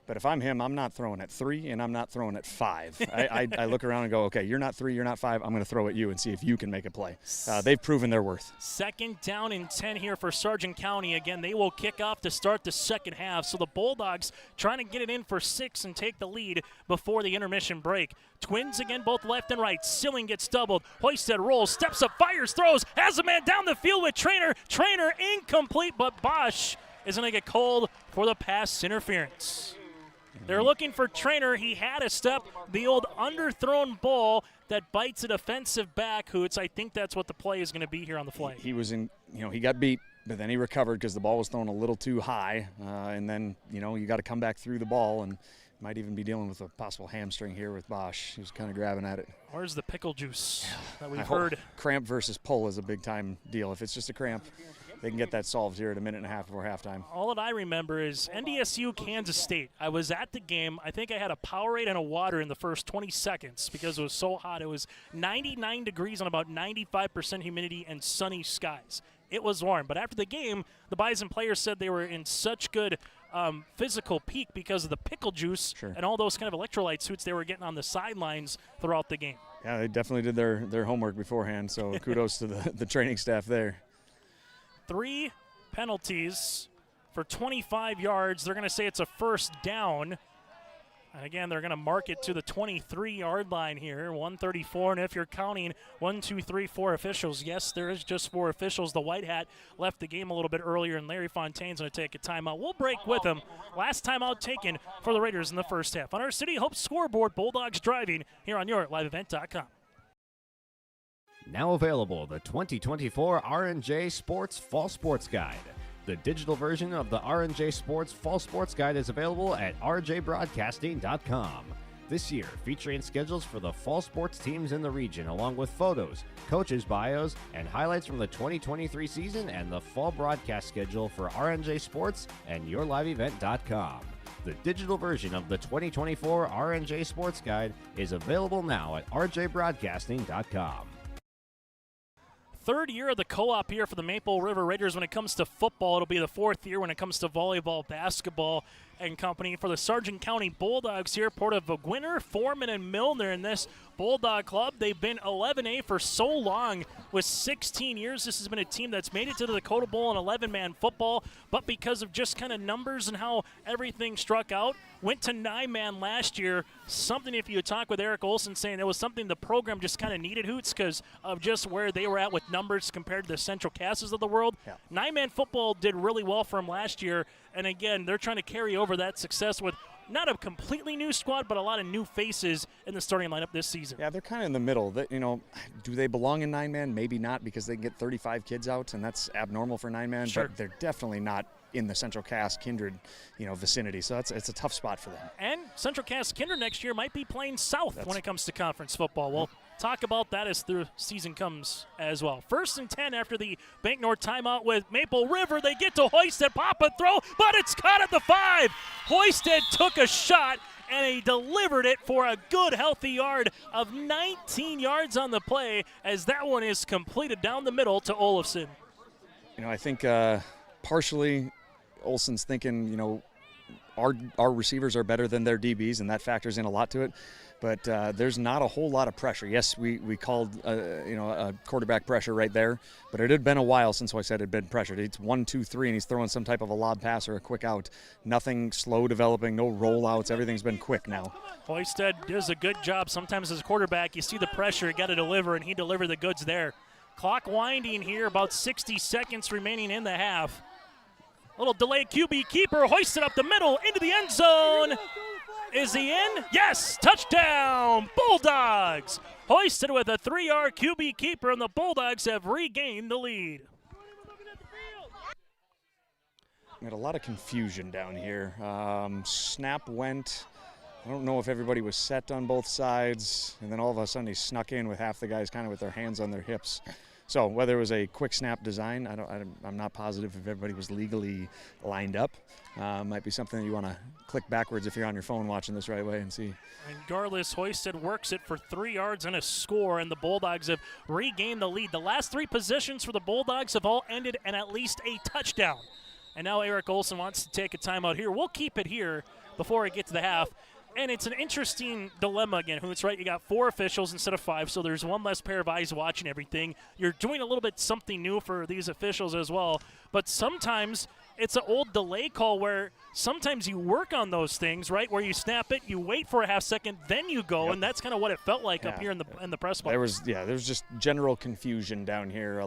But if I'm him, I'm not throwing at 3 and I'm not throwing at 5. I look around and go, okay, you're not 3, you're not 5. I'm going to throw at you and see if you can make a play. They've proven their worth. 2nd down and 10 here for Sargent County. Again, they will kick off to start the second half. So the Bulldogs trying to get it in for 6 and take the lead before the intermission break. Twins again, both left and right. Silling gets doubled. Hoisted rolls, steps up, fires, throws, has a man down the field with Trainer. Trainer incomplete, but Bosch is going to get called for the pass interference. They're looking for Trainer. He had a step, the old underthrown ball that bites a defensive back, Hoots. I think that's what the play is going to be here on the flank. He was in, he got beat, but then he recovered because the ball was thrown a little too high. And then, you got to come back through the ball, and might even be dealing with a possible hamstring here with Bosch. He was kind of grabbing at it. Where's the pickle juice that we've heard? Cramp versus pull is a big-time deal. If it's just a cramp, they can get that solved here at 1.5 minutes before halftime. All that I remember is NDSU, Kansas State. I was at the game. I think I had a Powerade and a water in the first 20 seconds because it was so hot. It was 99 degrees on about 95% humidity and sunny skies. It was warm. But after the game, the Bison players said they were in such good physical peak because of the pickle juice and all those kind of electrolyte suits they were getting on the sidelines throughout the game. Yeah, they definitely did their homework beforehand, so kudos to the training staff there. 3 penalties for 25 yards. They're going to say it's a first down. And again, they're going to mark it to the 23-yard line here, 134. And if you're counting 1, 2, 3, 4 officials, yes, there is just 4 officials. The white hat left the game a little bit earlier, and Larry Fontaine's going to take a timeout. We'll break with him. Last timeout taken for the Raiders in the first half. On our City Hope scoreboard, Bulldogs driving here on your liveevent.com. Now available, the 2024 R&J Sports Fall Sports Guide. The digital version of the R&J Sports Fall Sports Guide is available at rjbroadcasting.com. This year, featuring schedules for the fall sports teams in the region, along with photos, coaches' bios, and highlights from the 2023 season and the fall broadcast schedule for R&J Sports and yourliveevent.com. The digital version of the 2024 R&J Sports Guide is available now at rjbroadcasting.com. 3rd year of the co-op here for the Maple River Raiders when it comes to football. It'll be the 4th year when it comes to volleyball, basketball, and company. For the Sargent County Bulldogs here, Porta-Veguiner, Foreman, and Milner in this Bulldog club. They've been 11A for so long with 16 years. This has been a team that's made it to the Dakota Bowl in 11-man football, but because of just kind of numbers and how everything struck out, went to 9-man last year. Something, if you talk with Eric Olson, saying it was something the program just kind of needed, Hoots, because of just where they were at with numbers compared to the Central Casses of the world. 9-man football did really well for them last year, and again, they're trying to carry over that success with not a completely new squad, but a lot of new faces in the starting lineup this season. Yeah, they're kind of in the middle. Do they belong in 9-man? Maybe not, because they can get 35 kids out, and that's abnormal for 9-man. Sure. But they're definitely not in the Central Cass Kindred, vicinity. So it's a tough spot for them. And Central Cass Kindred next year might be playing south when it comes to conference football. We'll talk about that as the season comes as well. 1st and 10 after the Bank North timeout with Maple River. They get to Hoisted, pop a throw, but it's caught at the 5. Hoisted took a shot, and he delivered it for a good, healthy yard of 19 yards on the play as that one is completed down the middle to Olson. I think partially Olson's thinking, our receivers are better than their DBs, and that factors in a lot to it. But there's not a whole lot of pressure. Yes, we called a quarterback pressure right there, but it had been a while since I said it had been pressured. It's 1, 2, 3, and he's throwing some type of a lob pass or a quick out. Nothing slow developing, no rollouts. Everything's been quick now. Hoisted does a good job. Sometimes as a quarterback, you see the pressure, you got to deliver, and he delivered the goods there. Clock winding here, about 60 seconds remaining in the half. Little delayed QB keeper, hoisted up the middle into the end zone. Is he in? Yes! Touchdown! Bulldogs! Hoisted with a 3-yard QB keeper, and the Bulldogs have regained the lead. We had a lot of confusion down here. Snap went. I don't know if everybody was set on both sides, and then all of a sudden he snuck in with half the guys kind of with their hands on their hips. So whether it was a quick snap design, I'm not positive if everybody was legally lined up. Might be something that you want to click backwards if you're on your phone watching this right away and see. And Garlis hoisted, works it for 3 yards and a score, and the Bulldogs have regained the lead. The last 3 possessions for the Bulldogs have all ended in at least a touchdown. And now Eric Olson wants to take a timeout here. We'll keep it here before we get to the half. And it's an interesting dilemma again. It's right, you got 4 officials instead of 5, so there's one less pair of eyes watching everything. You're doing a little bit something new for these officials as well. But sometimes it's an old delay call where sometimes you work on those things, right, where you snap it, you wait for a half second, then you go, and that's kind of what it felt like up here in the press box. There was just general confusion down here.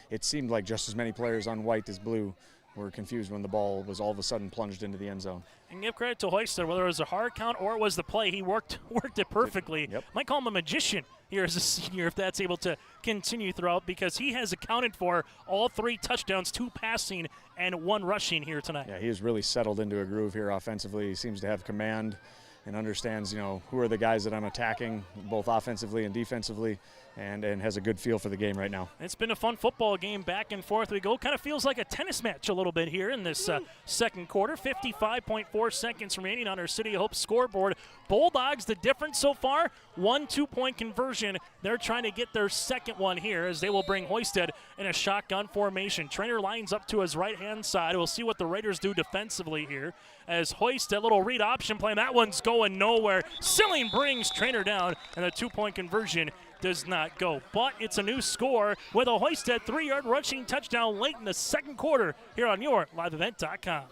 It seemed like just as many players on white as blue were confused when the ball was all of a sudden plunged into the end zone. And give credit to Hoyster, whether it was a hard count or it was the play, he worked it perfectly. Might call him a magician here as a senior if that's able to continue throughout, because he has accounted for all 3 touchdowns, 2 passing and 1 rushing here tonight. Yeah, he has really settled into a groove here offensively. He seems to have command and understands, who are the guys that I'm attacking, both offensively and defensively, and has a good feel for the game right now. It's been a fun football game, back and forth we go. Kind of feels like a tennis match a little bit here in this second quarter. 55.4 seconds remaining on our City of Hope scoreboard. Bulldogs, the difference so far, 1 2-point conversion. They're trying to get their second one here as they will bring Hoisted in a shotgun formation. Trainer lines up to his right-hand side. We'll see what the Raiders do defensively here as Hoisted, little read option play. That one's going nowhere. Silling brings Trainer down, and the 2-point conversion does not go. But it's a new score with a Hoisted 3-yard rushing touchdown late in the second quarter here on your liveevent.com.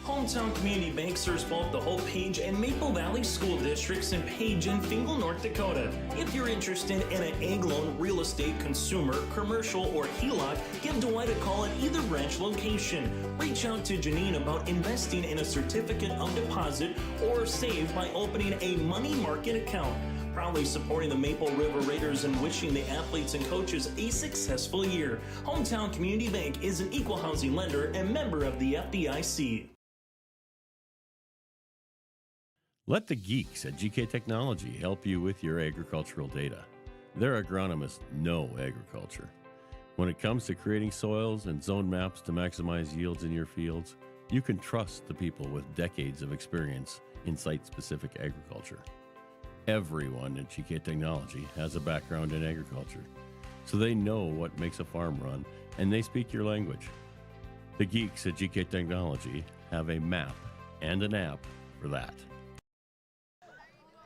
Hometown Community Bank serves both the Hope Page and Maple Valley school districts in Page and Fingal, North Dakota. If you're interested in an ag loan, real estate, consumer, commercial, or HELOC, give Dwight a call at either branch location. Reach out to Janine about investing in a certificate of deposit or save by opening a money market account. Proudly supporting the Maple River Raiders and wishing the athletes and coaches a successful year. Hometown Community Bank is an equal housing lender and member of the FDIC. Let the geeks at GK Technology help you with your agricultural data. Their agronomists know agriculture. When it comes to creating soils and zone maps to maximize yields in your fields, you can trust the people with decades of experience in site-specific agriculture. Everyone at GK Technology has a background in agriculture, so they know what makes a farm run, and they speak your language. The geeks at GK Technology have a map and an app for that.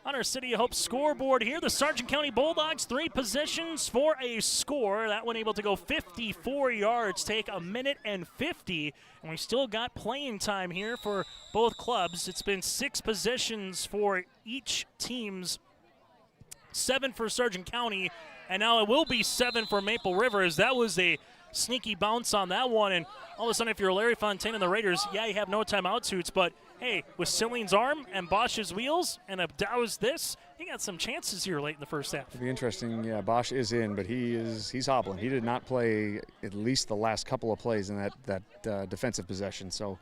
On our City of Hope scoreboard here, the Sargent County Bulldogs, 3 possessions for a score. That one able to go 54 yards, take 1:50, and we still got playing time here for both clubs. It's been 6 possessions for each team's, 7 for Sargent County, and now it will be 7 for Maple River, as that was a sneaky bounce on that one. And all of a sudden, if you're Larry Fontaine and the Raiders, yeah, you have no timeout suits, but hey, with Silling's arm and Bosch's wheels and a Dow's this, he got some chances here late in the first half. It'll be interesting. Yeah, Bosch is in, but he's hobbling. He did not play at least the last couple of plays in that defensive possession. So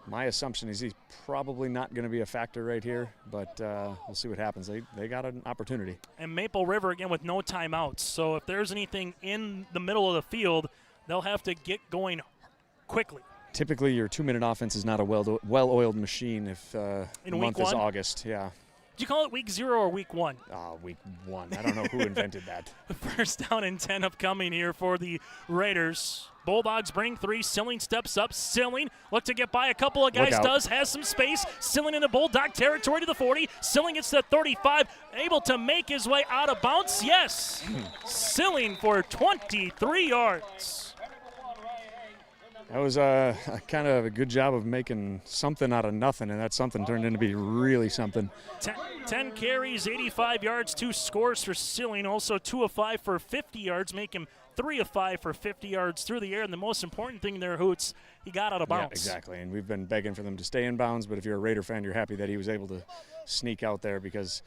my assumption is he's probably not going to be a factor right here, but we'll see what happens. They got an opportunity. And Maple River, again, with no timeouts. So if there's anything in the middle of the field, they'll have to get going quickly. Typically, your 2-minute offense is not a well-oiled machine if the month is August. Yeah. Did you call it week 0 or week 1? Week 1. I don't know who invented that. First down and 10 upcoming here for the Raiders. Bulldogs bring 3. Silling steps up. Silling look to get by a couple of guys. Has some space. Silling into Bulldog territory to the 40. Silling gets to the 35. Able to make his way out of bounds. Yes. Silling for 23 yards. That was a kind of a good job of making something out of nothing, and that something turned into be really something. 10 carries, 85 yards, 2 scores for Silling. Also 2 of 5 for 50 yards, make him 3 of 5 for 50 yards through the air. And the most important thing there, Hoots, he got out of bounds. Yeah, exactly, and we've been begging for them to stay in bounds, but if you're a Raider fan, you're happy that he was able to sneak out there, because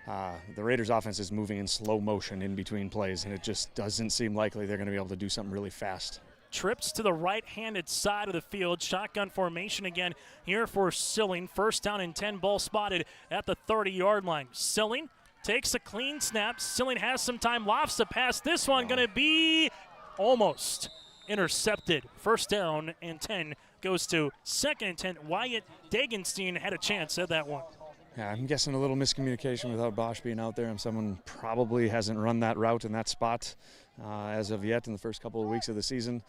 the Raiders' offense is moving in slow motion in between plays, and it just doesn't seem likely they're going to be able to do something really fast. trips to the right-handed side of the field. Shotgun formation again here for Silling. First down and 10, ball spotted at the 30-yard line. Silling takes a clean snap. Silling has some time, lofts a pass. This one going to be almost intercepted. First down and 10 goes to second and 10. Wyatt Dagenstein had a chance at that one. Yeah, I'm guessing a little miscommunication without Bosch being out there, and someone probably hasn't run that route in that spot as of yet in the first couple of weeks of the season.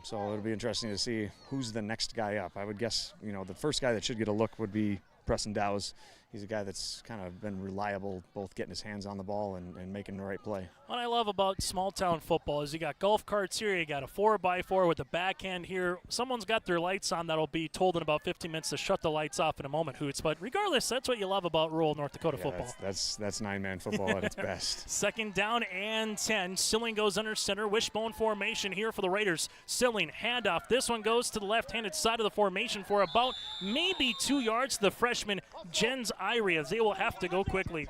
So it'll be interesting to see who's the next guy up. I would guess, the first guy that should get a look would be Preston Dowes. He's a guy that's kind of been reliable, both getting his hands on the ball and making the right play. What I love about small-town football is you got golf carts here, you got a 4x4 with a backhand here. Someone's got their lights on that'll be told in about 15 minutes to shut the lights off in a moment, Hoots. But regardless, that's what you love about rural North Dakota football. That's nine-man football at its best. Second down and 10. Silling goes under center. Wishbone formation here for the Raiders. Silling, handoff. This one goes to the left-handed side of the formation for about maybe 2 yards to the freshman, Jens Irie, as they will have to go quickly.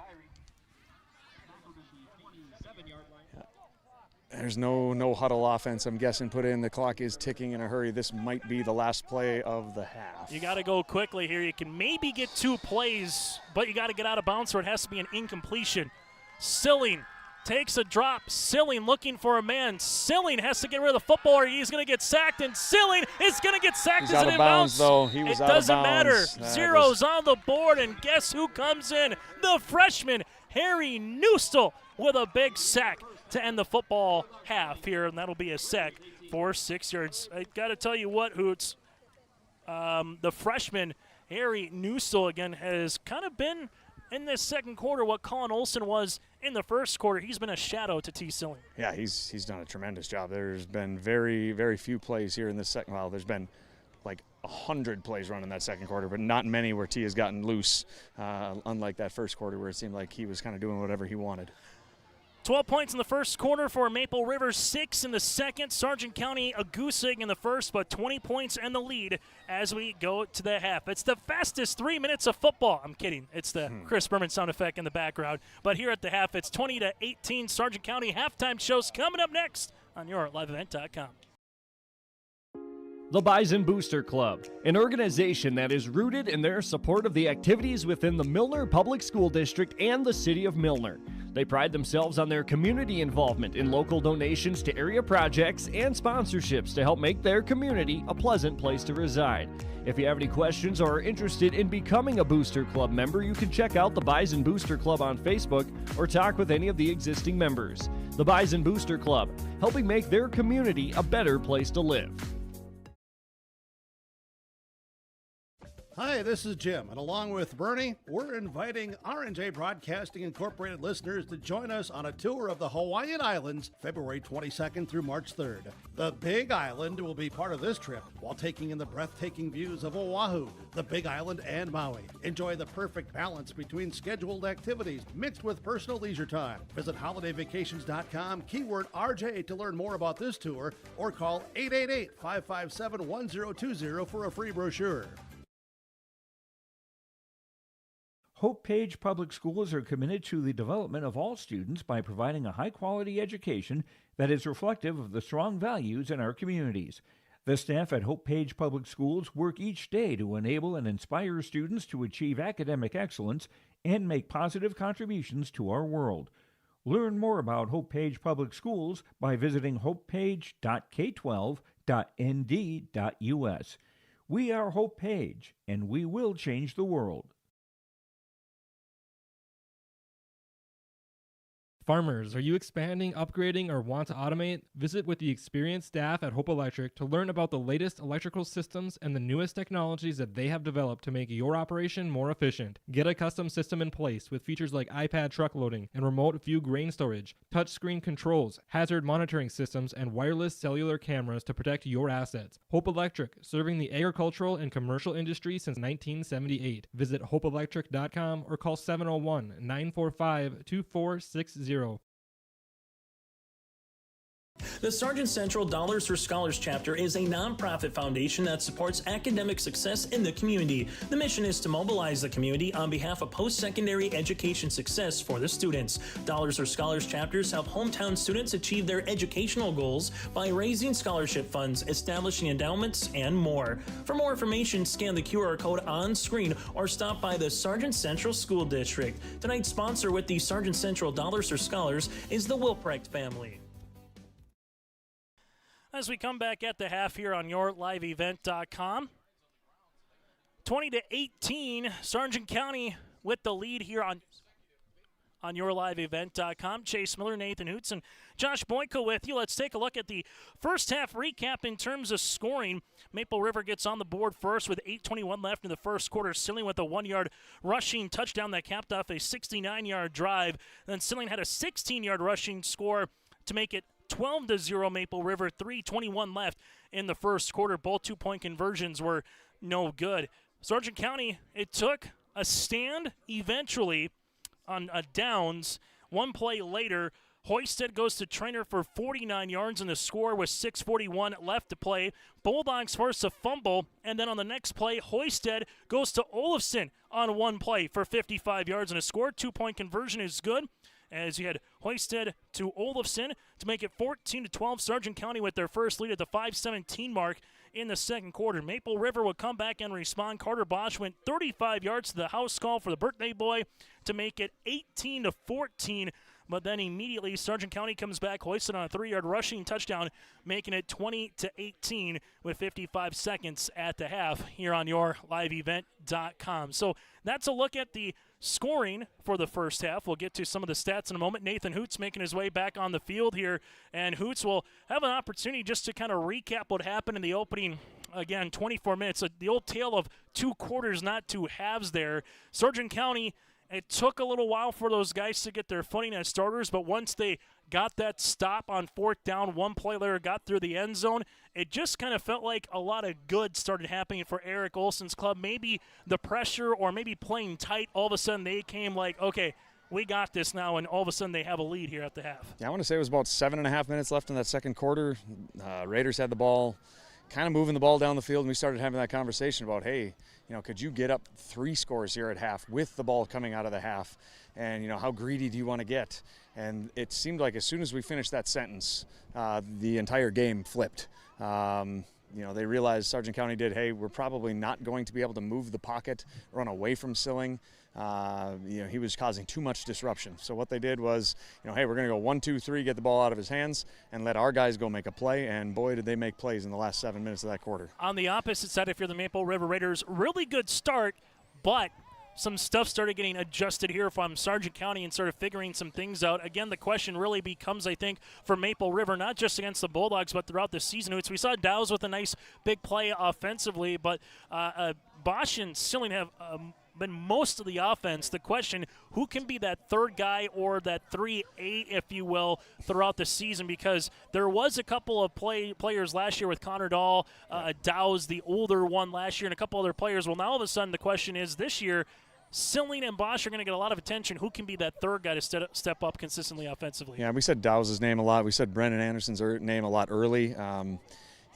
There's no huddle offense, I'm guessing, put in. The clock is ticking in a hurry. This might be the last play of the half. You got to go quickly here. You can maybe get 2 plays, but you got to get out of bounds, or it has to be an incompletion. Silling takes a drop. Silling looking for a man. Silling has to get rid of the football, or he's going to get sacked, and Silling is going to get sacked. He's out of bounds, though. He was out of bounds. It doesn't matter. Zero's on the board, and guess who comes in? The freshman, Harry Newstel, with a big sack to end the football half here, and that'll be a sack for 6 yards. I got to tell you what, Hoots, the freshman, Harry Newstel, again, has kind of been in this second quarter what Colin Olson was in the first quarter. He's been a shadow to T. Silling. Yeah, he's done a tremendous job. There's been very, very few plays here in this second. Well, there's been like 100 plays run in that second quarter, but not many where T has gotten loose, unlike that first quarter where it seemed like he was kind of doing whatever he wanted. 12 points in the first quarter for Maple River, 6 in the second. Sargent County a goose egg in the first, but 20 points in the lead as we go to the half. It's the fastest 3 minutes of football. I'm kidding. It's the Chris Berman sound effect in the background. But here at the half, it's 20-18. Sargent County halftime shows coming up next on YourLiveEvent.com. The Bison Booster Club, an organization that is rooted in their support of the activities within the Milner Public School District and the City of Milner. They pride themselves on their community involvement in local donations to area projects and sponsorships to help make their community a pleasant place to reside. If you have any questions or are interested in becoming a Booster Club member, you can check out the Bison Booster Club on Facebook or talk with any of the existing members. The Bison Booster Club, helping make their community a better place to live. Hi, this is Jim, and along with Bernie, we're inviting R&J Broadcasting Incorporated listeners to join us on a tour of the Hawaiian Islands, February 22nd through March 3rd. The Big Island will be part of this trip while taking in the breathtaking views of Oahu, the Big Island, and Maui. Enjoy the perfect balance between scheduled activities mixed with personal leisure time. Visit holidayvacations.com, keyword RJ to learn more about this tour, or call 888-557-1020 for a free brochure. Hope Page Public Schools are committed to the development of all students by providing a high-quality education that is reflective of the strong values in our communities. The staff at Hope Page Public Schools work each day to enable and inspire students to achieve academic excellence and make positive contributions to our world. Learn more about Hope Page Public Schools by visiting hopepage.k12.nd.us. We are Hope Page, and we will change the world. Farmers, are you expanding, upgrading, or want to automate? Visit with the experienced staff at Hope Electric to learn about the latest electrical systems and the newest technologies that they have developed to make your operation more efficient. Get a custom system in place with features like iPad truck loading and remote view grain storage, touchscreen controls, hazard monitoring systems, and wireless cellular cameras to protect your assets. Hope Electric, serving the agricultural and commercial industry since 1978. Visit hopeelectric.com or call 701-945-2460. The Sargent Central Dollars for Scholars chapter is a nonprofit foundation that supports academic success in the community. The mission is to mobilize the community on behalf of post-secondary education success for the students. Dollars for Scholars chapters help hometown students achieve their educational goals by raising scholarship funds, establishing endowments, and more. For more information, scan the QR code on screen or stop by the Sargent Central School District. Tonight's sponsor with the Sargent Central Dollars for Scholars is the Wilprecht family. As we come back at the half here on yourliveevent.com, 20-18, Sargent County with the lead here on yourliveevent.com. Chase Miller, Nathan Hoots, and Josh Boyko with you. Let's take a look at the first half recap in terms of scoring. Maple River gets on the board first with 8:21 left in the first quarter. Silling with a 1-yard rushing touchdown that capped off a 69-yard drive. Then Silling had a 16-yard rushing score to make it 12-0 Maple River, 3:21 left in the first quarter. Both two-point conversions were no good. Sargent County, it took a stand eventually on a downs. One play later, Hoisted goes to Trainer for 49 yards, and the score was 6:41 left to play. Bulldogs force a fumble, and then on the next play, Hoisted goes to Olson on one play for 55 yards, and a score. Two-point conversion is good, as you had Hoisted to Olofsson to make it 14-12. Sargent County with their first lead at the 5:17 mark in the second quarter. Maple River would come back and respond. Carter Bosch went 35 yards to the house call for the birthday boy to make it 18-14. But then immediately Sargent County comes back, hoisted on a 3-yard rushing touchdown, making it 20-18 with 55 seconds at the half here on yourliveevent.com. So that's a look at the scoring for the first half. We'll get to some of the stats in a moment. Nathan Hoots making his way back on the field here, and Hoots will have an opportunity just to kind of recap what happened in the opening, again, 24 minutes. The old tale of two quarters, not two halves there. Sargent County, it took a little while for those guys to get their footing as starters, but once they got that stop on fourth down, one play later got through the end zone, it just kind of felt like a lot of good started happening for Eric Olson's club. Maybe the pressure or maybe playing tight, all of a sudden they came like, okay, we got this now, and all of a sudden they have a lead here at the half. Yeah, I want to say it was about 7.5 minutes left in that second quarter. Raiders had the ball, kind of moving the ball down the field, and we started having that conversation about, hey, could you get up 3 scores here at half with the ball coming out of the half? And, how greedy do you want to get? And it seemed like as soon as we finished that sentence, the entire game flipped. They realized Sargent County did, hey, we're probably not going to be able to move the pocket, run away from Silling. He was causing too much disruption. So what they did was, hey, we're going to go 1, 2, 3, get the ball out of his hands, and let our guys go make a play. And boy, did they make plays in the last 7 minutes of that quarter. On the opposite side, if you're the Maple River Raiders, really good start, but some stuff started getting adjusted here from Sargent County and sort of figuring some things out. Again, the question really becomes, I think, for Maple River, not just against the Bulldogs, but throughout the season. We saw Dow's with a nice big play offensively, but Bosch and Silling have been most of the offense. The question, who can be that third guy or that 3-8, if you will, throughout the season? Because there was a couple of players last year with Connor Dahl, Dow's the older one last year, and a couple other players. Well, now all of a sudden the question is this year, Silling and Bosch are going to get a lot of attention. Who can be that third guy to step up consistently offensively? Yeah, we said Dow's name a lot. We said Brendan Anderson's name a lot early.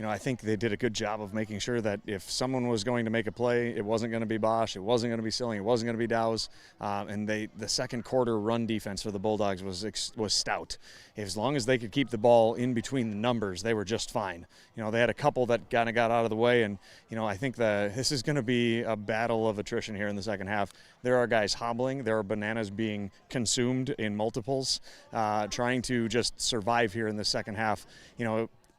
I think they did a good job of making sure that if someone was going to make a play, it wasn't going to be Bosch, it wasn't going to be Silling, it wasn't going to be Dow's. And the second quarter run defense for the Bulldogs was stout. As long as they could keep the ball in between the numbers, they were just fine. They had a couple that kind of got out of the way, and I think this is going to be a battle of attrition here in the second half. There are guys hobbling, there are bananas being consumed in multiples, trying to just survive here in the second half.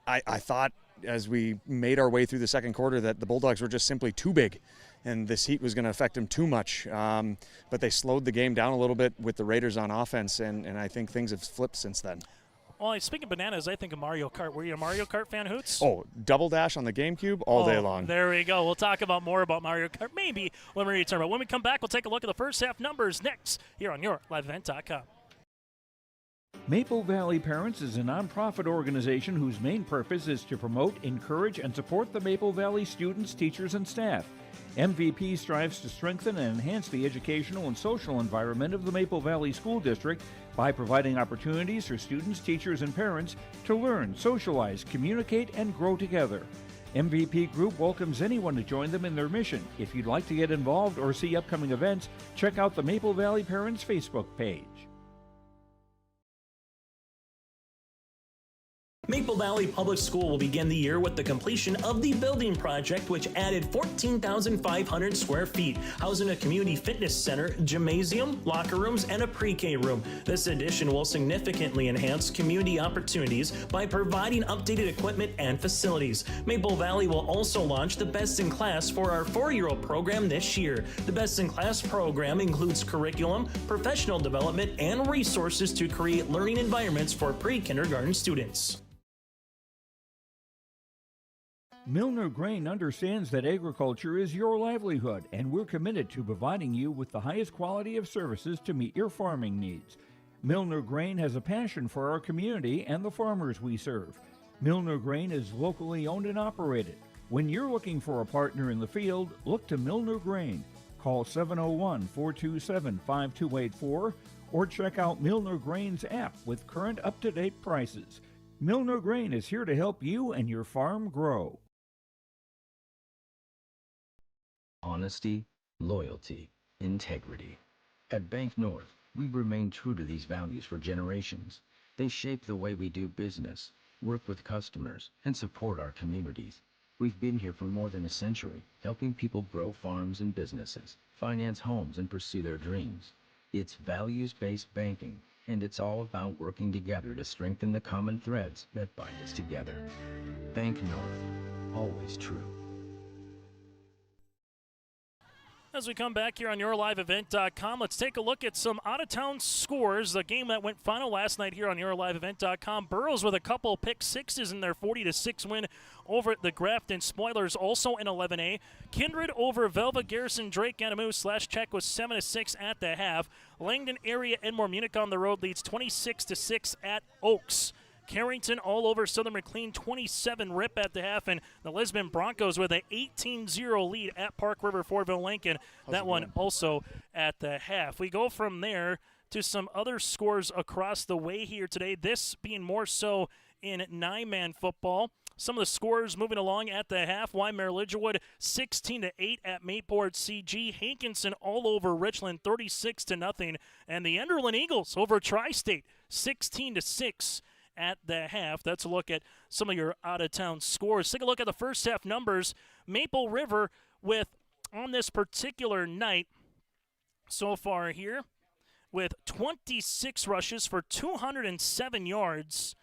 I thought as we made our way through the second quarter that the Bulldogs were just simply too big and this heat was going to affect them too much. But they slowed the game down a little bit with the Raiders on offense, and I think things have flipped since then. Well, speaking of bananas, I think of Mario Kart. Were you a Mario Kart fan, Hoots? Oh, Double Dash on the GameCube all day long. There we go. We'll talk about more about Mario Kart maybe when we return. But when we come back, we'll take a look at the first half numbers next here on yourliveevent.com. Maple Valley Parents is a nonprofit organization whose main purpose is to promote, encourage, and support the Maple Valley students, teachers, and staff. MVP strives to strengthen and enhance the educational and social environment of the Maple Valley School District by providing opportunities for students, teachers, and parents to learn, socialize, communicate, and grow together. MVP Group welcomes anyone to join them in their mission. If you'd like to get involved or see upcoming events, check out the Maple Valley Parents Facebook page. Maple Valley Public School will begin the year with the completion of the building project, which added 14,500 square feet, housing a community fitness center, gymnasium, locker rooms, and a pre-K room. This addition will significantly enhance community opportunities by providing updated equipment and facilities. Maple Valley will also launch the Best in Class for our 4-year-old program this year. The Best in Class program includes curriculum, professional development, and resources to create learning environments for pre-kindergarten students. Milner Grain understands that agriculture is your livelihood, and we're committed to providing you with the highest quality of services to meet your farming needs. Milner Grain has a passion for our community and the farmers we serve. Milner Grain is locally owned and operated. When you're looking for a partner in the field, look to Milner Grain. Call 701-427-5284 or check out Milner Grain's app with current up-to-date prices. Milner Grain is here to help you and your farm grow. Honesty, loyalty, integrity. At Bank North, we remain true to these values for generations. They shape the way we do business, work with customers, and support our communities. We've been here for more than a century, helping people grow farms and businesses, finance homes, and pursue their dreams. It's values-based banking, and it's all about working together to strengthen the common threads that bind us together. Bank North, always true. As we come back here on YourLiveEvent.com, let's take a look at some out-of-town scores. The game that went final last night here on YourLiveEvent.com. Burrows with a couple pick sixes in their 40-6 win over the Grafton Spoilers, also in 11A. Kindred over Velva Garrison Drake Anamu. Check was 7-6 at the half. Langdon Area Edmore Munich on the road leads 26-6 at Oaks. Carrington all over Southern McLean, 27 rip at the half, and the Lisbon Broncos with an 18-0 lead at Park River Fortville Lincoln. That one also at the half. We go from there to some other scores across the way here today, this being more so in 9-man football. Some of the scores moving along at the half. Weimar Lidgerwood 16-8 at Mayport CG. Hankinson all over Richland 36-0, and the Enderlin Eagles over Tri-State 16-6. At the half. That's a look at some of your out-of-town scores. Take a look at the first half numbers. Maple River with, on this particular night so far here, with 26 rushes for 207 yards.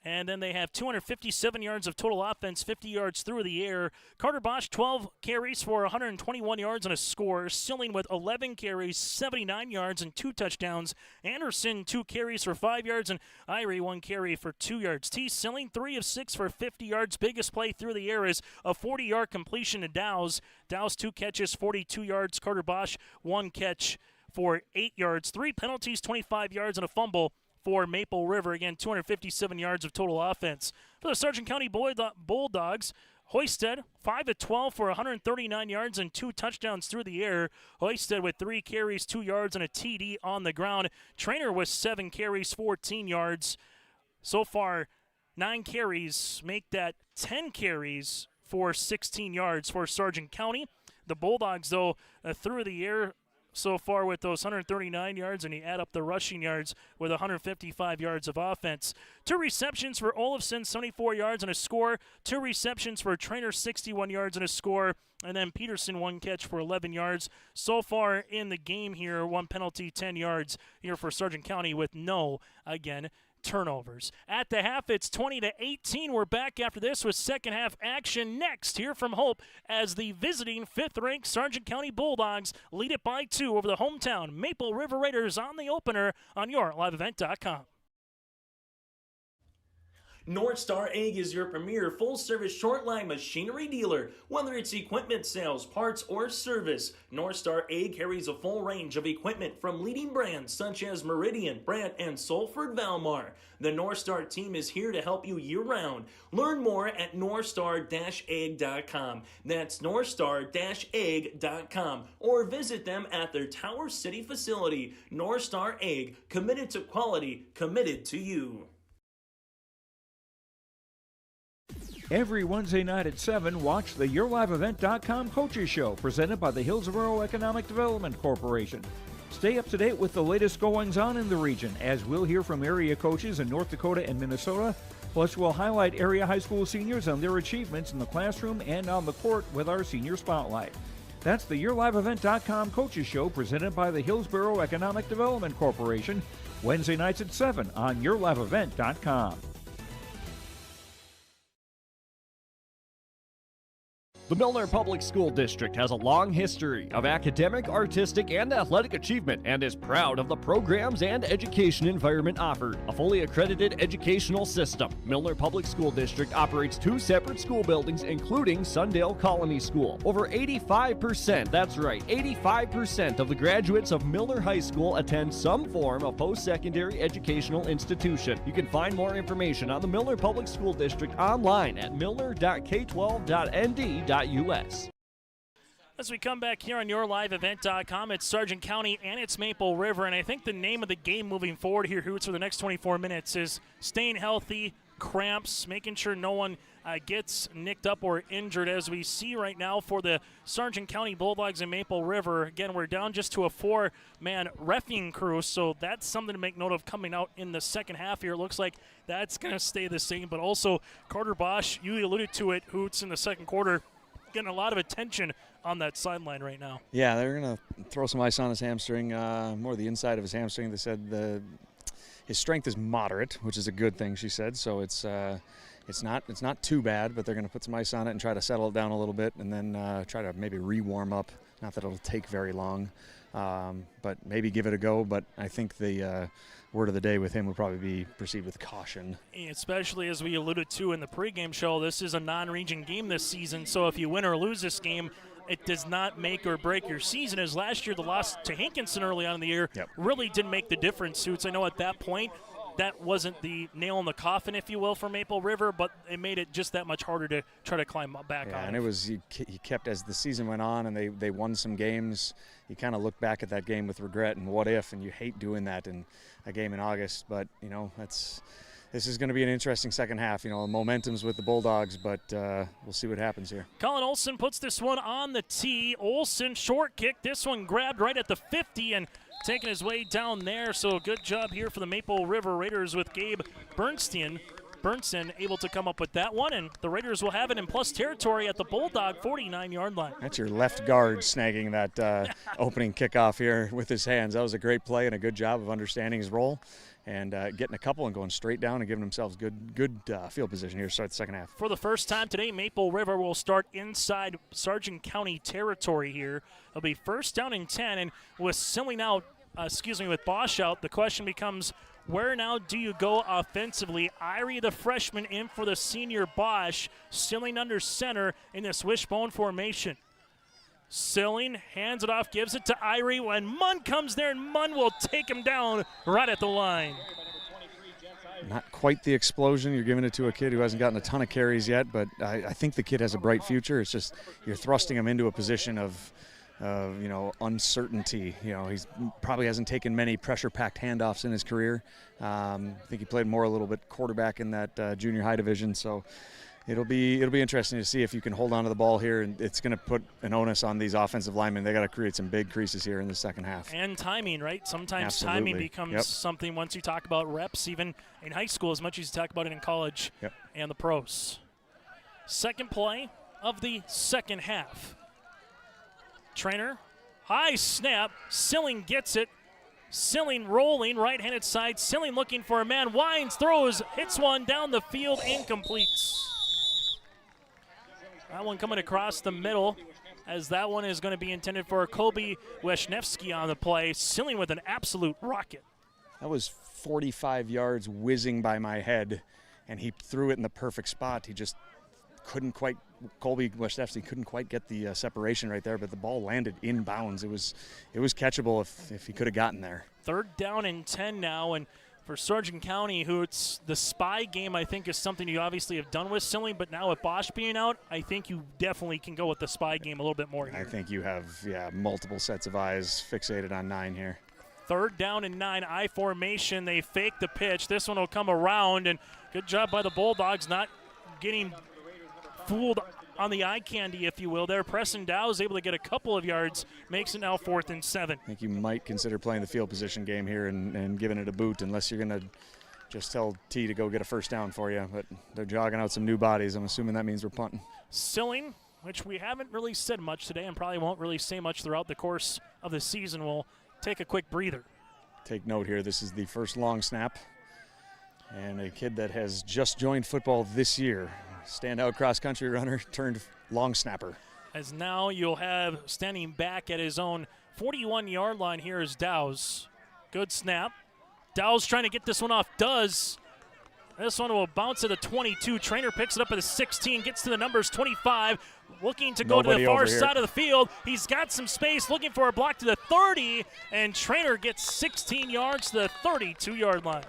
And then they have 257 yards of total offense, 50 yards through the air. Carter Bosch, 12 carries for 121 yards and a score. Silling with 11 carries, 79 yards and 2 touchdowns. Anderson, 2 carries for 5 yards. And Irie, 1 carry for 2 yards. T. Silling, 3 of 6 for 50 yards. Biggest play through the air is a 40-yard completion to Dowse. Dowse, 2 catches, 42 yards. Carter Bosch, 1 catch for 8 yards. 3 penalties, 25 yards, and a fumble for Maple River. Again, 257 yards of total offense. For the Sargent County Bulldogs, Hoisted, 5 of 12 for 139 yards and 2 touchdowns through the air. Hoisted with 3 carries, 2 yards, and a TD on the ground. Trainer with 7 carries, 14 yards. So far, 9 carries make that 10 carries for 16 yards for Sargent County. The Bulldogs, though, through the air so far with those 139 yards, and you add up the rushing yards with 155 yards of offense. 2 receptions for Olson, 74 yards and a score. 2 receptions for Trainer, 61 yards and a score. And then Peterson, 1 catch for 11 yards. So far in the game here, 1 penalty, 10 yards here for Sargent County with no, again, turnovers. At the half, it's 20-18. We're back after this with second half action next here from Hope as the visiting 5th-ranked Sargent County Bulldogs lead it by 2 over the hometown Maple River Raiders on the opener on YourLiveEvent.com. North Star Ag is your premier full-service short-line machinery dealer. Whether it's equipment sales, parts, or service, North Star Ag carries a full range of equipment from leading brands such as Meridian, Brandt, and Solford Valmar. The North Star team is here to help you year-round. Learn more at northstar-ag.com. That's northstar-ag.com. Or visit them at their Tower City facility. North Star Ag, committed to quality, committed to you. Every Wednesday night at 7, watch the YourLiveEvent.com Coaches Show, presented by the Hillsborough Economic Development Corporation. Stay up to date with the latest goings-on in the region, as we'll hear from area coaches in North Dakota and Minnesota. Plus, we'll highlight area high school seniors on their achievements in the classroom and on the court with our Senior Spotlight. That's the YourLiveEvent.com Coaches Show, presented by the Hillsborough Economic Development Corporation, Wednesday nights at 7 on YourLiveEvent.com. The Milner Public School District has a long history of academic, artistic, and athletic achievement and is proud of the programs and education environment offered. A fully accredited educational system, Milner Public School District operates 2 separate school buildings, including Sundale Colony School. Over 85%, that's right, 85% of the graduates of Milner High School attend some form of post-secondary educational institution. You can find more information on the Milner Public School District online at milner.k12.nd.us. As we come back here on YourLiveEvent.com, it's Sargent County and it's Maple River, and I think the name of the game moving forward here, Hoots, for the next 24 minutes is staying healthy, cramps, making sure no one gets nicked up or injured, as we see right now for the Sargent County Bulldogs and Maple River. Again, we're down just to a 4-man reffing crew, so that's something to make note of coming out in the second half here. It looks like that's going to stay the same, but also Carter Bosch, you alluded to it, Hoots, in the second quarter, getting a lot of attention on that sideline right now. Yeah, they're going to throw some ice on his hamstring, more the inside of his hamstring. They said his strength is moderate, which is a good thing, she said. So it's not too bad, but they're going to put some ice on it and try to settle it down a little bit, and then try to maybe re-warm up. Not that it'll take very long, but maybe give it a go. But I think the word of the day with him will probably be proceed with caution. Especially as we alluded to in the pregame show, this is a non-region game this season, so if you win or lose this game, it does not make or break your season. As last year, the loss to Hankinson early on in the year really didn't make the difference, Suits. I know at that point, that wasn't the nail in the coffin, if you will, for Maple River, but it made it just that much harder to try to climb back on. And it was he kept, as the season went on and they won some games, you kind of look back at that game with regret and what if, and you hate doing that in a game in August. But, this is going to be an interesting second half. Momentum's with the Bulldogs, but we'll see what happens here. Colin Olson puts this one on the tee. Olson, short kick. This one grabbed right at the 50 and taking his way down there. So good job here for the Maple River Raiders with Gabe Bernstein. Bernson able to come up with that one, and the Raiders will have it in plus territory at the Bulldog 49-yard line. That's your left guard snagging that opening kickoff here with his hands. That was a great play and a good job of understanding his role and getting a couple and going straight down and giving themselves good field position here to start the second half. For the first time today, Maple River will start inside Sargent County territory here. It'll be first down and 10, and with with Bosch out, the question becomes, where now do you go offensively? Irie, the freshman, in for the senior Bosch, Silling under center in this wishbone formation. Silling hands it off, gives it to Irie. When Munn comes there, and Munn will take him down right at the line. Not quite the explosion. You're giving it to a kid who hasn't gotten a ton of carries yet, but I think the kid has a bright future. It's just you're thrusting him into a position of uncertainty. He's probably hasn't taken many pressure-packed handoffs in his career. I think he played more a little bit quarterback in that junior high division. So it'll be interesting to see if you can hold on to the ball here, and it's going to put an onus on these offensive linemen. They got to create some big creases here in the second half. And timing, right? Sometimes Absolutely. Timing becomes something once you talk about reps, even in high school, as much as you talk about it in college and the pros. Second play of the second half. Trainer, high snap, Silling gets it. Silling rolling, right-handed side. Silling looking for a man. Wines throws, hits one down the field, incomplete. That one coming across the middle, as that one is going to be intended for Kobe Wisniewski on the play. Silling with an absolute rocket. That was 45 yards whizzing by my head, and he threw it in the perfect spot. He just couldn't quite, Colby Westefsky couldn't quite get the separation right there, but the ball landed in bounds. It was catchable if he could have gotten there. 3rd down and 10 now, and for Sargent County, who it's the spy game, I think, is something you obviously have done with Silling, but now with Bosch being out, I think you definitely can go with the spy game a little bit more here. I think you have, multiple sets of eyes fixated on 9 here. 3rd down and 9, I formation. They fake the pitch. This one will come around, and good job by the Bulldogs not getting fooled on the eye candy, if you will. There, Preston Dow is able to get a couple of yards, makes it now 4th and 7. I think you might consider playing the field position game here and giving it a boot, unless you're going to just tell T to go get a first down for you. But they're jogging out some new bodies. I'm assuming that means we're punting. Silling, which we haven't really said much today and probably won't really say much throughout the course of the season, will take a quick breather. Take note here, this is the first long snap. And a kid that has just joined football this year. Standout cross-country runner turned long snapper. As now you'll have standing back at his own 41-yard line here is Dow's. Good snap. Dow's trying to get this one off. Does. This one will bounce at the 22. Trainer picks it up at the 16, gets to the numbers 25, looking to go to the far side of the field. He's got some space, looking for a block to the 30, and Trainer gets 16 yards to the 32-yard line.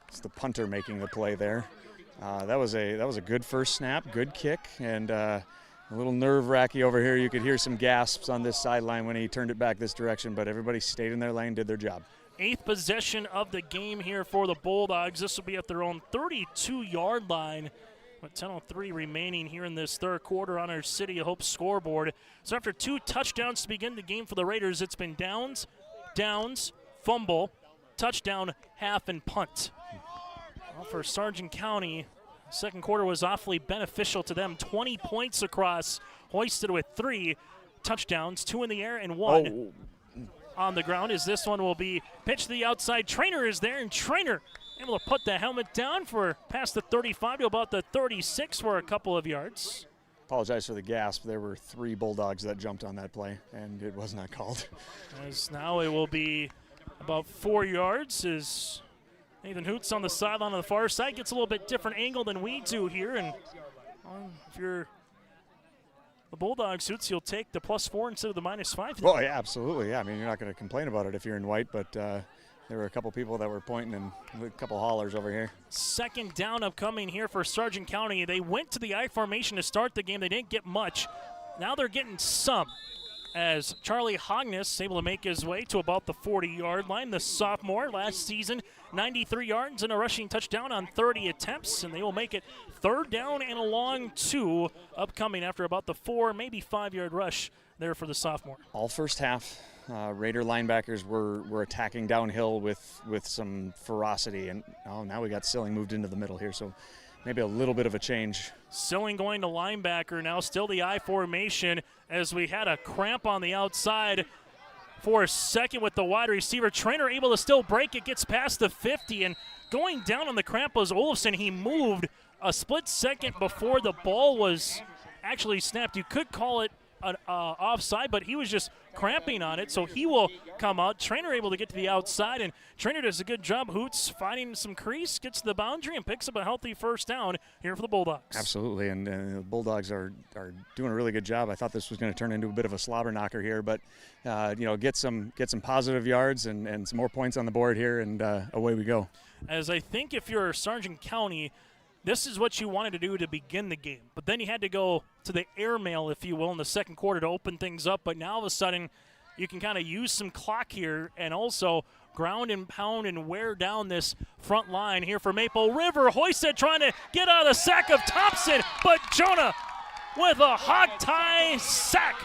It's the punter making the play there. That was a good first snap, good kick, and a little nerve-wracking over here. You could hear some gasps on this sideline when he turned it back this direction, but everybody stayed in their lane, did their job. 8th possession of the game here for the Bulldogs. This will be at their own 32-yard line with 10:03 remaining here in this 3rd quarter on our City of Hope scoreboard. So after 2 touchdowns to begin the game for the Raiders, it's been downs, fumble, touchdown, half, and punt. Well, for Sargent County, 2nd quarter was awfully beneficial to them. 20 points across, hoisted with 3 touchdowns, 2 in the air and 1 on the ground, as this one will be pitched to the outside. Trainer is there, and Trainer able to put the helmet down for past the 35 to about the 36 for a couple of yards. Apologize for the gasp. There were 3 Bulldogs that jumped on that play, and it was not called. As now it will be about 4 yards as Nathan Hoots on the sideline on the far side gets a little bit different angle than we do here, and if you're the Bulldogs, Hoots, you'll take the +4 instead of the -5. Well, yeah, absolutely. Yeah, I mean, you're not going to complain about it if you're in white, but there were a couple people that were pointing and a couple hollers over here. 2nd down upcoming here for Sargent County. They went to the I formation to start the game. They didn't get much. Now they're getting some, as Charlie Hogness able to make his way to about the 40-yard line. The sophomore last season, 93 yards and a rushing touchdown on 30 attempts, and they will make it 3rd down and a long 2 upcoming after about the 4, maybe 5-yard rush there for the sophomore. All first half, Raider linebackers were attacking downhill with some ferocity, and now we got Silling moved into the middle here, so maybe a little bit of a change. Silling going to linebacker now, still the I formation, as we had a cramp on the outside for a second with the wide receiver. Trainer able to still break it, gets past the 50, and going down on the cramp was Olson. He moved a split second before the ball was actually snapped. You could call it an offside, but he was just cramping on it, so he will come out. Trainer able to get to the outside, and Trainer does a good job. Hoots finding some crease, gets to the boundary, and picks up a healthy first down here for the Bulldogs. Absolutely, and the Bulldogs are doing a really good job. I thought this was going to turn into a bit of a slobber knocker here, but get some positive yards and some more points on the board here, and away we go. As I think if you're Sargent County, this is what you wanted to do to begin the game. But then you had to go to the airmail, if you will, in the 2nd quarter to open things up. But now all of a sudden you can kind of use some clock here and also ground and pound and wear down this front line here for Maple River. Hoisted trying to get out of the sack of Thompson, but Jonah with a hog tie sack.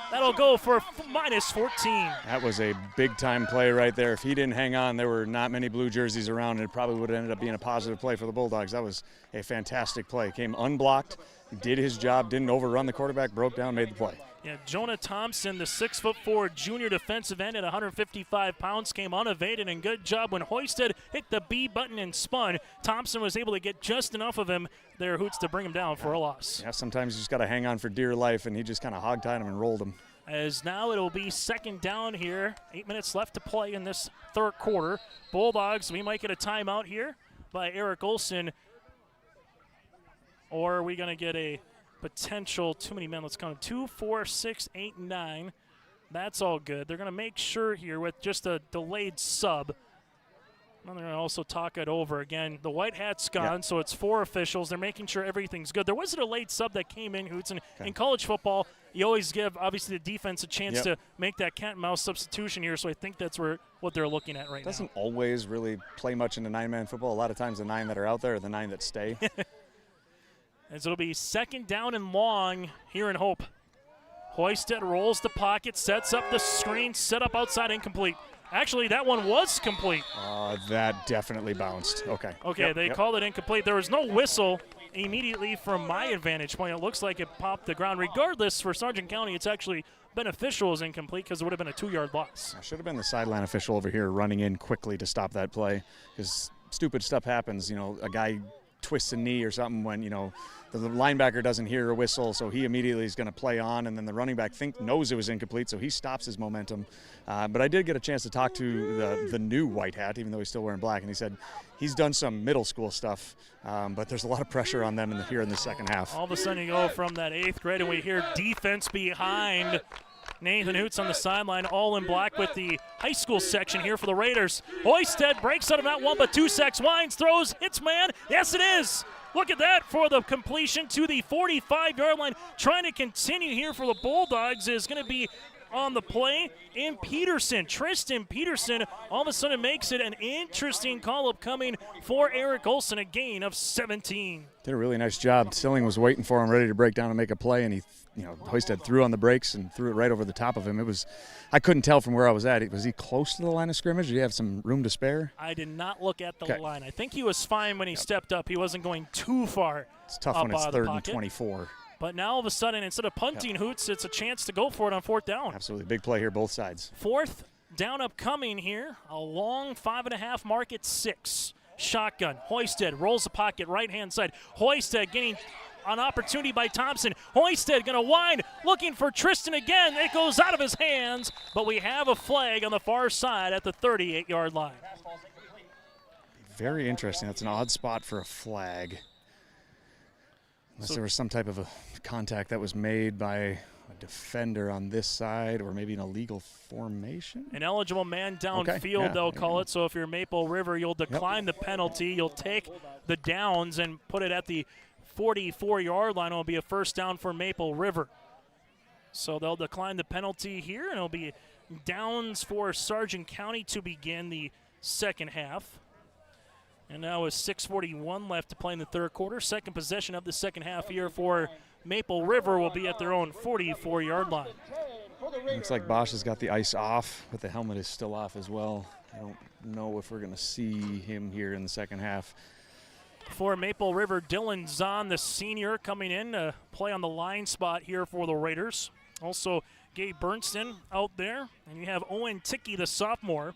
That'll go for -14. That was a big-time play right there. If he didn't hang on, there were not many blue jerseys around, and it probably would have ended up being a positive play for the Bulldogs. That was a fantastic play. Came unblocked, did his job, didn't overrun the quarterback, broke down, made the play. Yeah, Jonah Thompson, the 6'4" junior defensive end at 155 pounds, came unevaded, and good job when hoisted, hit the B button and spun. Thompson was able to get just enough of him there, Hoots, to bring him down for a loss. Yeah, sometimes you just got to hang on for dear life, and he just kind of hog-tied him and rolled him. As now it'll be 2nd down here. 8 minutes left to play in this 3rd quarter. Bulldogs, we might get a timeout here by Eric Olson or are we going to get a potential too many men? Let's count 2, 4, 6, 8, 9. That's all good. They're going to make sure here with just a delayed sub. And they're going to also talk it over again. The white hat's gone, so it's 4 officials. They're making sure everything's good. There was a delayed sub that came in, Hoots, and in college football, you always give, obviously, the defense a chance to make that cat and mouse substitution here, so I think that's what they're looking at right now. Doesn't always really play much into 9-man football. A lot of times the 9 that are out there are the 9 that stay. And so it'll be 2nd down and long here in Hope. Hoisted rolls the pocket, sets up the screen, set up outside, incomplete. Actually, that one was complete. That definitely bounced. Okay. Okay, they called it incomplete. There was no whistle immediately from my advantage point. It looks like it popped the ground. Regardless, for Sargent County, it's actually beneficial as incomplete because it would have been a 2-yard loss. I should have been the sideline official over here running in quickly to stop that play because stupid stuff happens. You know, a guy twists a knee or something when, you know, the linebacker doesn't hear a whistle, so he immediately is going to play on, and then the running back knows it was incomplete, so he stops his momentum. But I did get a chance to talk to the new white hat, even though he's still wearing black, and he said he's done some middle school stuff, but there's a lot of pressure on them here in the second half. All of a sudden you go from that 8th grade, and we hear defense behind Nathan Hoots on the sideline, all in black with the high school section here for the Raiders. Hoisted breaks out of not 1 but 2 sacks, winds, throws, hits man. Yes, it is. Look at that for the completion to the 45-yard line. Trying to continue here for the Bulldogs is going to be on the play in Peterson. Tristan Peterson all of a sudden makes it an interesting call-up coming for Eric Olson, a gain of 17. Did a really nice job. Silling was waiting for him, ready to break down and make a play, and he, Hoisted threw on the brakes and threw it right over the top of him. It was, I couldn't tell from where I was at. Was he close to the line of scrimmage? Did he have some room to spare? I did not look at the line. I think he was fine when he stepped up. He wasn't going too far. It's tough when it's 3rd and 24. But now all of a sudden, instead of punting Hoots, it's a chance to go for it on 4th down. Absolutely. Big play here, both sides. 4th down upcoming here. A long 5.5 mark at 6. Shotgun. Hoisted rolls the pocket right-hand side. Hoisted getting an opportunity by Thompson. Hoisted going to wind, looking for Tristan again. It goes out of his hands, but we have a flag on the far side at the 38-yard line. Very interesting. That's an odd spot for a flag. Unless there was some type of a contact that was made by a defender on this side, or maybe an illegal formation. An eligible man downfield, they'll call it. So if you're Maple River, you'll decline the penalty. You'll take the downs and put it at the 44-yard line. It'll be a 1st down for Maple River. So they'll decline the penalty here, and it'll be downs for Sargent County to begin the second half. And now with 6:41 left to play in the 3rd quarter, second possession of the second half here for Maple River will be at their own 44-yard line. Looks like Bosch has got the ice off, but the helmet is still off as well. I don't know if we're going to see him here in the second half. For Maple River, Dylan Zahn, the senior, coming in to play on the line spot here for the Raiders. Also, Gabe Bernston out there, and you have Owen Tickey, the sophomore.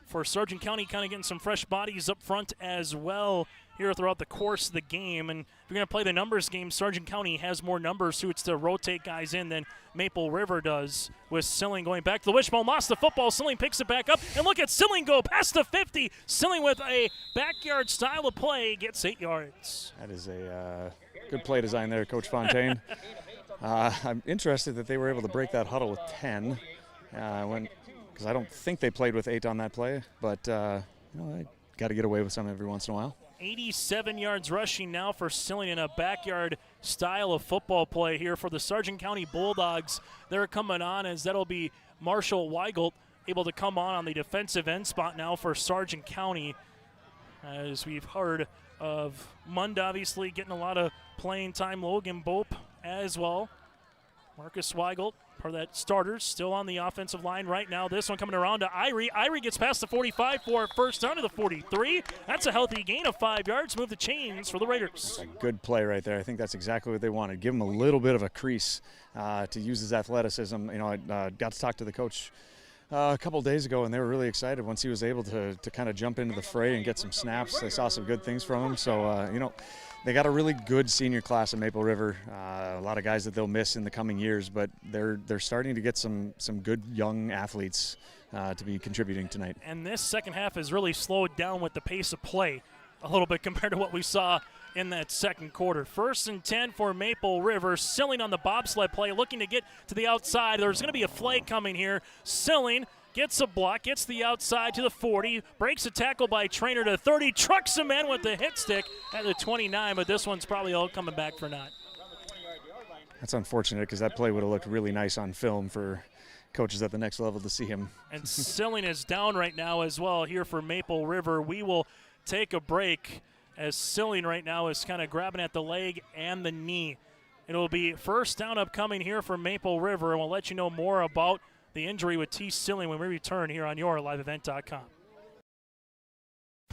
For Sargent County, kind of getting some fresh bodies up front as well here throughout the course of the game. And if you're going to play the numbers game, Sargent County has more numbers suits to rotate guys in than Maple River does, with Silling going back to the wishbone, lost the football. Silling picks it back up, and look at Silling go past the 50. Silling with a backyard style of play gets 8 yards. That is a good play design there, Coach Fontaine. I'm interested that they were able to break that huddle with 10 because I don't think they played with 8 on that play, but I got to get away with some every once in a while. 87 yards rushing now for Silling in a backyard style of football play here for the Sargent County Bulldogs. They're coming on as that'll be Marshall Weigelt able to come on the defensive end spot now for Sargent County. As we've heard of Mund obviously getting a lot of playing time, Logan Bope as well. Marcus Weigelt, part of that starters, still on the offensive line right now. This one coming around to Irie. Irie gets past the 45 for a 1st down to the 43. That's a healthy gain of 5 yards. Move the chains for the Raiders. That's a good play right there. I think that's exactly what they wanted. Give him a little bit of a crease to use his athleticism. I got to talk to the coach a couple days ago, and they were really excited once he was able to kind of jump into the fray and get some snaps. They saw some good things from him. So, they got a really good senior class at Maple River. A lot of guys that they'll miss in the coming years, but they're starting to get some good young athletes to be contributing tonight. And this second half has really slowed down with the pace of play a little bit compared to what we saw in that second quarter. 1st and 10 for Maple River. Silling on the bobsled play, looking to get to the outside. There's going to be a flag coming here. Silling gets a block, gets the outside to the 40, breaks a tackle by Trainer to 30, trucks him in with the hit stick at the 29, but this one's probably all coming back for naught. That's unfortunate because that play would have looked really nice on film for coaches at the next level to see him. And Silling is down right now as well here for Maple River. We will take a break as Silling right now is kind of grabbing at the leg and the knee. It'll be first down upcoming here for Maple River, and we'll let you know more about the injury with T. Silling when we return here on yourliveevent.com.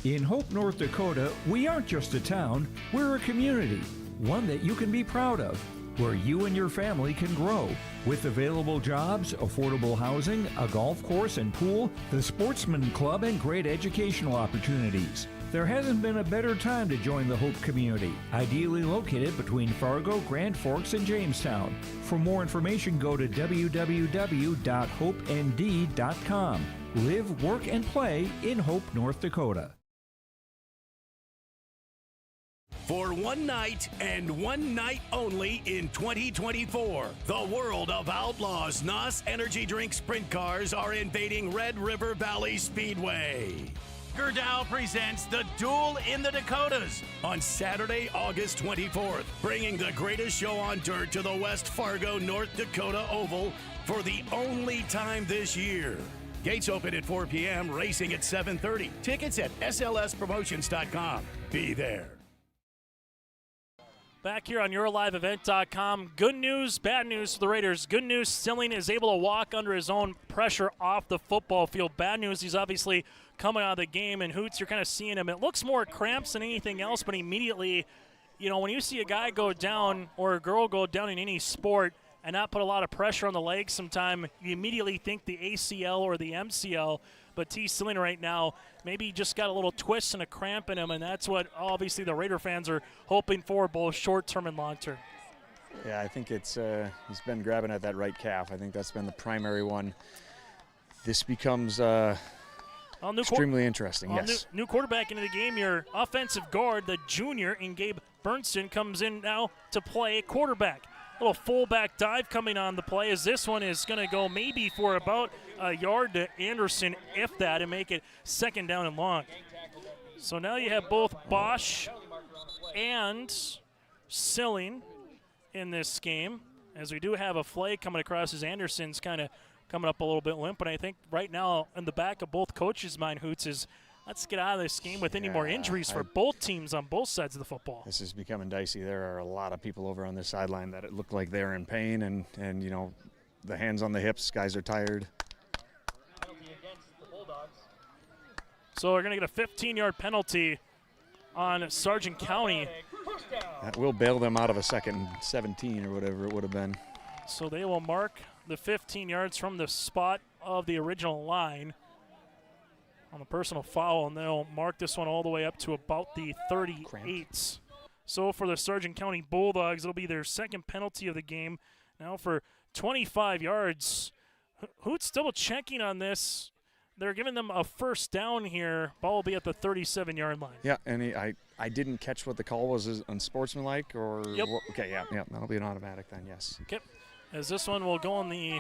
In Hope, North Dakota, we aren't just a town, we're a community, one that you can be proud of, where you and your family can grow. With available jobs, affordable housing, a golf course and pool, the Sportsman Club, and great educational opportunities. There hasn't been a better time to join the Hope community, ideally located between Fargo, Grand Forks, and Jamestown. For more information, go to www.hopend.com. Live, work, and play in Hope, North Dakota. For one night and one night only in 2024, the world of outlaws NOS Energy Drink Sprint Cars are invading Red River Valley Speedway. Dow presents the Duel in the Dakotas on Saturday, August 24th, bringing the greatest show on dirt to the West Fargo, North Dakota Oval for the only time this year. Gates open at 4 p.m., racing at 7:30. Tickets at slspromotions.com. Be there. Back here on yourliveevent.com. Good news, bad news for the Raiders. Good news, Silling is able to walk under his own pressure off the football field. Bad news, he's obviously coming out of the game, and Hoots, you're kind of seeing him. It looks more cramps than anything else, but immediately, you know, when you see a guy go down or a girl go down in any sport and not put a lot of pressure on the legs sometime, you immediately think the ACL or the MCL. But T. Silling right now, maybe he just got a little twist and a cramp in him, and that's what obviously the Raider fans are hoping for, both short-term and long-term. Yeah, I think it's he's been grabbing at that right calf. I think that's been the primary one. This becomes extremely interesting, yes. New quarterback into the game, your offensive guard, the junior in Gabe Bernstein, comes in now to play quarterback. Little fullback dive coming on the play as this one is going to go maybe for about a yard to Anderson, if that, and make it second down and long. So now you have both Bosch and Silling in this game, as we do have a flag coming across as Anderson's kind of coming up a little bit limp. But I think right now in the back of both coaches' mind, Hoots, is let's get out of this game with any more injuries for both teams on both sides of the football. This is becoming dicey. There are a lot of people over on this sideline that it looked like they're in pain, and you know, the hands on the hips, guys are tired. So we're going to get a 15-yard penalty on Sargent County. That will bail them out of a second and 17 or whatever it would have been. So they will mark the 15 yards from the spot of the original line on the personal foul, and they'll mark this one all the way up to about the 38. So for the Sargent County Bulldogs, it'll be their second penalty of the game. Now for 25 yards. Hoots double checking on this. They're giving them a first down here. Ball will be at the 37-yard line. Yeah, and I didn't catch what the call was unsportsmanlike or Yep. Okay, yeah, that'll be an automatic then, yes. Okay, as this one will go on the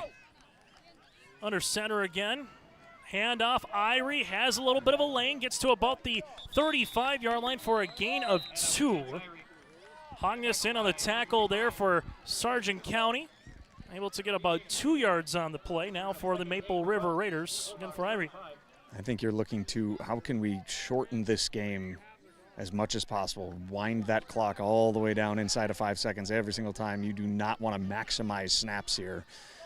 under center again. Handoff, Irie has a little bit of a lane, gets to about the 35-yard line for a gain of 2. Hung this in on the tackle there for Sargent County. Able to get about 2 yards on the play now for the Maple River Raiders. Again for Irie. I think you're looking to how can we shorten this game as much as possible, wind that clock all the way down inside of 5 seconds every single time. You do not want to maximize snaps here.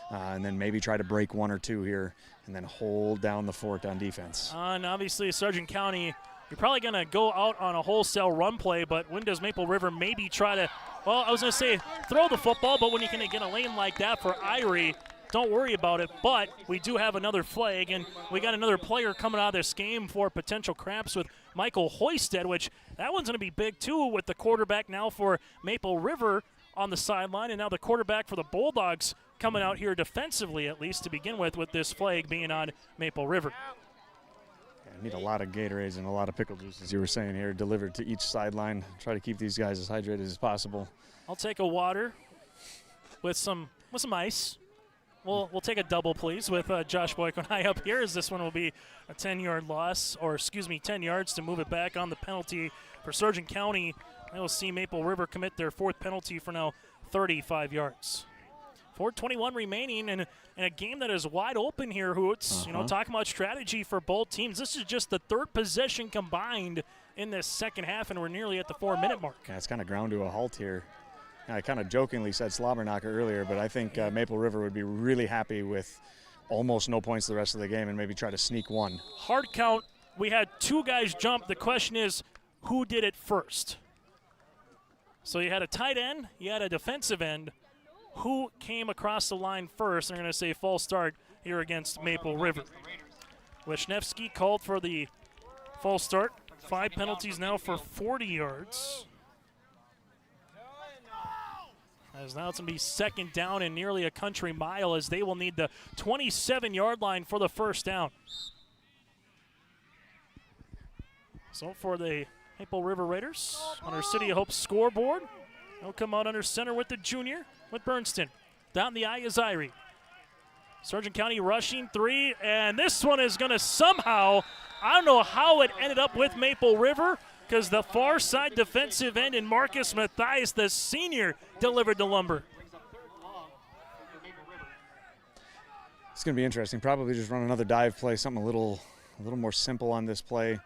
And then maybe try to break 1 or 2 here and then hold down the fort on defense. And obviously Sargent County, you're probably going to go out on a wholesale run play, but when does Maple River maybe try to, well, I was going to say throw the football, but when you can get a lane like that for Irie, don't worry about it. But we do have another flag, and we got another player coming out of this game for potential cramps with Michael Hoisted, which that one's going to be big too with the quarterback now for Maple River on the sideline, and now the quarterback for the Bulldogs coming out here defensively, at least to begin with this flag being on Maple River. Need a lot of Gatorades and a lot of pickle juice, as you were saying here, delivered to each sideline. Try to keep these guys as hydrated as possible. I'll take a water with some ice. We'll take a double, please, with Josh Boykonai up here, as this one will be a 10-yard loss, or 10 yards to move it back on the penalty for Sargent County. They will see Maple River commit their 4th penalty for now 35 yards. 4:21 remaining, and a game that is wide open here, Hoots. You know, talking about strategy for both teams. This is just the 3rd possession combined in this second half, and we're nearly at the 4-minute mark. Yeah, it's kind of ground to a halt here. I kind of jokingly said Slobberknocker earlier, but I think Maple River would be really happy with almost no points the rest of the game and maybe try to sneak one. Hard count, we had 2 guys jump. The question is, who did it first? So you had a tight end, you had a defensive end. Who came across the line first? They're going to say false start here against Maple River. Wisniewski called for the false start. 5 penalties now for 40 yards. As now it's going to be 2nd down and nearly a country mile, as they will need the 27-yard line for the first down. So for the Maple River Raiders on our City of Hope scoreboard, they'll come out under center with the junior, with Bernston. Down the eye is Irie. Sargent County rushing 3, and this one is going to somehow, I don't know how it ended up with Maple River, because the far side defensive end in Marcus Mathias, the senior, delivered the lumber. It's going to be interesting. Probably just run another dive play, something a little more simple on this play,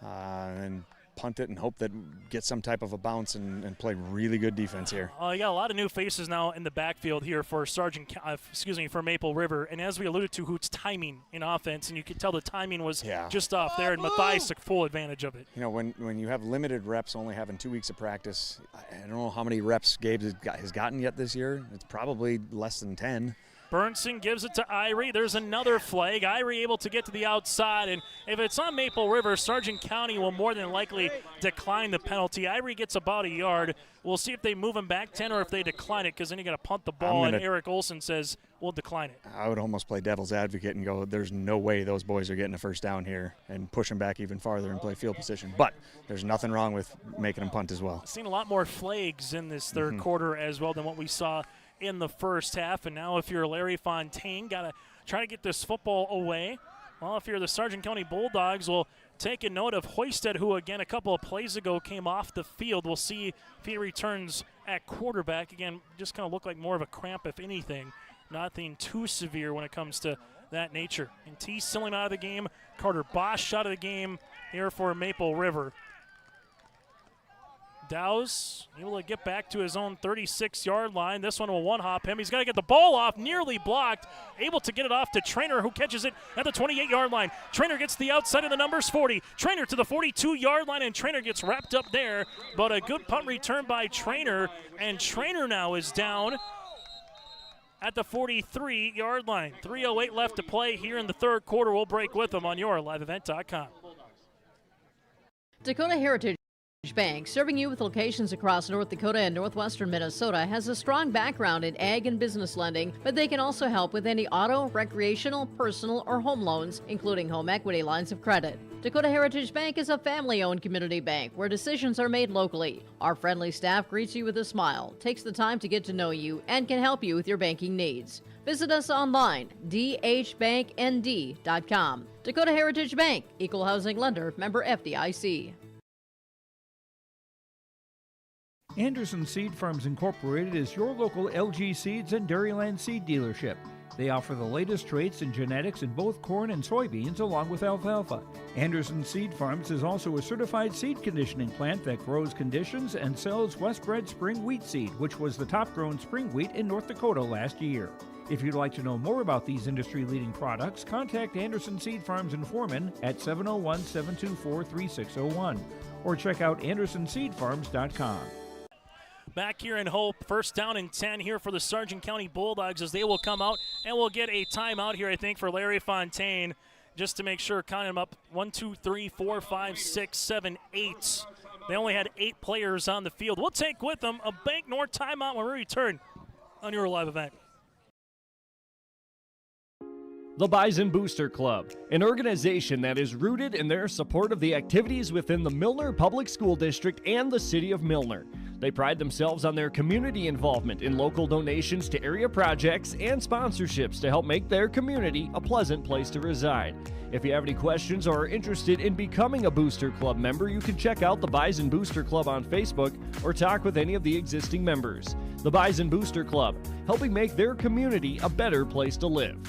and punt it and hope that get some type of a bounce and play really good defense here. You got a lot of new faces now in the backfield here for for Maple River, and as we alluded to, Hoots timing in offense, and you could tell the timing was just off there, and Mathias took full advantage of it. You know, when you have limited reps, only having 2 weeks of practice, I don't know how many reps Gabe has gotten yet this year. It's probably less than 10. Burnson gives it to Irie. There's another flag. Irie able to get to the outside, and if it's on Maple River, Sargent County will more than likely decline the penalty. Irie gets about a yard. We'll see if they move him back 10 or if they decline it, because then you got to punt the ball, and Eric Olson says we'll decline it. I would almost play devil's advocate and go, there's no way those boys are getting a first down here, and push them back even farther and play field position. But there's nothing wrong with making them punt as well. Seen a lot more flags in this third quarter as well than what we saw in the first half, and now if you're Larry Fontaine, got to try to get this football away. Well, if you're the Sargent County Bulldogs, we'll take a note of Hoisted, who again a couple of plays ago came off the field. We'll see if he returns at quarterback. Again, just kind of look like more of a cramp, if anything. Nothing too severe when it comes to that nature. And T. Silling out of the game. Carter Bosch out of the game here for Maple River. Dow's able to get back to his own 36-yard line. This one will one-hop him. He's got to get the ball off, nearly blocked. Able to get it off to Trainer, who catches it at the 28-yard line. Trainer gets the outside of the numbers 40. Trainer to the 42-yard line, and Trainer gets wrapped up there. But a good punt return by Trainer, and Trainer now is down at the 43-yard line. 3:08 left to play here in the third quarter. We'll break with them on YourLiveEvent.com. Dakota Heritage Bank, serving you with locations across North Dakota and northwestern Minnesota, has a strong background in ag and business lending, but they can also help with any auto, recreational, personal, or home loans, including home equity lines of credit. Dakota Heritage Bank is a family-owned community bank where decisions are made locally. Our friendly staff greets you with a smile, takes the time to get to know you, and can help you with your banking needs. Visit us online, dhbanknd.com. Dakota Heritage Bank, equal housing lender, member FDIC. Anderson Seed Farms Incorporated is your local LG Seeds and Dairyland seed dealership. They offer the latest traits and genetics in both corn and soybeans along with alfalfa. Anderson Seed Farms is also a certified seed conditioning plant that grows, conditions, and sells Westbred spring wheat seed, which was the top-grown spring wheat in North Dakota last year. If you'd like to know more about these industry-leading products, contact Anderson Seed Farms in Foreman at 701-724-3601 or check out AndersonSeedFarms.com. Back here in Hope, first down and 10 here for the Sargent County Bulldogs as they will come out, and we'll get a timeout here, I think, for Larry Fontaine, just to make sure, counting them up, 1, 2, 3, 4, 5, 6, 7, 8. They only had 8 players on the field. We'll take with them a Bank North timeout when we return on your live event. The Bison Booster Club, an organization that is rooted in their support of the activities within the Milner Public School District and the City of Milner. They pride themselves on their community involvement in local donations to area projects and sponsorships to help make their community a pleasant place to reside. If you have any questions or are interested in becoming a Booster Club member, you can check out the Bison Booster Club on Facebook or talk with any of the existing members. The Bison Booster Club, helping make their community a better place to live.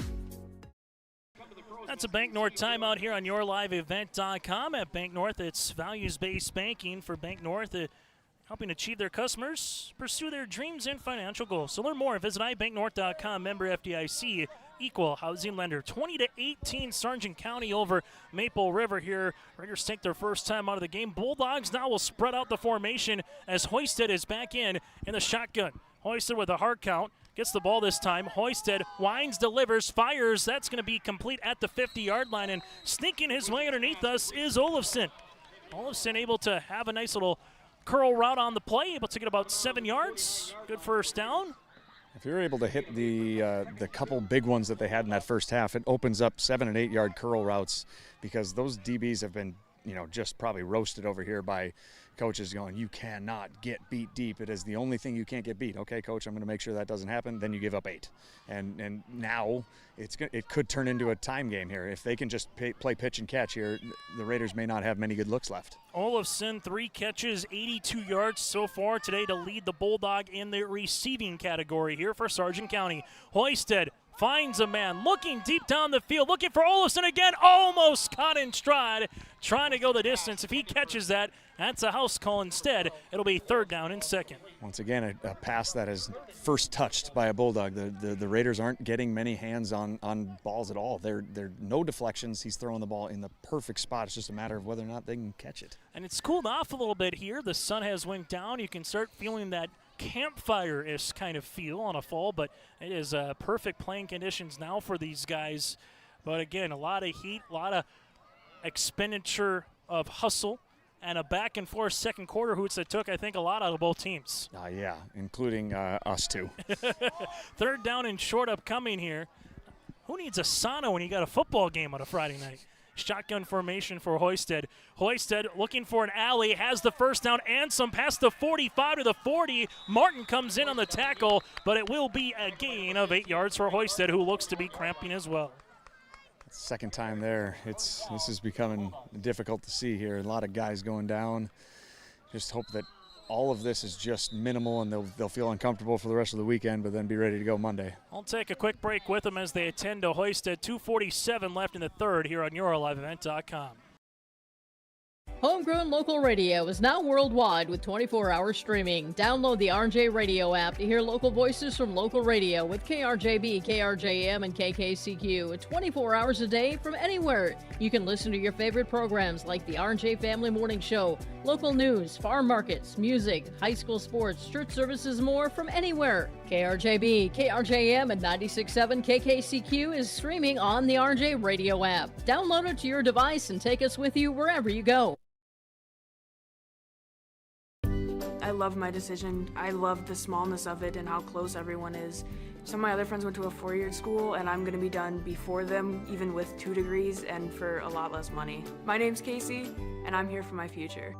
That's a Bank North timeout here on YourLiveEvent.com. At Bank North, it's values-based banking for Bank North, helping achieve their customers pursue their dreams and financial goals. So learn more. Visit ibanknorth.com. Member FDIC, equal housing lender. 20-18 Sargent County over Maple River here. Raiders take their first time out of the game. Bulldogs now will spread out the formation as Hoisted is back in the shotgun. Hoisted with a hard count. Gets the ball this time. Hoisted winds, delivers, fires. That's going to be complete at the 50-yard line. And sneaking his way underneath us is Olson. Olson able to have a nice little curl route on the play, able to get about 7 yards. Good first down. If you're able to hit the couple big ones that they had in that first half, it opens up 7- and 8-yard curl routes, because those DBs have been, just probably roasted over here by coaches going, you cannot get beat deep. It is the only thing you can't get beat. Okay, coach, I'm going to make sure that doesn't happen. Then you give up 8. And now it could turn into a time game here. If they can just play pitch and catch here, the Raiders may not have many good looks left. Olson, 3 catches, 82 yards so far today to lead the Bulldog in the receiving category here for Sargent County. Hoisted finds a man looking deep down the field, looking for Olson again, almost caught in stride, trying to go the distance. If he catches that, that's a house call instead. It'll be 3rd down and 2nd. Once again, a pass that is first touched by a Bulldog. The Raiders aren't getting many hands on balls at all. They're no deflections. He's throwing the ball in the perfect spot. It's just a matter of whether or not they can catch it. And it's cooled off a little bit here. The sun has went down. You can start feeling that campfire-ish kind of feel on a fall, but it is perfect playing conditions now for these guys. But again, a lot of heat, a lot of expenditure of hustle, and a back-and-forth second quarter hoots that took, I think, a lot out of both teams. Yeah, including us too. 3rd down and short upcoming here. Who needs a sauna when you got a football game on a Friday night? Shotgun formation for Hoisted. Hoisted looking for an alley, has the first down and some past the 45 to the 40. Martin comes in on the tackle, but it will be a gain of 8 yards for Hoisted, who looks to be cramping as well. Second time there. This is becoming difficult to see here. A lot of guys going down. Just hope that all of this is just minimal and they'll feel uncomfortable for the rest of the weekend, but then be ready to go Monday. I'll take a quick break with them as they attend to Hoisted. 2:47 left in the 3rd here on YourLiveEvent.com. Homegrown local radio is now worldwide with 24-hour streaming. Download the RJ Radio app to hear local voices from local radio with KRJB, KRJM, and KKCQ 24 hours a day from anywhere. You can listen to your favorite programs like the RJ Family Morning Show, local news, farm markets, music, high school sports, church services, more from anywhere. KRJB, KRJM, and 96.7 KKCQ is streaming on the RJ Radio app. Download it to your device and take us with you wherever you go. I love my decision. I love the smallness of it and how close everyone is. Some of my other friends went to a 4-year school, and I'm going to be done before them, even with 2 degrees and for a lot less money. My name's Casey, and I'm here for my future.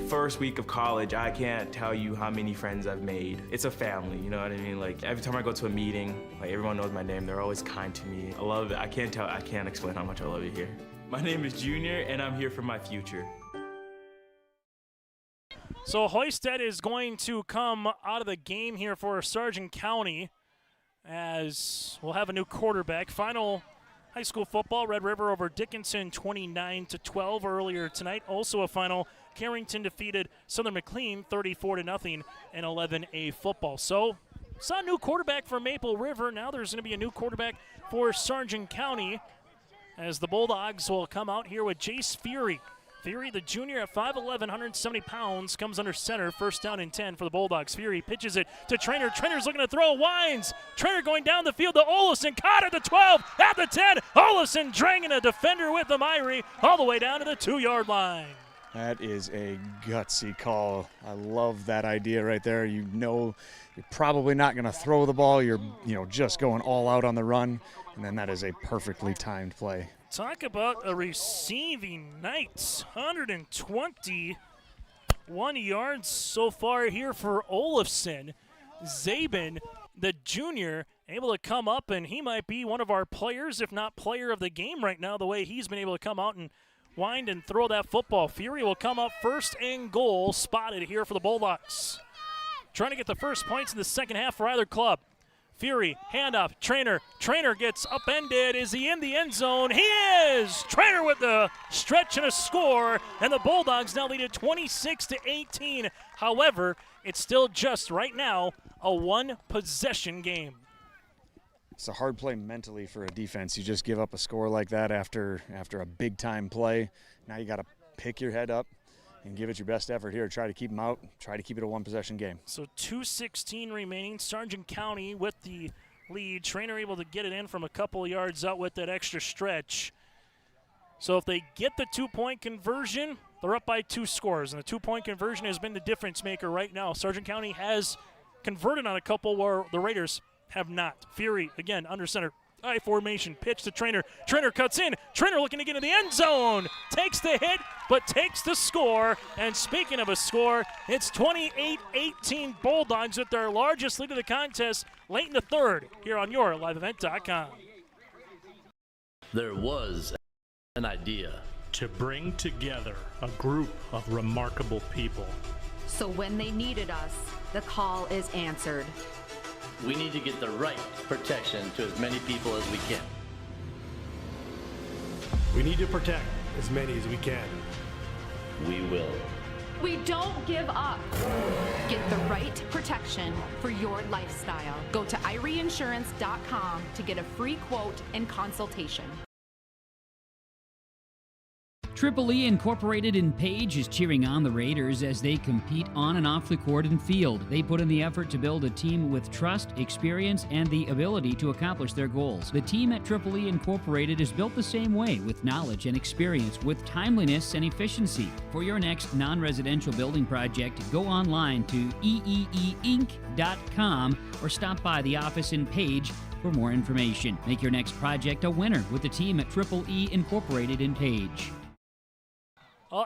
First week of college, I can't tell you how many friends I've made. It's a family, you know what I mean? Like, every time I go to a meeting, like, everyone knows my name. They're always kind to me. I love it. I can't explain how much I love it here. My name is Junior, and I'm here for my future. So Hoisted is going to come out of the game here for Sargent County, as we'll have a new quarterback. Final high school football, Red River over Dickinson 29-12 earlier tonight. Also a final, Carrington defeated Southern McLean 34-0 in 11A football. So saw a new quarterback for Maple River. Now there's going to be a new quarterback for Sargent County, as the Bulldogs will come out here with Jace Fury. Fury, the junior at 5'11", 170 pounds, comes under center. First down and 10 for the Bulldogs. Fury pitches it to Trainer. Trainer's looking to throw, winds. Trainer going down the field to Olson. Caught at the 12, at the 10. Olson dragging a defender with him, Irie, all the way down to the 2-yard line. That is a gutsy call. I love that idea right there. You know you're probably not going to throw the ball. You're just going all out on the run, and then that is a perfectly timed play. Talk about a receiving night. 121 yards so far here for Olson. Zabin, the junior, able to come up, and he might be one of our players, if not player of the game right now, the way he's been able to come out and wind and throw that football. Fury will come up first and goal, spotted here for the Bulldogs. Trying to get the first points in the second half for either club. Fury, handoff, Trainer. Trainer gets upended. Is he in the end zone? He is! Trainer with the stretch and a score, and the Bulldogs now lead it 26-18. However, it's still just right now a one-possession game. It's a hard play mentally for a defense. You just give up a score like that after a big-time play. Now you got to pick your head up and give it your best effort here. Try to keep them out. Try to keep it a one-possession game. So 2:16 remaining. Sargent County with the lead. Trainer able to get it in from a couple of yards out with that extra stretch. So if they get the two-point conversion, they're up by 2 scores. And the two-point conversion has been the difference maker right now. Sargent County has converted on a couple where the Raiders have not. Fury, again, under center. I formation, pitch to Trainer. Trainer cuts in. Trainer looking to get in the end zone. Takes the hit, but takes the score. And speaking of a score, it's 28-18 Bulldogs with their largest lead of the contest late in the third here on YourLiveEvent.com. There was an idea to bring together a group of remarkable people. So when they needed us, the call is answered. We need to get the right protection to as many people as we can. We need to protect as many as we can. We will. We don't give up. Get the right protection for your lifestyle. Go to IRIinsurance.com to get a free quote and consultation. Triple E Incorporated in Page is cheering on the Raiders as they compete on and off the court and field. They put in the effort to build a team with trust, experience, and the ability to accomplish their goals. The team at Triple E Incorporated is built the same way, with knowledge and experience, with timeliness and efficiency. For your next non-residential building project, go online to eeeinc.com or stop by the office in Page for more information. Make your next project a winner with the team at Triple E Incorporated in Page.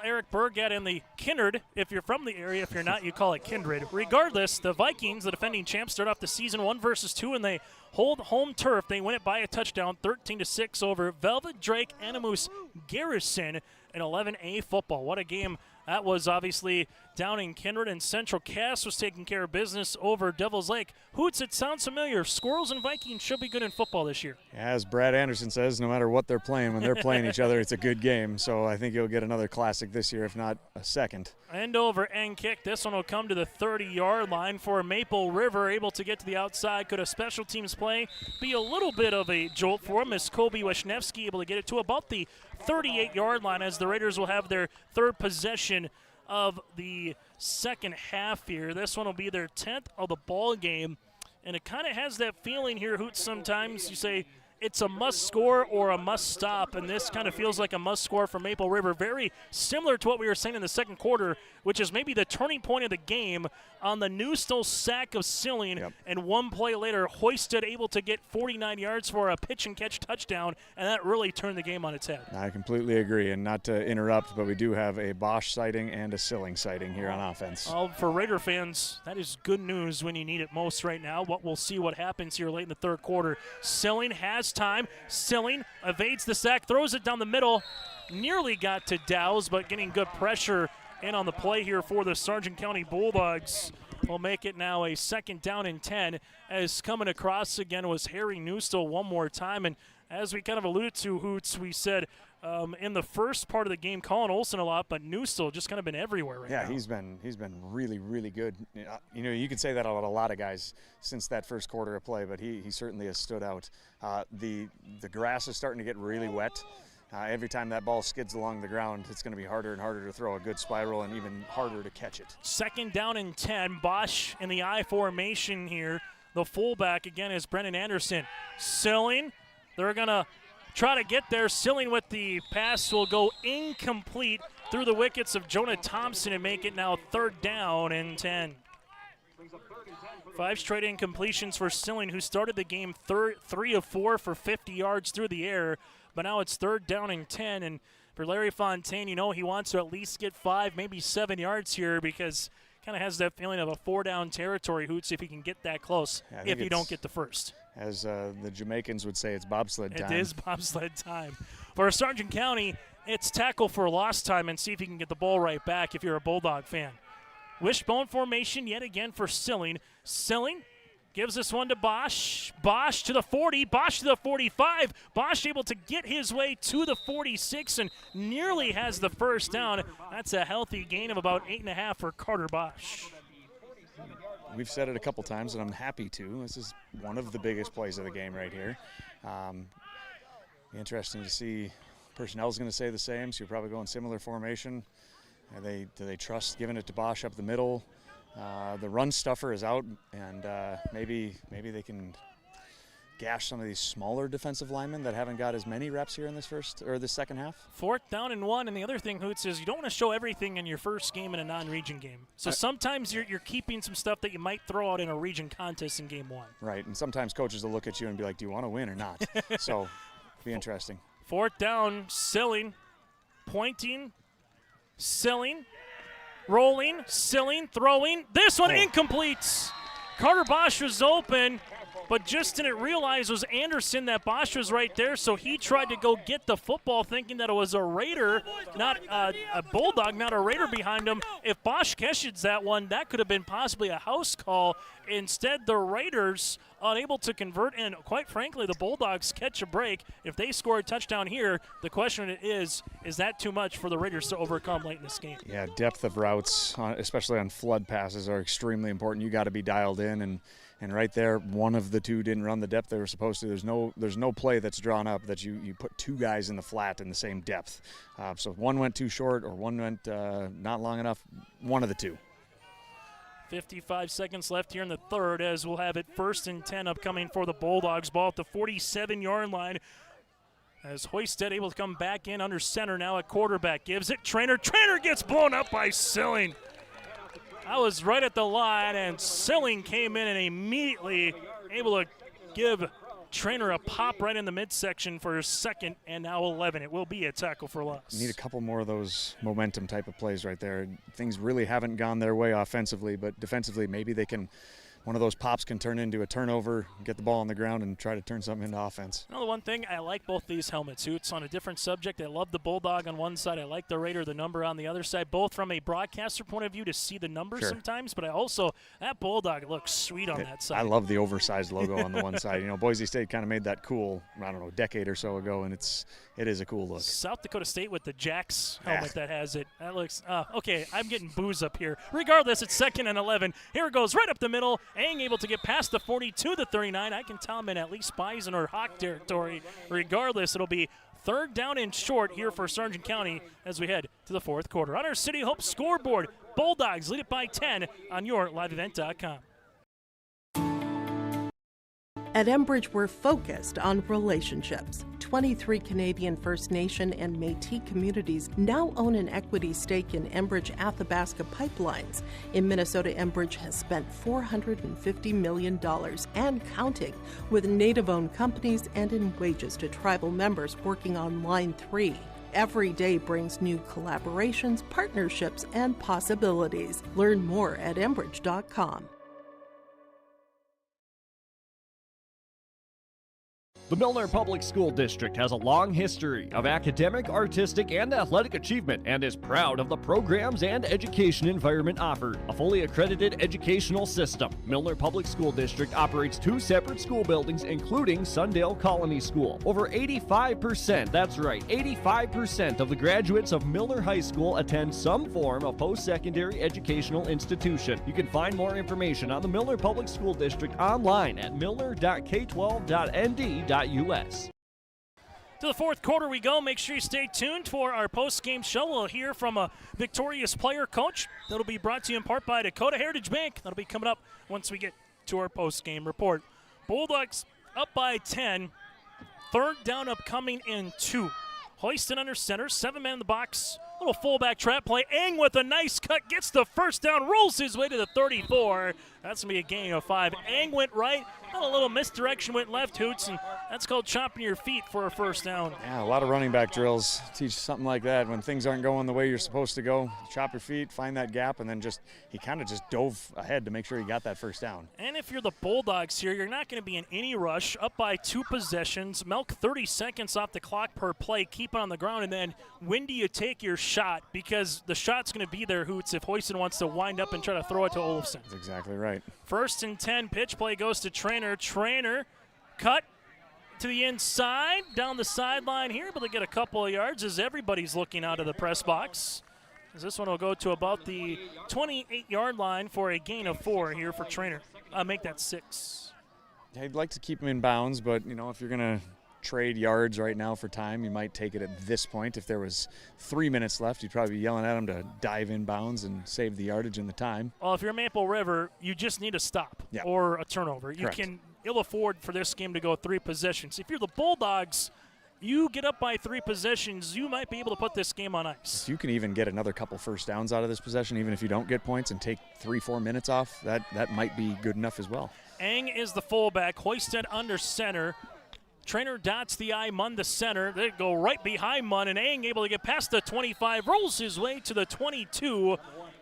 Eric Berg got in the Kindred. If you're from the area, if you're not, you call it Kindred. Regardless, the Vikings, the defending champs, start off the season 1 versus 2, and they hold home turf. They win it by a touchdown, 13-6 over Velvet Drake Animus Garrison in 11A football. What a game that was, obviously, down in Kindred, and Central Cass was taking care of business over Devil's Lake. Hoots, it sounds familiar. Squirrels and Vikings should be good in football this year. As Brad Anderson says, no matter what they're playing, when they're playing each other, it's a good game. So I think you'll get another classic this year, if not a second. End over end kick. This one will come to the 30-yard line for Maple River, able to get to the outside. Could a special teams play be a little bit of a jolt for him, as Kobe Wisniewski able to get it to about the 38-yard line, as the Raiders will have their third possession of the second half here. This one will be their 10th of the ball game, and it kind of has that feeling here, Hoots, sometimes you say it's a must score or a must stop, and this kind of feels like a must score for Maple River. Very similar to what we were saying in the second quarter, which is maybe the turning point of the game on the Newstall sack of Silling, and one play later, Hoisted able to get 49 yards for a pitch and catch touchdown, and that really turned the game on its head. I completely agree, and not to interrupt, but we do have a Bosch sighting and a Silling sighting here on offense. For Raider fans, that is good news when you need it most right now. We'll see what happens here late in the third quarter. Silling has time. Silling evades the sack, throws it down the middle, nearly got to Dowse, but getting good pressure in on the play here for the Sargent County Bulldogs. Will make it now a 2nd down and 10, as coming across again was Harry Newstall one more time. And as we kind of alluded to, Hoots, we said in the first part of the game, calling Olson a lot, but Newstall just kind of been everywhere right now. Yeah, he's been really, really good. You know, you could say that about a lot of guys since that first quarter of play, but he certainly has stood out. The grass is starting to get really wet. Every time that ball skids along the ground, it's going to be harder and harder to throw a good spiral, and even harder to catch it. 2nd down and 10. Bosch in the I formation here. The fullback again is Brennan Anderson. Silling, they're going to try to get there. Silling with the pass will go incomplete. through the wickets of Jonah Thompson and make it now 3rd down and 10. 5 straight incompletions for Silling, who started the game 3 of 4 for 50 yards through the air, but now it's 3rd down and 10. And for Larry Fontaine, you know he wants to at least get 5, maybe 7 yards here because kind of has that feeling of a 4-down territory, Hoots, if he can get that close, if you don't get the first. As the Jamaicans would say, it's bobsled time. It is bobsled time. For Sargent County, it's tackle for loss time and see if you can get the ball right back if you're a Bulldog fan. Wishbone formation yet again for Silling. Silling gives this one to Bosch. Bosch to the 40. Bosch to the 45. Bosch able to get his way to the 46 and nearly has the first down. That's a healthy gain of about 8.5 for Carter Bosch. We've said it a couple times, and I'm happy to. This is one of the biggest plays of the game right here. Interesting to see. Personnel's going to say the same, so you're probably going similar formation. Do they trust giving it to Bosch up the middle? The run stuffer is out, and maybe they can gash some of these smaller defensive linemen that haven't got as many reps here in this second half. 4th down and 1, and the other thing, Hoots, is you don't want to show everything in your first game in a non-region game. So sometimes you're keeping some stuff that you might throw out in a region contest in game 1. Right, and sometimes coaches will look at you and be like, do you want to win or not? So, be interesting. 4th down, Silling, pointing, Silling, rolling, Silling, throwing. This one incomplete. Carter Bosch was open, but just didn't realize it was Anderson that Bosch was right there, so he tried to go get the football thinking that it was a Raider, not a Bulldog, not a Raider behind him. If Bosch catches that one, that could have been possibly a house call. Instead, the Raiders unable to convert, and quite frankly, the Bulldogs catch a break. If they score a touchdown here, the question is that too much for the Raiders to overcome late in this game? Yeah, depth of routes, especially on flood passes, are extremely important. You got to be dialed in, and right there, one of the two didn't run the depth they were supposed to. There's no play that's drawn up that you put 2 guys in the flat in the same depth. So one went too short or one went not long enough, one of the two. 55 seconds left here in the third as we'll have it 1st and 10 upcoming for the Bulldogs. Ball at the 47-yard line as Hoisted able to come back in under center now at quarterback. Gives it Trainer. Trainer gets blown up by Silling. I was right at the line, and Silling came in and immediately able to give Trainer a pop right in the midsection for his 2nd and now 11. It will be a tackle for loss. Need a couple more of those momentum type of plays right there. Things really haven't gone their way offensively, but defensively maybe they can. One of those pops can turn into a turnover, get the ball on the ground, and try to turn something into offense. You know, the one thing, I like both these helmets. Hoots on a different subject. I love the Bulldog on one side. I like the Raider, the number on the other side, both from a broadcaster point of view to see the numbers sometimes, but I also, that Bulldog looks sweet on that side. I love the oversized logo on the one side. You know, Boise State kind of made that cool, I don't know, a decade or so ago, and it is a cool look. South Dakota State with the Jacks helmet that has it. That looks, okay, I'm getting booze up here. Regardless, it's 2nd and 11. Here it goes right up the middle. Ang able to get past the 42, the 39. I can tell him in at least Bison or Hawk territory. Regardless, it'll be 3rd down and short here for Sargent County as we head to the 4th quarter. On our City Hope scoreboard, Bulldogs lead it by 10 on your liveevent.com. At Enbridge, we're focused on relationships. 23 Canadian First Nation and Métis communities now own an equity stake in Enbridge Athabasca Pipelines. In Minnesota, Enbridge has spent $450 million and counting, with Native-owned companies and in wages to tribal members working on Line 3. Every day brings new collaborations, partnerships, and possibilities. Learn more at Enbridge.com. The Milner Public School District has a long history of academic, artistic, and athletic achievement and is proud of the programs and education environment offered. A fully accredited educational system, Milner Public School District operates 2 separate school buildings, including Sundale Colony School. Over 85%, that's right, 85% of the graduates of Milner High School attend some form of post-secondary educational institution. You can find more information on the Milner Public School District online at milner.k12.nd.us. To the 4th quarter we go. Make sure you stay tuned for our post-game show. We'll hear from a victorious player coach. That'll be brought to you in part by Dakota Heritage Bank. That'll be coming up once we get to our post-game report. Bulldogs up by 10. 3rd down upcoming in 2. Hoisted under center. 7 men in the box Little fullback trap play. Eng with a nice cut, gets the first down, rolls his way to the 34. That's going to be a gain of 5. Eng went right, and a little misdirection went left, Hoots, and that's called chopping your feet for a first down. Yeah, a lot of running back drills teach something like that. When things aren't going the way you're supposed to go, chop your feet, find that gap, and then he kind of just dove ahead to make sure he got that first down. And if you're the Bulldogs here, you're not going to be in any rush. Up by 2 possessions, milk 30 seconds off the clock per play, keep it on the ground, and then when do you take your shot? Because the shot's going to be there, Hoots, if Hoyson wants to wind up and try to throw it to Olson. That's exactly right. 1st and 10, pitch play goes to Trainer. Trainer cut to the inside, down the sideline here, able to get a couple of yards as everybody's looking out of the press box. As this one will go to about the 28-yard line for a gain of 4 here for Trainer. Make that 6. I'd like to keep him in bounds, but, if you're going to trade yards right now for time, you might take it at this point. If there was 3 minutes left, you'd probably be yelling at him to dive in bounds and save the yardage and the time. Well, if you're Maple River, you just need a stop or a turnover. You can ill afford for this game to go 3 possessions. If you're the Bulldogs, you get up by 3 possessions, you might be able to put this game on ice. If you can even get another couple first downs out of this possession, even if you don't get points, and take 3-4 minutes off, that might be good enough as well. Eng is the fullback, Hoisted under center. Trainer dots the I, Munn the center. They go right behind Munn, and Eng able to get past the 25, rolls his way to the 22.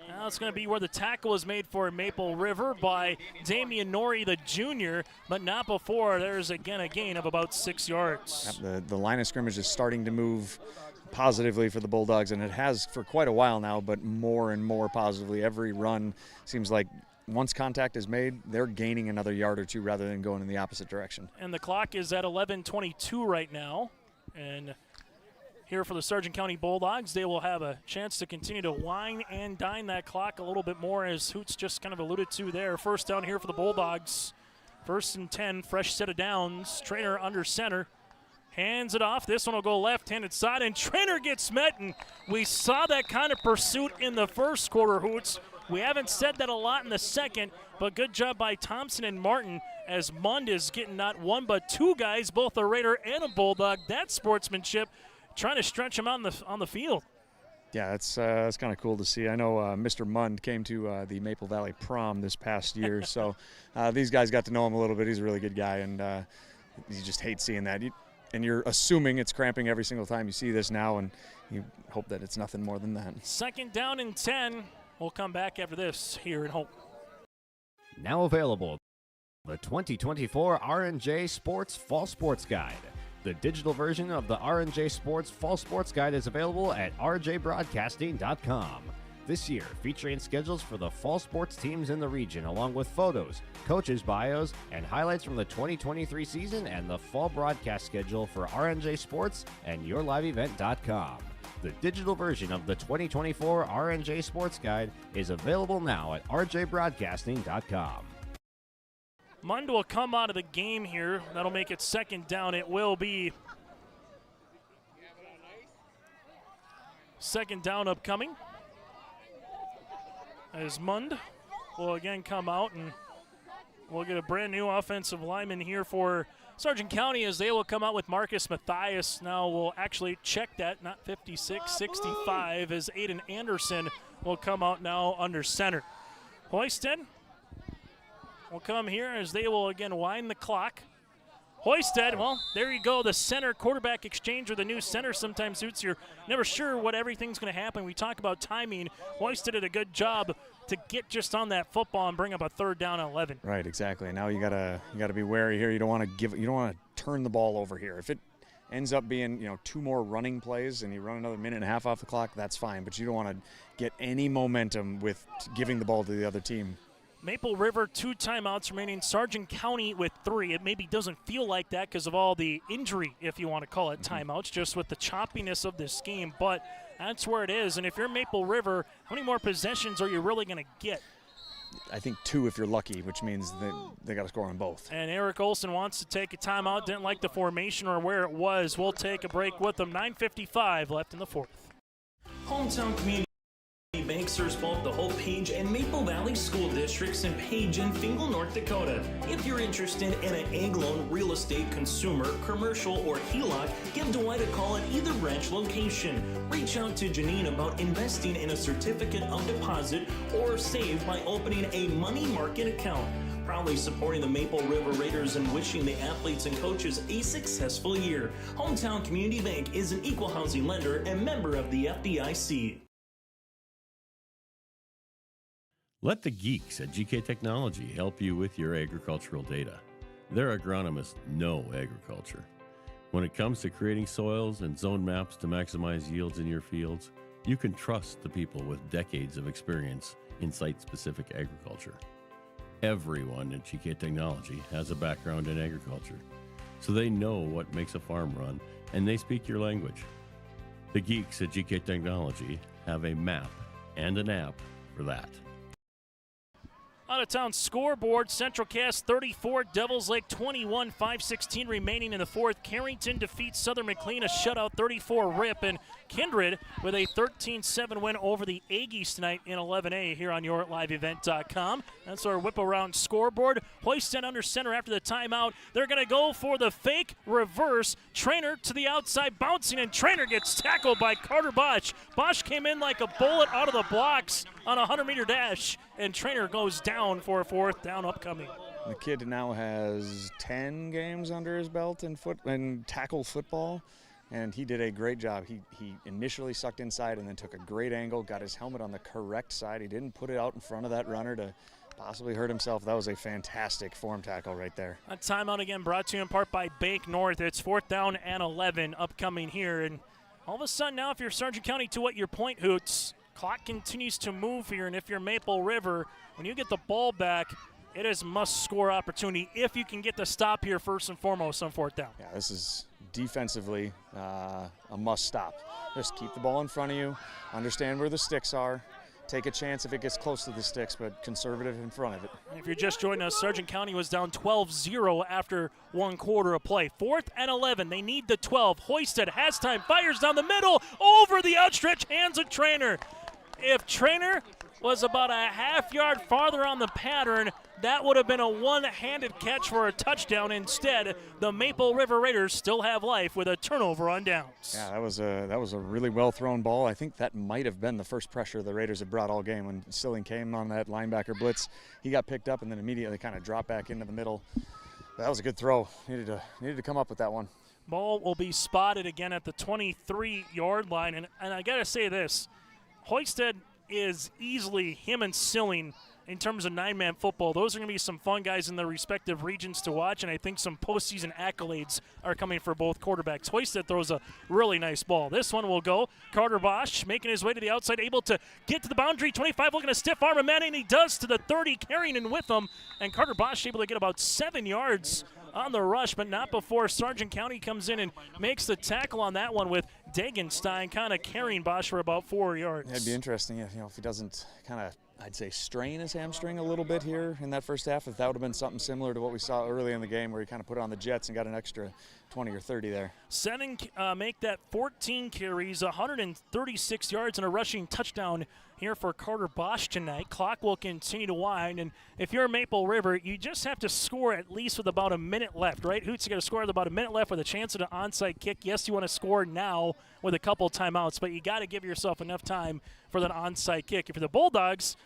Now it's going to be where the tackle is made for Maple River by Damian Norrie, the junior, but not before. There's again a gain of about 6 yards. The line of scrimmage is starting to move positively for the Bulldogs, and it has for quite a while now, but more and more positively. Every run seems like once contact is made, they're gaining another yard or 2 rather than going in the opposite direction. And the clock is at 11:22 right now. And here for the Sargent County Bulldogs, they will have a chance to continue to wine and dine that clock a little bit more, as Hoots just kind of alluded to there. First down here for the Bulldogs. 1st and 10, fresh set of downs. Trainer under center. Hands it off. This one will go left-handed side, and Trainer gets met. And we saw that kind of pursuit in the first quarter, Hoots. We haven't said that a lot in the second, but good job by Thompson and Martin, as Mund is getting not 1 but 2 guys, both a Raider and a Bulldog. That's sportsmanship, trying to stretch him on the field. Yeah, that's kind of cool to see. I know Mr. Mund came to the Maple Valley Prom this past year, so these guys got to know him a little bit. He's a really good guy, and you just hate seeing that. And you're assuming it's cramping every single time you see this now, and you hope that it's nothing more than that. 2nd down and 10. We'll come back after this here at Hope. Now available, the 2024 R&J Sports Fall Sports Guide. The digital version of the R&J Sports Fall Sports Guide is available at rjbroadcasting.com. This year, featuring schedules for the fall sports teams in the region, along with photos, coaches' bios, and highlights from the 2023 season, and the fall broadcast schedule for R&J Sports and YourLiveEvent.com. The digital version of the 2024 R&J Sports Guide is available now at rjbroadcasting.com. Mund will come out of the game here. That'll make it 2nd down. It will be 2nd down upcoming, as Mund will again come out, and we'll get a brand new offensive lineman here for Sargent County, as they will come out with Marcus Mathias. Now we'll actually check that, not 56, 65, as Aiden Anderson will come out now under center. Hoisted will come here as they will again wind the clock. Hoisted, well, there you go, the center quarterback exchange, or the new center sometimes suits. You're never sure what everything's going to happen. We talk about timing. Hoisted did a good job to get just on that football and bring up a 3rd down and 11. Right, exactly. Now you gotta be wary here. You don't want to turn the ball over here. If it ends up being 2 more running plays and you run another minute and a half off the clock, that's fine. But you don't want to get any momentum with giving the ball to the other team. Maple River, 2 timeouts remaining. Sargent County with 3. It maybe doesn't feel like that because of all the injury, if you want to call it timeouts, just with the choppiness of this game. But that's where it is. And if you're Maple River, how many more possessions are you really going to get? I think 2 if you're lucky, which means they got to score on both. And Eric Olson wants to take a timeout. Didn't like the formation or where it was. We'll take a break with them. 9:55 left in the 4th. Hometown Community Bank serves both the Hope Page and Maple Valley school districts in Page and Fingal, North Dakota. If you're interested in an ag loan, real estate, consumer, commercial, or HELOC, give Dwight a call at either branch location. Reach out to Janine about investing in a certificate of deposit or save by opening a money market account. Proudly supporting the Maple River Raiders and wishing the athletes and coaches a successful year. Hometown Community Bank is an equal housing lender and member of the FDIC. Let the geeks at GK Technology help you with your agricultural data. Their agronomists know agriculture. When it comes to creating soils and zone maps to maximize yields in your fields, you can trust the people with decades of experience in site-specific agriculture. Everyone at GK Technology has a background in agriculture, so they know what makes a farm run, and they speak your language. The geeks at GK Technology have a map and an app for that. Out-of-town scoreboard, Central Cass 34, Devils Lake 21, 5:16 remaining in the fourth. Carrington defeats Southern McLean, a shutout 34-rip, and Kindred with a 13-7 win over the Aggies tonight in 11A here on YourLiveEvent.com. That's our whip-around scoreboard. Hoisted under center after the timeout. They're going to go for the fake reverse. Trainer to the outside, bouncing, and Trainer gets tackled by Carter Bosch. Bosch came in like a bullet out of the blocks on a 100-meter dash, and Trainer goes down for a fourth down upcoming. The kid now has 10 games under his belt in tackle football, and he did a great job. He initially sucked inside and then took a great angle, got his helmet on the correct side. He didn't put it out in front of that runner to possibly hurt himself. That was a fantastic form tackle right there. A timeout again brought to you in part by Bank North. It's 4th down and 11 upcoming here, and all of a sudden now if you're Sargent County, to what your point, Hoots, clock continues to move here, and if you're Maple River, when you get the ball back, it is must-score opportunity if you can get the stop here first and foremost on 4th down. Yeah, this is defensively a must-stop. Just keep the ball in front of you, understand where the sticks are, take a chance if it gets close to the sticks, but conservative in front of it. If you're just joining us, Sargent County was down 12-0 after one quarter of play. 4th and 11, they need the 12. Hoisted has time, fires down the middle, over the outstretched hands of Trainer. If Trainer was about a half-yard farther on the pattern, that would have been a one-handed catch for a touchdown. Instead, the Maple River Raiders still have life with a turnover on downs. Yeah, that was a really well-thrown ball. I think that might have been the first pressure the Raiders had brought all game. When Silling came on that linebacker blitz, he got picked up and then immediately kind of dropped back into the middle. That was a good throw. Needed to come up with that one. Ball will be spotted again at the 23-yard line, and I got to say this. Hoisted is easily him and Silling in terms of nine-man football. Those are going to be some fun guys in their respective regions to watch, and I think some postseason accolades are coming for both quarterbacks. Hoisted throws a really nice ball. This one will go. Carter Bosch making his way to the outside, able to get to the boundary. 25 looking to stiff arm a man, and he does to the 30, carrying in with him. And Carter Bosch able to get about 7 yards on the rush, but not before Sargent County comes in and makes the tackle on that one, with Dagenstein kind of carrying Bosch for about 4 yards. It'd be interesting if he doesn't kind of, I'd say, strain his hamstring a little bit here in that first half. If that would have been something similar to what we saw early in the game, where he kind of put on the jets and got an extra 20 or 30 there. Make that 14 carries, 136 yards, and a rushing touchdown here for Carter Bosch tonight. Clock will continue to wind, and if you're Maple River, you just have to score at least with about a minute left, right? Hoots, you got to score with about a minute left with a chance at an onside kick. Yes, you want to score now with a couple timeouts, but you got to give yourself enough time for that onside kick. If you're the Bulldogs,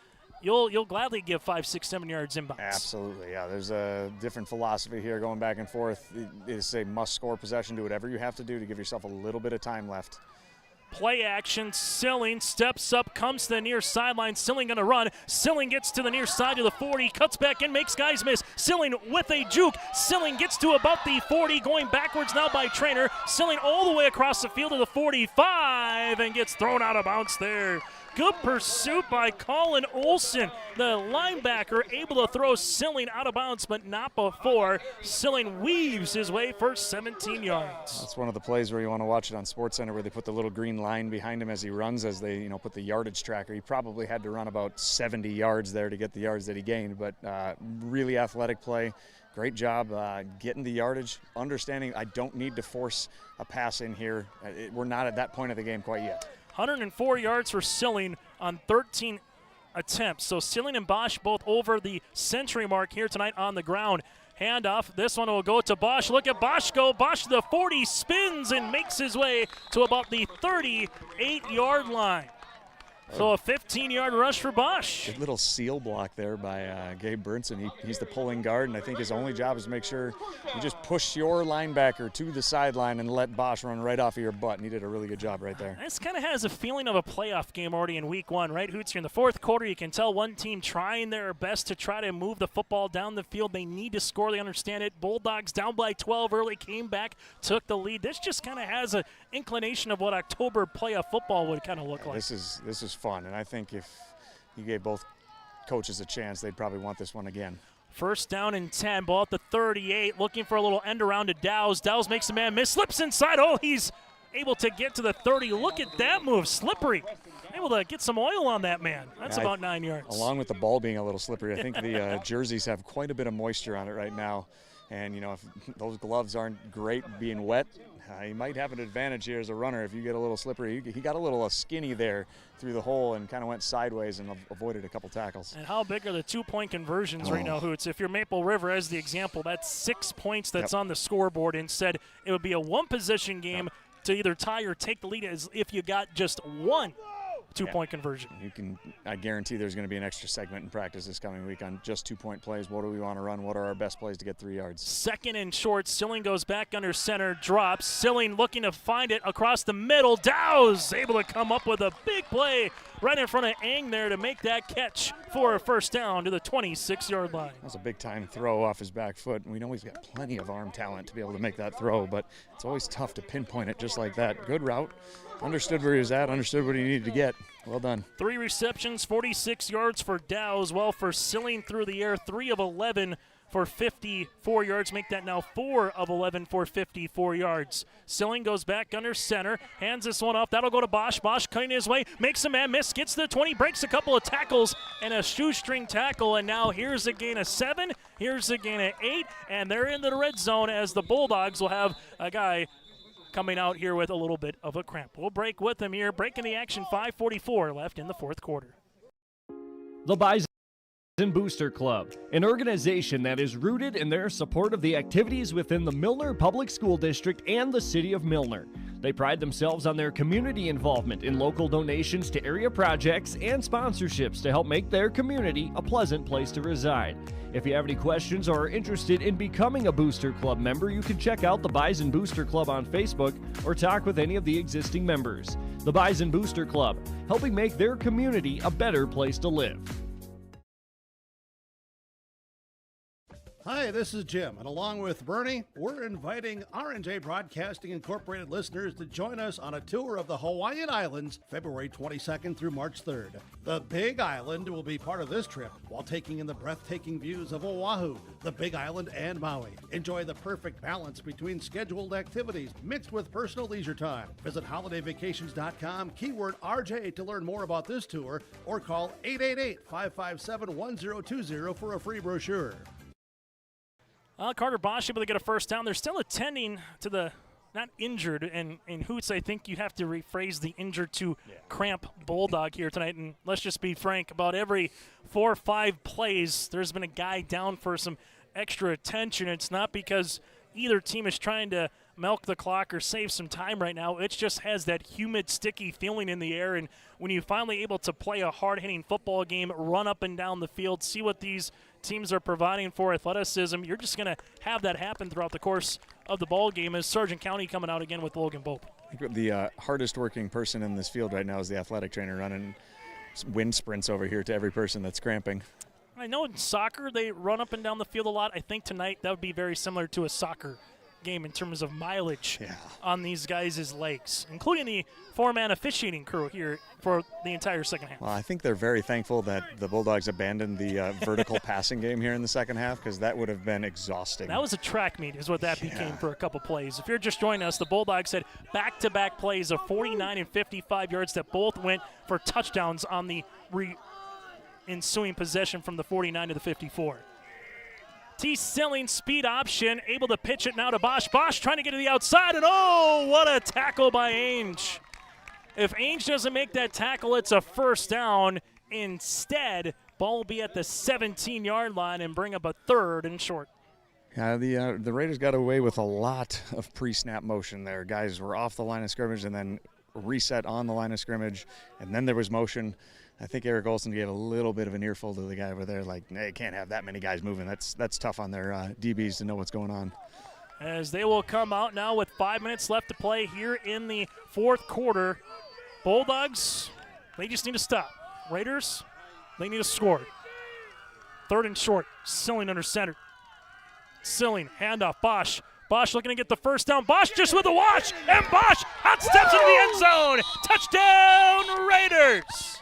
you'll gladly give 5, 6, 7 yards inbounds. Absolutely, yeah. There's a different philosophy here going back and forth. It's a must-score possession. Do whatever you have to do to give yourself a little bit of time left. Play action. Silling steps up, comes to the near sideline. Silling going to run. Silling gets to the near side of the 40, cuts back in, makes guys miss. Silling with a juke. Silling gets to about the 40, going backwards now by Trainer. Silling all the way across the field to the 45 and gets thrown out of bounds there. Good pursuit by Colin Olson. The linebacker able to throw Silling out of bounds, but not before. Silling weaves his way for 17 yards. That's one of the plays where you want to watch it on SportsCenter, where they put the little green line behind him as he runs, as they put the yardage tracker. He probably had to run about 70 yards there to get the yards that he gained, but really athletic play. Great job getting the yardage, understanding I don't need to force a pass in here. We're not at that point of the game quite yet. 104 yards for Silling on 13 attempts. So Silling and Bosch both over the century mark here tonight on the ground. Handoff. This one will go to Bosch. Look at Bosch go. Bosch to the 40, spins and makes his way to about the 38-yard line. So a 15-yard rush for Bosch. Good little seal block there by Gabe Brinson. He's the pulling guard, and I think his only job is to make sure you just push your linebacker to the sideline and let Bosch run right off of your butt, and he did a really good job right there. This kind of has a feeling of a playoff game already in week one, right, Hoots? You're in the fourth quarter. You can tell one team trying their best to try to move the football down the field. They need to score. They understand it. Bulldogs down by 12 early, came back, took the lead. This just kind of has an inclination of what October playoff football would kind of look like. This is fun, and I think if you gave both coaches a chance, they'd probably want this one again. First down and 10, ball at the 38, looking for a little end around to Dowse. Dowse makes a man miss, slips inside. Oh, he's able to get to the 30. Look at that move, slippery. Able to get some oil on that man. That's about 9 yards. Along with the ball being a little slippery, I think the jerseys have quite a bit of moisture on it right now. And, you know, if those gloves aren't great being wet, you might have an advantage here as a runner if you get a little slippery. He got a little skinny there through the hole and kind of went sideways and avoided a couple tackles. And how big are the two-point conversions right now, Hoots? If you're Maple River as the example, that's 6 points that's on the scoreboard. Instead, it would be a one-possession game to either tie or take the lead as if you got just one two-point conversion. I guarantee there's going to be an extra segment in practice this coming week on just two-point plays. What do we want to run? What are our best plays to get 3 yards? Second and short. Silling goes back under center, drops. Silling looking to find it across the middle. Dowse able to come up with a big play right in front of Eng there to make that catch for a first down to the 26-yard line. That was a big-time throw off his back foot. We know he's got plenty of arm talent to be able to make that throw, but it's always tough to pinpoint it just like that. Good route. Understood where he was at, understood what he needed to get. Well done. 3 receptions, 46 yards for Dowse. Well, for Silling through the air, 3 of 11 for 54 yards. Make that now 4 of 11 for 54 yards. Silling goes back under center, hands this one off. That'll go to Bosch. Bosch cutting his way, makes a man miss, gets to the 20, breaks a couple of tackles, and a shoestring tackle. And now here's a gain of 7, here's a gain of 8, and they're into the red zone as the Bulldogs will have a guy coming out here with a little bit of a cramp. We'll break with them here, breaking the action, 5:44 left in the fourth quarter. The Bison Booster Club, an organization that is rooted in their support of the activities within the Milner Public School District and the City of Milner. They pride themselves on their community involvement in local donations to area projects and sponsorships to help make their community a pleasant place to reside. If you have any questions or are interested in becoming a Booster Club member, you can check out the Bison Booster Club on Facebook or talk with any of the existing members. The Bison Booster Club, helping make their community a better place to live. Hi, this is Jim, and along with Bernie, we're inviting R&J Broadcasting Incorporated listeners to join us on a tour of the Hawaiian Islands, February 22nd through March 3rd. The Big Island will be part of this trip while taking in the breathtaking views of Oahu, the Big Island, and Maui. Enjoy the perfect balance between scheduled activities mixed with personal leisure time. Visit holidayvacations.com, keyword RJ to learn more about this tour, or call 888-557-1020 for a free brochure. Carter Bosch able to get a first down. They're still attending to the not injured, and Hoots, I think you have to rephrase the injured to cramp Bulldog here tonight. And let's just be frank, about every 4 or 5 plays, there's been a guy down for some extra attention. It's not because either team is trying to milk the clock or save some time right now. It just has that humid, sticky feeling in the air. And when you're finally able to play a hard-hitting football game, run up and down the field, see what these teams are providing for athleticism, you're just going to have that happen throughout the course of the ball game. As Sargent County coming out again with Logan Bope. I think the hardest working person in this field right now is the athletic trainer running wind sprints over here to every person that's cramping. I know in soccer they run up and down the field a lot. I think tonight that would be very similar to a soccer game in terms of mileage on these guys' legs, including the 4-man officiating crew here for the entire second half. Well, I think they're very thankful that the Bulldogs abandoned the vertical passing game here in the second half, because that would have been exhausting. That was a track meet is what that became for a couple plays. If you're just joining us, the Bulldogs had back-to-back plays of 49 and 55 yards that both went for touchdowns on the ensuing possession from the 49 to the 54. T. Silling, speed option, able to pitch it now to Bosch. Bosch trying to get to the outside, and oh, what a tackle by Ainge. If Ainge doesn't make that tackle, it's a first down. Instead, ball will be at the 17-yard line and bring up a 3rd and short. Yeah, the Raiders got away with a lot of pre-snap motion there. Guys were off the line of scrimmage and then reset on the line of scrimmage, and then there was motion. I think Eric Olson gave a little bit of an earful to the guy over there, like, hey, can't have that many guys moving. That's tough on their DBs to know what's going on. As they will come out now with 5 minutes left to play here in the 4th quarter. Bulldogs, they just need to stop. Raiders, they need to score. 3rd and short, Silling under center. Silling, handoff, Bosch. Bosch looking to get the first down. Bosch just with a wash, and Bosch hot steps into the end zone. Touchdown, Raiders.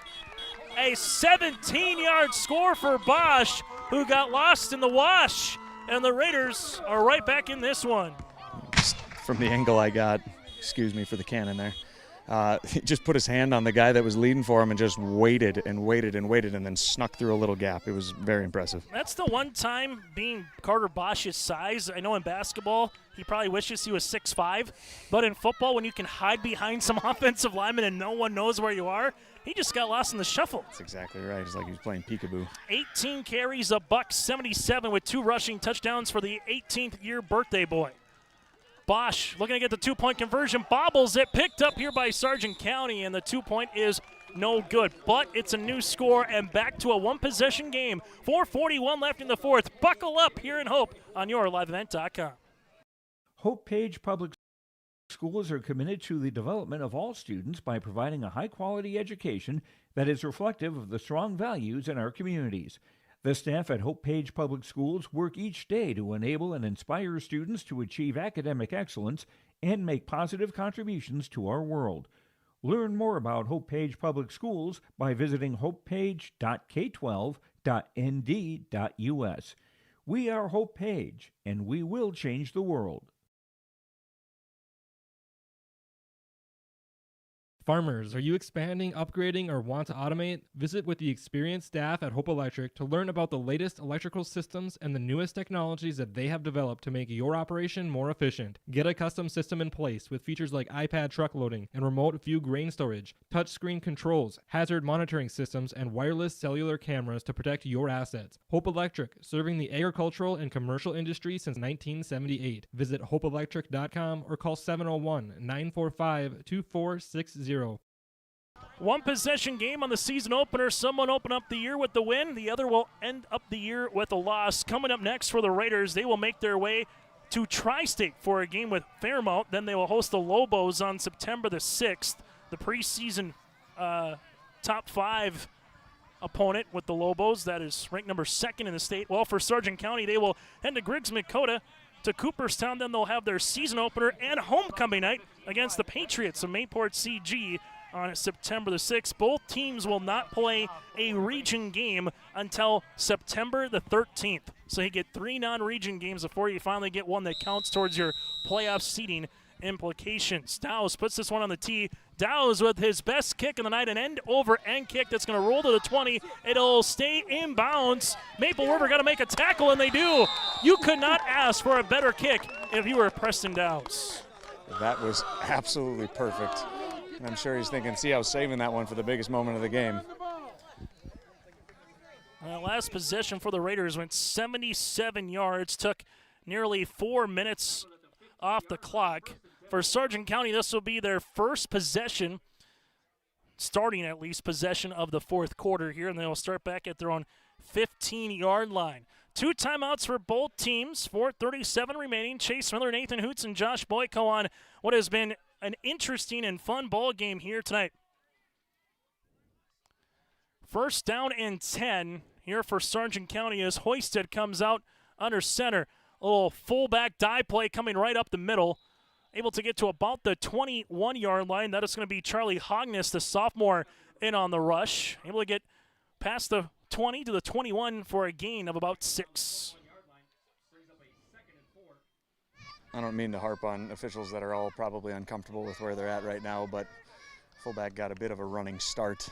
A 17-yard score for Bosch, who got lost in the wash, and the Raiders are right back in this one. From the angle I got, excuse me for the cannon there, he just put his hand on the guy that was leading for him and just waited and waited and waited and then snuck through a little gap. It was very impressive. That's the one time being Carter Bosch's size. I know in basketball he probably wishes he was 6'5", but in football when you can hide behind some offensive linemen and no one knows where you are, he just got lost in the shuffle. That's exactly right. It's like he was playing peekaboo. 18 carries, $177 with 2 rushing touchdowns for the 18th year birthday boy. Bosch looking to get the 2-point conversion, bobbles it, picked up here by Sargent County, and the 2-point is no good. But it's a new score and back to a 1-possession game. 4:41 left in the 4th. Buckle up here in Hope on yourliveevent.com. Hope Page Public Schools are committed to the development of all students by providing a high-quality education that is reflective of the strong values in our communities. The staff at Hope Page Public Schools work each day to enable and inspire students to achieve academic excellence and make positive contributions to our world. Learn more about Hope Page Public Schools by visiting hopepage.k12.nd.us. We are Hope Page, and we will change the world. Farmers, are you expanding, upgrading, or want to automate? Visit with the experienced staff at Hope Electric to learn about the latest electrical systems and the newest technologies that they have developed to make your operation more efficient. Get a custom system in place with features like iPad truck loading and remote view grain storage, touchscreen controls, hazard monitoring systems, and wireless cellular cameras to protect your assets. Hope Electric, serving the agricultural and commercial industry since 1978. Visit hopeelectric.com or call 701-945-2460. 1-possession game on the season opener. Someone open up the year with the win. The other will end up the year with a loss. Coming up next for the Raiders, they will make their way to Tri-State for a game with Fairmount. Then they will host the Lobos on September the 6th. The preseason top 5 opponent with the Lobos. That is ranked number 2nd in the state. Well, for Sargent County, they will head to Griggs, Dakota, to Cooperstown. Then they'll have their season opener and homecoming night against the Patriots of Mayport CG on September the 6th. Both teams will not play a region game until September the 13th. So you get 3 non-region games before you finally get one that counts towards your playoff seeding implications. Dowse puts this one on the tee. Dowse with his best kick of the night, an end-over-end kick that's going to roll to the 20. It'll stay in bounds. Maple River got to make a tackle, and they do. You could not ask for a better kick if you were Preston Dowse. That was absolutely perfect. And I'm sure he's thinking, see, I was saving that one for the biggest moment of the game. Last possession for the Raiders went 77 yards, took nearly 4 minutes off the clock. For Sargent County, this will be their first possession, starting at least possession of the 4th quarter here, and they'll start back at their own 15-yard line. 2 timeouts for both teams, 4:37 remaining. Chase Miller, Nathan Hoots, and Josh Boyko on what has been an interesting and fun ball game here tonight. First down and 10 here for Sargent County as Hoisted comes out under center. A little fullback dive play coming right up the middle. Able to get to about the 21-yard line. That is going to be Charlie Hogness, the sophomore, in on the rush. Able to get past the 20 to the 21 for a gain of about 6. I don't mean to harp on officials that are all probably uncomfortable with where they're at right now, but fullback got a bit of a running start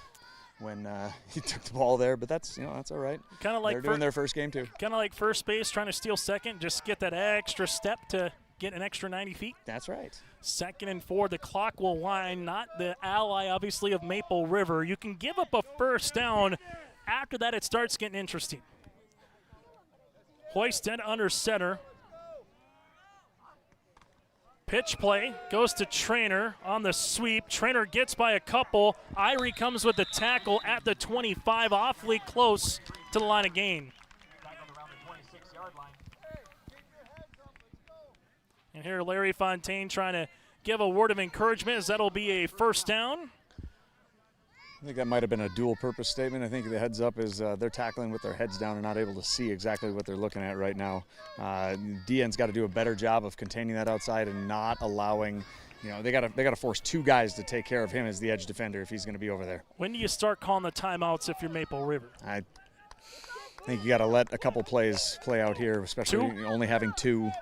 when he took the ball there, but that's all right. Kind of like they're doing their first game too. Kind of like first base trying to steal second, just get that extra step to get an extra 90 feet. That's right. 2nd and 4, the clock will wind, not the ally, obviously, of Maple River. You can give up a first down. After that, it starts getting interesting. Hoisted under center. Pitch play goes to Trainer on the sweep. Trainer gets by a couple. Irie comes with the tackle at the 25, awfully close to the line of gain. And here Larry Fontaine trying to give a word of encouragement as that'll be a first down. I think that might have been a dual-purpose statement. I think the heads up is they're tackling with their heads down and not able to see exactly what they're looking at right now. DN's got to do a better job of containing that outside and not allowing, they got to force 2 guys to take care of him as the edge defender if he's going to be over there. When do you start calling the timeouts if you're Maple River? I think you got to let a couple plays play out here, especially only having 2.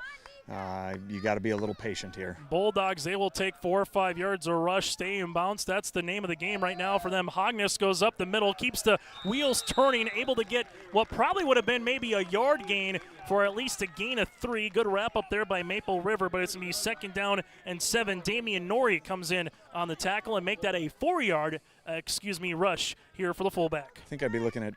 You got to be a little patient here. Bulldogs, they will take 4 or 5 yards or rush, stay in bounds. That's the name of the game right now for them. Hogness goes up the middle, keeps the wheels turning, able to get what probably would have been maybe a yard gain for at least a gain of 3. Good wrap up there by Maple River, but it's going to be 2nd down and 7. Damian Norrie comes in on the tackle and make that a 4-yard, rush here for the fullback. I think I'd be looking at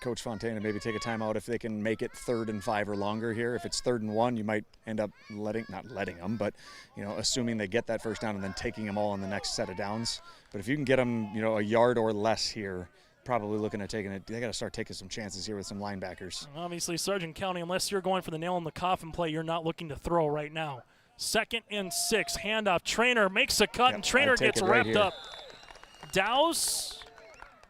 Coach Fontaine to maybe take a timeout if they can make it 3rd and 5 or longer here. If it's 3rd and 1, you might end up not letting them, but assuming they get that first down and then taking them all on the next set of downs. But if you can get them, a yard or less here, probably looking at taking it. They got to start taking some chances here with some linebackers. Obviously, Sargent County, unless you're going for the nail in the coffin play, you're not looking to throw right now. 2nd and 6, handoff. Trainer makes a cut, and Trainer gets wrapped up. Dowse.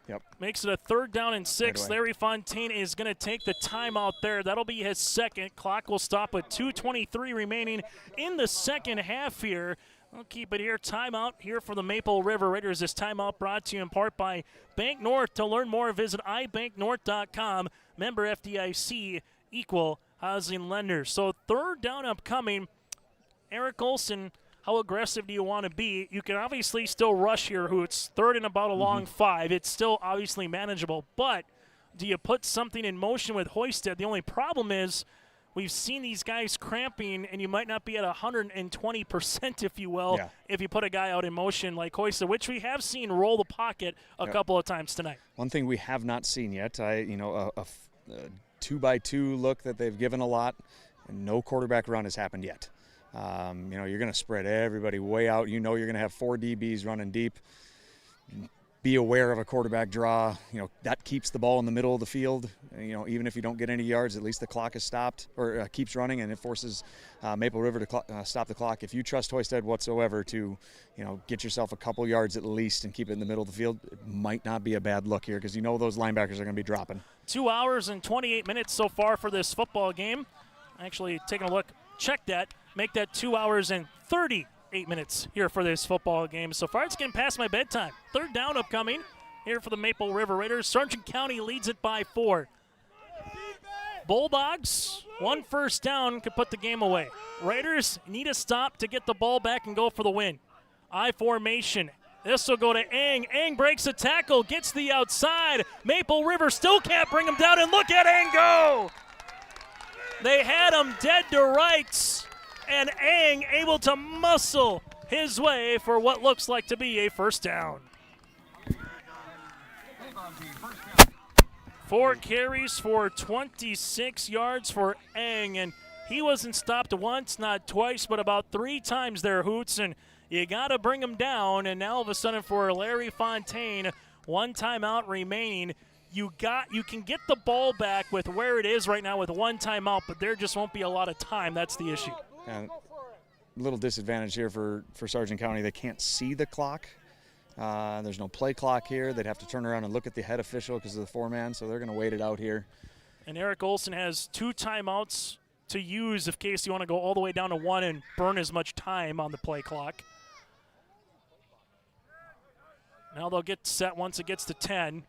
Yep. Makes it a 3rd down and 6. Larry Fontaine is going to take the timeout there. That'll be his 2nd. Clock will stop with 2:23 remaining in the 2nd half here. We'll keep it here. Timeout here for the Maple River Raiders. This timeout brought to you in part by Bank North. To learn more, visit ibanknorth.com. Member FDIC, equal housing lender. So 3rd down upcoming. Eric Olson, how aggressive do you want to be? You can obviously still rush here, Hoots. 3rd and about a long 5. It's still obviously manageable. But do you put something in motion with Hoisted? The only problem is we've seen these guys cramping, and you might not be at 120%, if you will, if you put a guy out in motion like Hoisted, which we have seen roll the pocket a couple of times tonight. One thing we have not seen yet, a 2-by-2 look that they've given a lot, and no quarterback run has happened yet. You're going to spread everybody way out. You're going to have 4 DBs running deep. Be aware of a quarterback draw. That keeps the ball in the middle of the field. Even if you don't get any yards, at least the clock is stopped or keeps running, and it forces Maple River to stop the clock. If you trust Hoisted whatsoever to, get yourself a couple yards at least and keep it in the middle of the field, it might not be a bad look here because those linebackers are going to be dropping. 2 hours and 28 minutes so far for this football game. Actually, taking a look, check that. Make that 2 hours and 38 minutes here for this football game. So far, it's getting past my bedtime. 3rd down upcoming here for the Maple River Raiders. Sargent County leads it by 4. Bulldogs, 1 first down could put the game away. Raiders need a stop to get the ball back and go for the win. I formation. This will go to Ang. Ang breaks a tackle, gets the outside. Maple River still can't bring him down, and look at Ang go! They had him dead to rights. And Ang able to muscle his way for what looks like to be a first down. 4 carries for 26 yards for Ang, and he wasn't stopped once, not twice, but about 3 times there, Hoots, and you got to bring him down. And now all of a sudden for Larry Fontaine, 1 timeout remaining. You can get the ball back with where it is right now with 1 timeout, but there just won't be a lot of time. That's the issue. And a little disadvantage here for Sargent County. They can't see the clock. There's no play clock here. They'd have to turn around and look at the head official because of the 4-man, so they're going to wait it out here. And Eric Olson has 2 timeouts to use in case you want to go all the way down to 1 and burn as much time on the play clock. Now they'll get set once it gets to 10.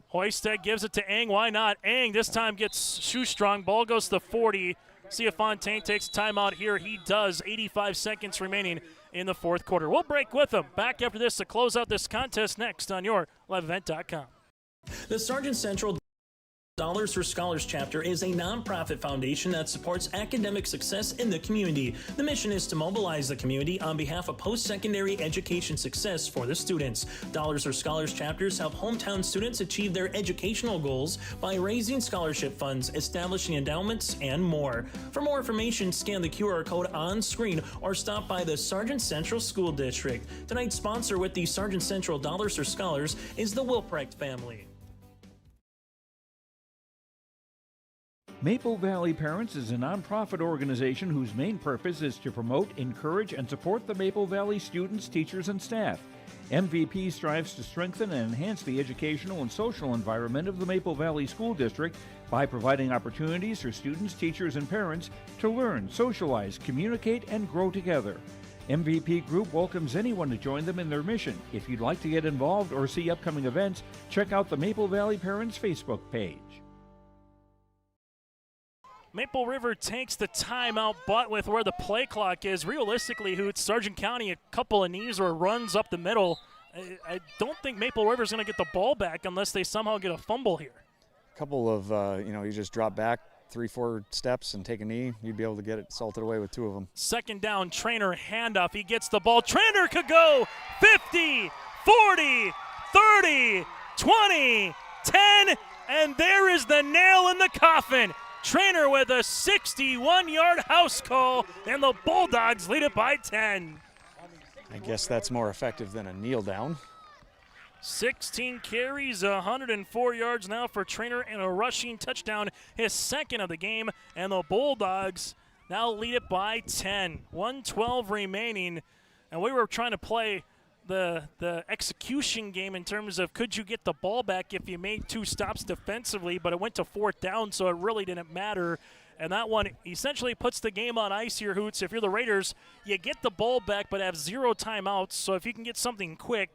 Hoisted gives it to Ang. Why not? Ang this time gets shoe-strung. Ball goes to 40. See if Fontaine takes a timeout here. He does. 85 seconds remaining in the 4th quarter. We'll break with him. Back after this to close out this contest next on your liveevent.com. The Sargent Central Dollars for Scholars chapter is a nonprofit foundation that supports academic success in the community. The mission is to mobilize the community on behalf of post-secondary education success for the students. Dollars for Scholars chapters help hometown students achieve their educational goals by raising scholarship funds, establishing endowments, and more. For more information, scan the QR code on screen or stop by the Sargent Central School District. Tonight's sponsor with the Sargent Central Dollars for Scholars is the Wilprecht family. Maple Valley Parents is a nonprofit organization whose main purpose is to promote, encourage, and support the Maple Valley students, teachers, and staff. MVP strives to strengthen and enhance the educational and social environment of the Maple Valley School District by providing opportunities for students, teachers, and parents to learn, socialize, communicate, and grow together. MVP Group welcomes anyone to join them in their mission. If you'd like to get involved or see upcoming events, check out the Maple Valley Parents Facebook page. Maple River takes the timeout, but with where the play clock is, realistically, Hoots, Sargent County, a couple of knees or runs up the middle. I don't think Maple River's going to get the ball back unless they somehow get a fumble here. A couple of, you just drop back 3-4 steps and take a knee, you'd be able to get it salted away with 2 of them. Second down, Trainer handoff. He gets the ball. Trainer could go 50, 40, 30, 20, 10, and there is the nail in the coffin. Trainer with a 61-yard house call, and the Bulldogs lead it by 10. I guess that's more effective than a kneel down. 16 carries, 104 yards now for Trainer, and a rushing touchdown, his second of the game, and the Bulldogs now lead it by 10. 1:12 remaining, and we were trying to play the execution game in terms of could you get the ball back if you made 2 stops defensively, but it went to 4th down, so it really didn't matter. And that one essentially puts the game on ice here, Hoots. If you're the Raiders, you get the ball back but have 0 timeouts, so if you can get something quick,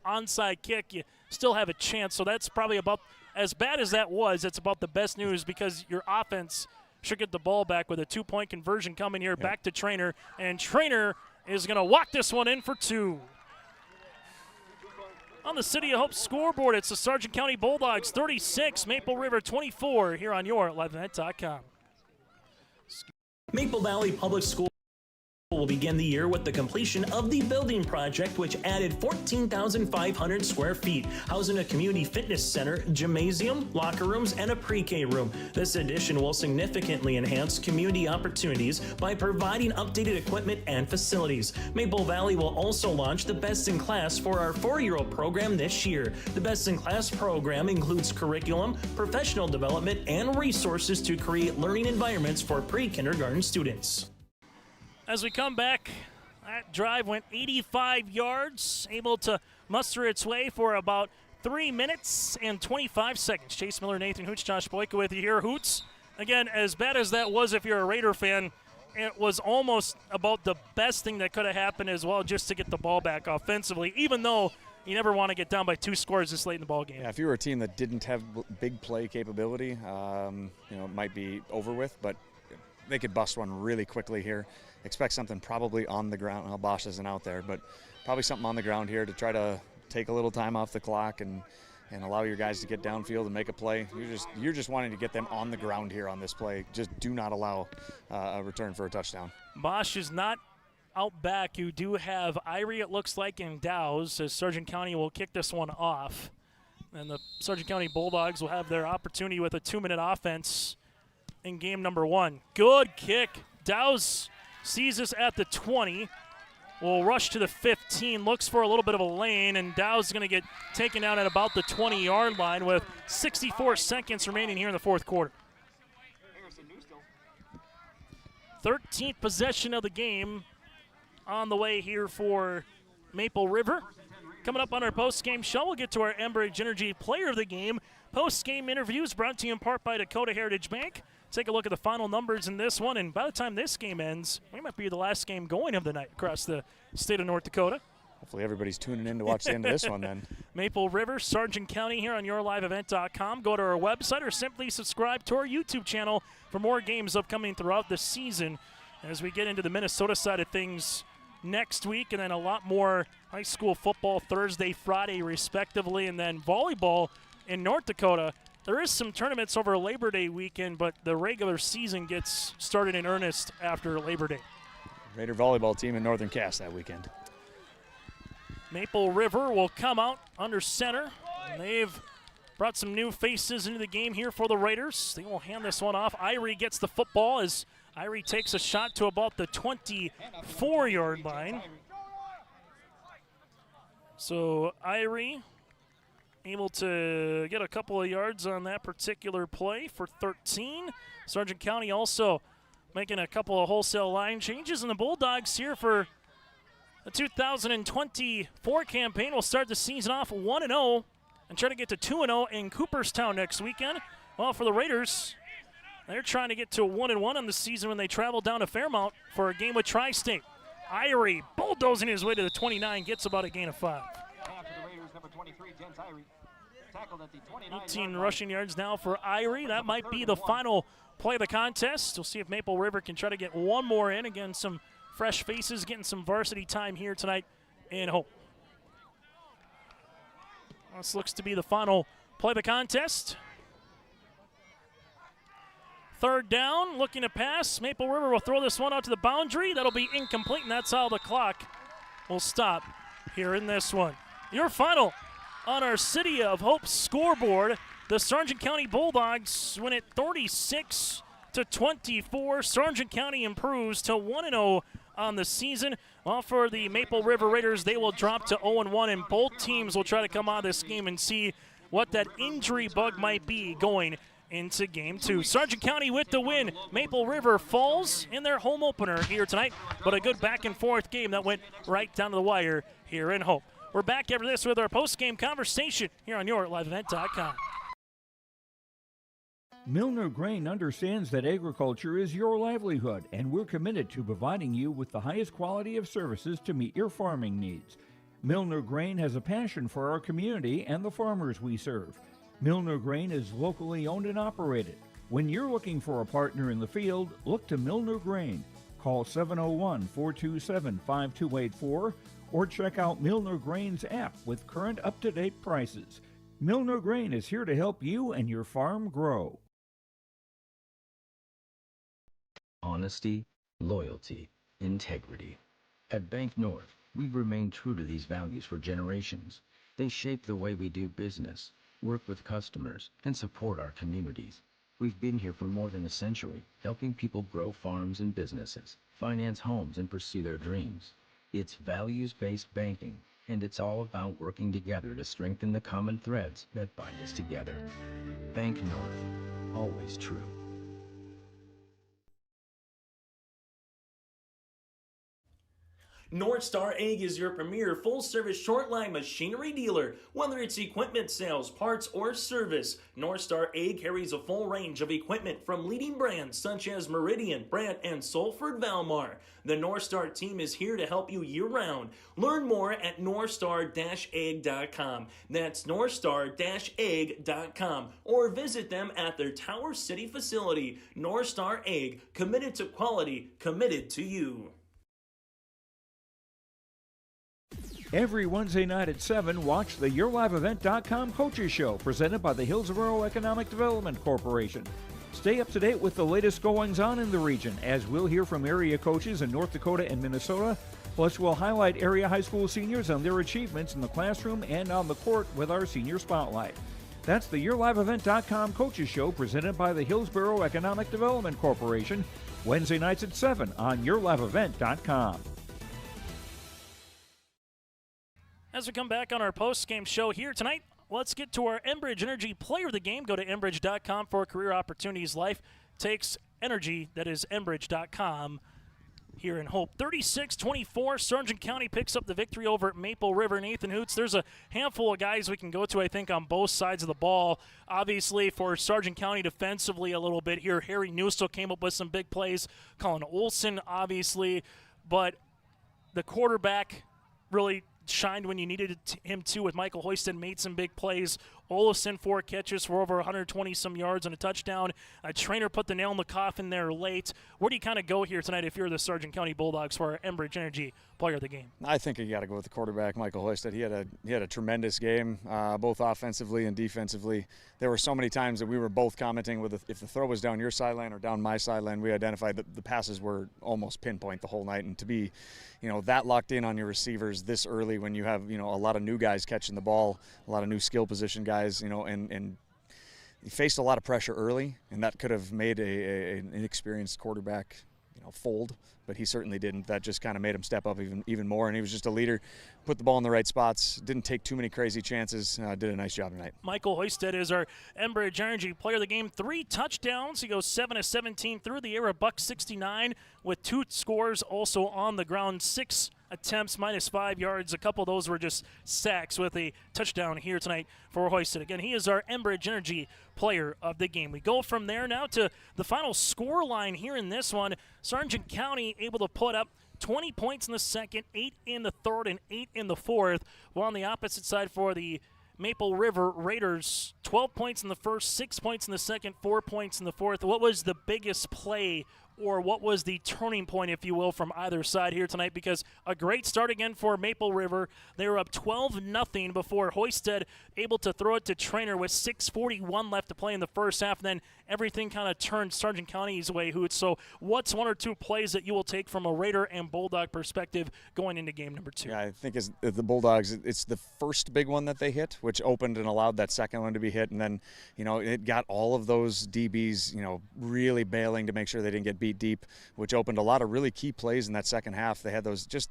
onside kick, you still have a chance. So that's probably about, as bad as that was, it's about the best news because your offense should get the ball back with a 2-point conversion coming here. Yep. Back to Trainer, and Trainer is going to walk this one in for 2. On the City of Hope scoreboard, it's the Sargent County Bulldogs 36, Maple River 24 here on your LiveEvent.com. Maple Valley Public School will begin the year with the completion of the building project, which added 14,500 square feet, housing a community fitness center, gymnasium, locker rooms, and a pre-K room. This addition will significantly enhance community opportunities by providing updated equipment and facilities. Maple Valley will also launch the Best in Class for our 4-year-old program this year. The Best in Class program includes curriculum, professional development, and resources to create learning environments for pre-kindergarten students. As we come back, that drive went 85 yards, able to muster its way for about 3 minutes and 25 seconds. Chase Miller, Nathan Hoots, Josh Boyka with you here. Hoots, again, as bad as that was if you're a Raider fan, it was almost about the best thing that could have happened as well, just to get the ball back offensively, even though you never want to get down by 2 scores this late in the ball game. Yeah, if you were a team that didn't have big play capability, it might be over with, but they could bust one really quickly here. Expect something probably on the ground. Well, Bosch isn't out there, but probably something on the ground here to try to take a little time off the clock and allow your guys to get downfield and make a play. You're just wanting to get them on the ground here on this play. Just do not allow a return for a touchdown. Bosch is not out back. You do have Irie, it looks like, and Dowse, as Sargent County will kick this one off. And the Sargent County Bulldogs will have their opportunity with a 2-minute offense in game number 1. Good kick. Dowse sees this at the 20. Will rush to the 15, looks for a little bit of a lane, and Dow's going to get taken down at about the 20-yard line with 64 seconds remaining here in the 4th quarter. 13th possession of the game on the way here for Maple River. Coming up on our post-game show, we'll get to our Enbridge Energy Player of the Game. Post-game interviews brought to you in part by Dakota Heritage Bank. Take a look at the final numbers in this one, and by the time this game ends, we might be the last game going of the night across the state of North Dakota. Hopefully everybody's tuning in to watch the end of this one then. Maple River, Sargent County here on yourliveevent.com. Go to our website or simply subscribe to our YouTube channel for more games upcoming throughout the season as we get into the Minnesota side of things next week, and then a lot more high school football Thursday, Friday respectively, and then volleyball in North Dakota there is some tournaments over Labor Day weekend, but the regular season gets started in earnest after Labor Day. Raider volleyball team in Northern Cass that weekend. Maple River will come out under center. And they've brought some new faces into the game here for the Raiders. They will hand this one off. Irie gets the football as Irie takes a shot to about the 24-yard line. So Irie able to get a couple of yards on that particular play for 13. Sargent County also making a couple of wholesale line changes, and the Bulldogs here for the 2024 campaign will start the season off 1-0 and try to get to 2-0 in Cooperstown next weekend. Well, for the Raiders, they're trying to get to 1-1 on the season when they travel down to Fairmount for a game with Tri-State. Irie bulldozing his way to the 29, gets about a gain of 5. 18 rushing yards now for Irie. That might be the final play of the contest. We'll see if Maple River can try to get one more in. Again, some fresh faces getting some varsity time here tonight in Hope. This looks to be the final play of the contest. Third down, looking to pass. Maple River will throw this one out to the boundary. That'll be incomplete, and that's how the clock will stop here in this one. Your final on our City of Hope scoreboard, the Sargent County Bulldogs win it 36-24. Sargent County improves to 1-0 on the season. Well, for the Maple River Raiders, they will drop to 0-1, and both teams will try to come out of this game and see what that injury bug might be going into Game 2. Sargent County with the win. Maple River falls in their home opener here tonight, but a good back-and-forth game that went right down to the wire here in Hope. We're back after this with our post-game conversation here on YourLiveEvent.com. Milner Grain understands that agriculture is your livelihood, and we're committed to providing you with the highest quality of services to meet your farming needs. Milner Grain has a passion for our community and the farmers we serve. Milner Grain is locally owned and operated. When you're looking for a partner in the field, look to Milner Grain. Call 701-427-5284 or check out Milner Grain's app with current up-to-date prices. Milner Grain is here to help you and your farm grow. Honesty, loyalty, integrity. At Bank North, we've remained true to these values for generations. They shape the way we do business, work with customers, and support our communities. We've been here for more than a century, helping people grow farms and businesses, finance homes, and pursue their dreams. It's values-based banking, and it's all about working together to strengthen the common threads that bind us together. Bank North, always true. North Star Ag is your premier full-service short-line machinery dealer. Whether it's equipment sales, parts, or service, North Star Ag carries a full range of equipment from leading brands such as Meridian, Brandt, and Salford Valmar. The North Star team is here to help you year-round. Learn more at northstar-ag.com. That's northstar-ag.com. Or visit them at their Tower City facility. North Star Ag, committed to quality, committed to you. Every Wednesday night at 7, watch the YourLiveEvent.com Coaches Show presented by the Hillsborough Economic Development Corporation. Stay up to date with the latest goings-on in the region, as we'll hear from area coaches in North Dakota and Minnesota. Plus, we'll highlight area high school seniors on their achievements in the classroom and on the court with our Senior Spotlight. That's the YourLiveEvent.com Coaches Show presented by the Hillsborough Economic Development Corporation, Wednesday nights at 7 on YourLiveEvent.com. As we come back on our post-game show here tonight, let's get to our Enbridge Energy Player of the Game. Go to Enbridge.com for career opportunities. Life takes energy. That is Enbridge.com here in Hope. 36-24, Sargent County picks up the victory over at Maple River. Nathan Hoots, there's a handful of guys we can go to, I think, on both sides of the ball. Obviously, for Sargent County defensively a little bit here, Harry Newstel came up with some big plays. Colin Olson, obviously. But the quarterback really shined when you needed him to, with Michael Hoyston, made some big plays. Olson, 4 catches for over 120-some yards and a touchdown. A trainer put the nail in the coffin there late. Where do you kind of go here tonight if you're the Sargent County Bulldogs for our Enbridge Energy player of the game? I think you got to go with the quarterback, Michael Hoisted. He had a tremendous game, both offensively and defensively. There were so many times that we were both commenting with if the throw was down your sideline or down my sideline, we identified that the passes were almost pinpoint the whole night. And to be, that locked in on your receivers this early when you have, a lot of new guys catching the ball, a lot of new skill position guys, and he faced a lot of pressure early, and that could have made an inexperienced quarterback, fold, but he certainly didn't. That just kind of made him step up even more, and he was just a leader, put the ball in the right spots, didn't take too many crazy chances, did a nice job tonight. Michael Hoisted is our Enbridge Energy player of the game. 3 touchdowns. He goes 7 of 17 through the air, a $169 with 2 scores also on the ground. 6 attempts, -5 yards. A couple of those were just sacks with a touchdown here tonight for Hoisted. Again, he is our Enbridge Energy player of the game. We go from there now to the final score line here in this one. Sargent County able to put up 20 points in the second, 8 in the third, and 8 in the fourth. While on the opposite side for the Maple River Raiders, 12 points in the first, 6 points in the second, 4 points in the fourth. What was the biggest play, or what was the turning point, if you will, from either side here tonight? Because a great start again for Maple River. They were up 12-0 before Hoisted able to throw it to Trainer with 6:41 left to play in the first half. And then everything kind of turned Sargent County's way, Hoots. So what's 1 or 2 plays that you will take from a Raider and Bulldog perspective going into game number 2? Yeah, I think as the Bulldogs, it's the first big one that they hit, which opened and allowed that second one to be hit. And then, it got all of those DBs, really bailing to make sure they didn't get beat deep, which opened a lot of really key plays in that second half. They had those just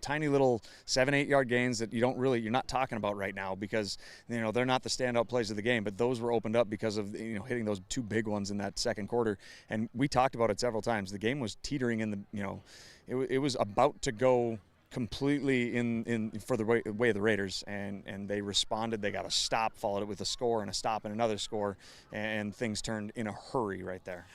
tiny little 7-8 yard gains that you're not talking about right now because they're not the standout plays of the game, but those were opened up because of hitting those 2 big ones in that second quarter. And we talked about it several times. The game was teetering in the it was about to go completely in for the way of the Raiders, and they responded. They got a stop, followed it with a score and a stop and another score, and things turned in a hurry right there.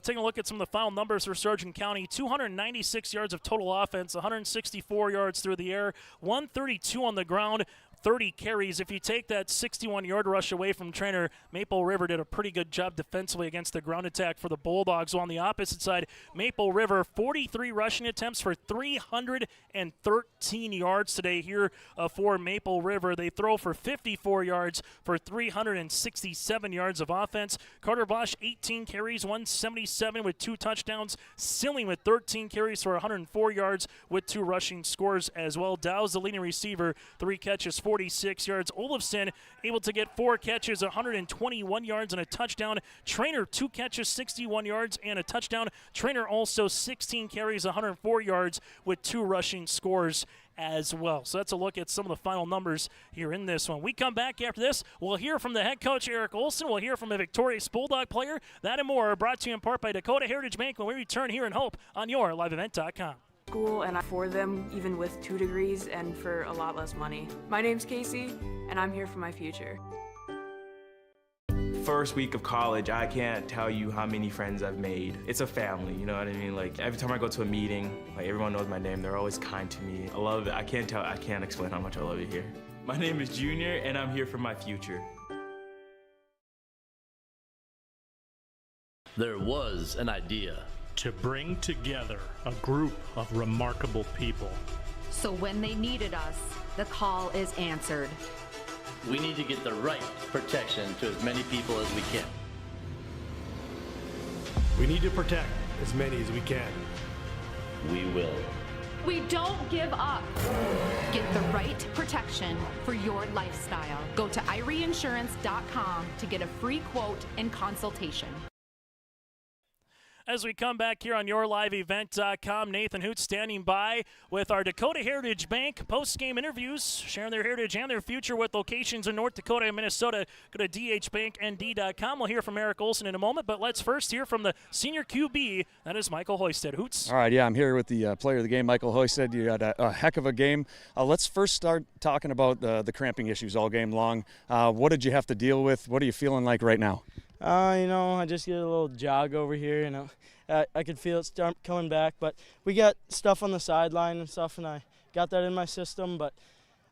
Taking a look at some of the final numbers for Sargent County, 296 yards of total offense, 164 yards through the air, 132 on the ground, 30 carries. If you take that 61-yard rush away from Trainer, Maple River did a pretty good job defensively against the ground attack for the Bulldogs. So on the opposite side, Maple River, 43 rushing attempts for 313 yards today here for Maple River. They throw for 54 yards for 367 yards of offense. Carter Bosch, 18 carries, 177 with 2 touchdowns. Silling with 13 carries for 104 yards with 2 rushing scores as well. Dow's the leading receiver, 3 catches, 46 yards. Olson able to get 4 catches, 121 yards and a touchdown. Trainer, 2 catches, 61 yards and a touchdown. Trainer also 16 carries, 104 yards with 2 rushing scores as well. So that's a look at some of the final numbers here in this one. We come back after this. We'll hear from the head coach, Eric Olson. We'll hear from a victorious Bulldog player. That and more are brought to you in part by Dakota Heritage Bank when we return here in Hope on your liveevent.com. School and for them even with 2 degrees and for a lot less money. My name's Casey and I'm here for my future. First week of college, I can't tell you how many friends I've made. It's a family, you know what I mean? Like every time I go to a meeting, everyone knows my name. They're always kind to me. I love it. I can't explain how much I love it here. My name is Junior and I'm here for my future. There was an idea to bring together a group of remarkable people. So when they needed us, the call is answered. We need to get the right protection to as many people as we can. We need to protect as many as we can. We will. We don't give up. Get the right protection for your lifestyle. Go to IRIinsurance.com to get a free quote and consultation. As we come back here on yourliveevent.com, Nathan Hoots standing by with our Dakota Heritage Bank post-game interviews, sharing their heritage and their future with locations in North Dakota and Minnesota. Go to dhbanknd.com. We'll hear from Eric Olson in a moment, but let's first hear from the senior QB. That is Michael Hoisted. Hoots. All right, I'm here with the player of the game, Michael Hoisted. You had a heck of a game. Let's first start talking about the cramping issues all game long. What did you have to deal with? What are you feeling like right now? I just get a little jog over here, I could feel it start coming back, but we got stuff on the sideline and stuff, and I got that in my system, but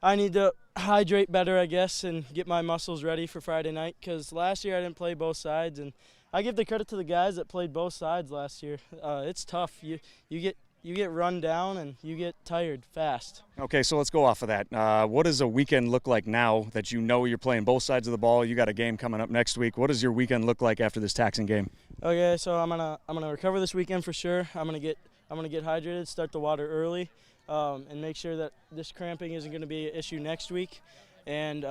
I need to hydrate better, I guess, and get my muscles ready for Friday night, because last year I didn't play both sides, and I give the credit to the guys that played both sides last year. It's tough. You get run down and you get tired fast. Okay, so let's go off of that. What does a weekend look like now that you know you're playing both sides of the ball? You got a game coming up next week. What does your weekend look like after this taxing game? Okay, so I'm gonna recover this weekend for sure. I'm gonna get hydrated, start the water early, and make sure that this cramping isn't gonna be an issue next week. And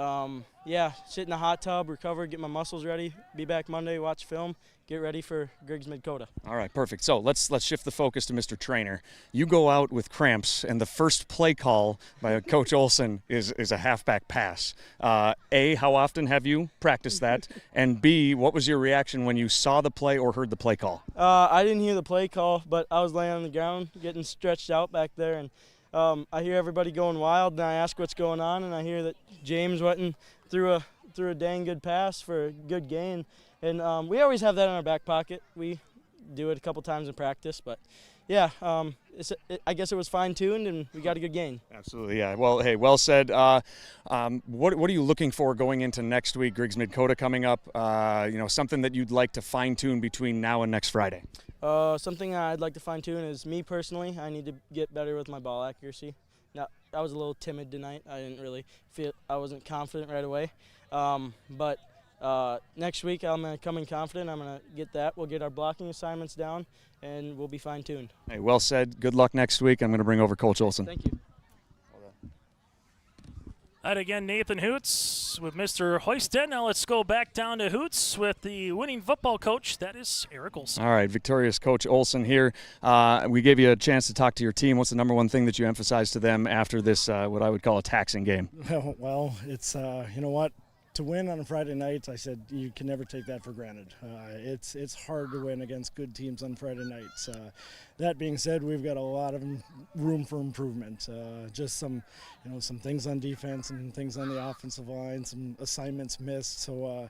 yeah, sit in the hot tub, recover, get my muscles ready, be back Monday, watch film, get ready for Griggs Mid-Dakota. All right, perfect. So let's shift the focus to Mr. Trainer. You go out with cramps, and the first play call by Coach Olson is a halfback pass. A, how often have you practiced that? And B, what was your reaction when you saw the play or heard the play call? I didn't hear the play call, but I was laying on the ground, getting stretched out back there, and I hear everybody going wild, and I ask what's going on, and I hear that James went and threw a dang good pass for a good gain. And we always have that in our back pocket. We do it a couple times in practice, but yeah, I guess it was fine-tuned, and we got a good gain. Absolutely, yeah. Well, hey, well said. What are you looking for going into next week? Griggs Mid-Dakota coming up. Something that you'd like to fine-tune between now and next Friday. Something I'd like to fine-tune is me personally. I need to get better with my ball accuracy. Now, I was a little timid tonight. I didn't really feel I wasn't confident right away. But next week I'm going to come in confident. I'm going to get that. We'll get our blocking assignments down, and we'll be fine-tuned. Hey, well said. Good luck next week. I'm going to bring over Coach Olson. Thank you. And again, Nathan Hoots with Mr. Hoysten. Now let's go back down to Hoots with the winning football coach. That is Eric Olson. All right, victorious Coach Olson here. We gave you a chance to talk to your team. What's the number one thing that you emphasized to them after this, what I would call a taxing game? Well, it's, you know what? To win on a Friday night, I said you can never take that for granted. It's hard to win against good teams on Friday nights. That being said, we've got a lot of room for improvement. Just some things on defense and things on the offensive line, some assignments missed. So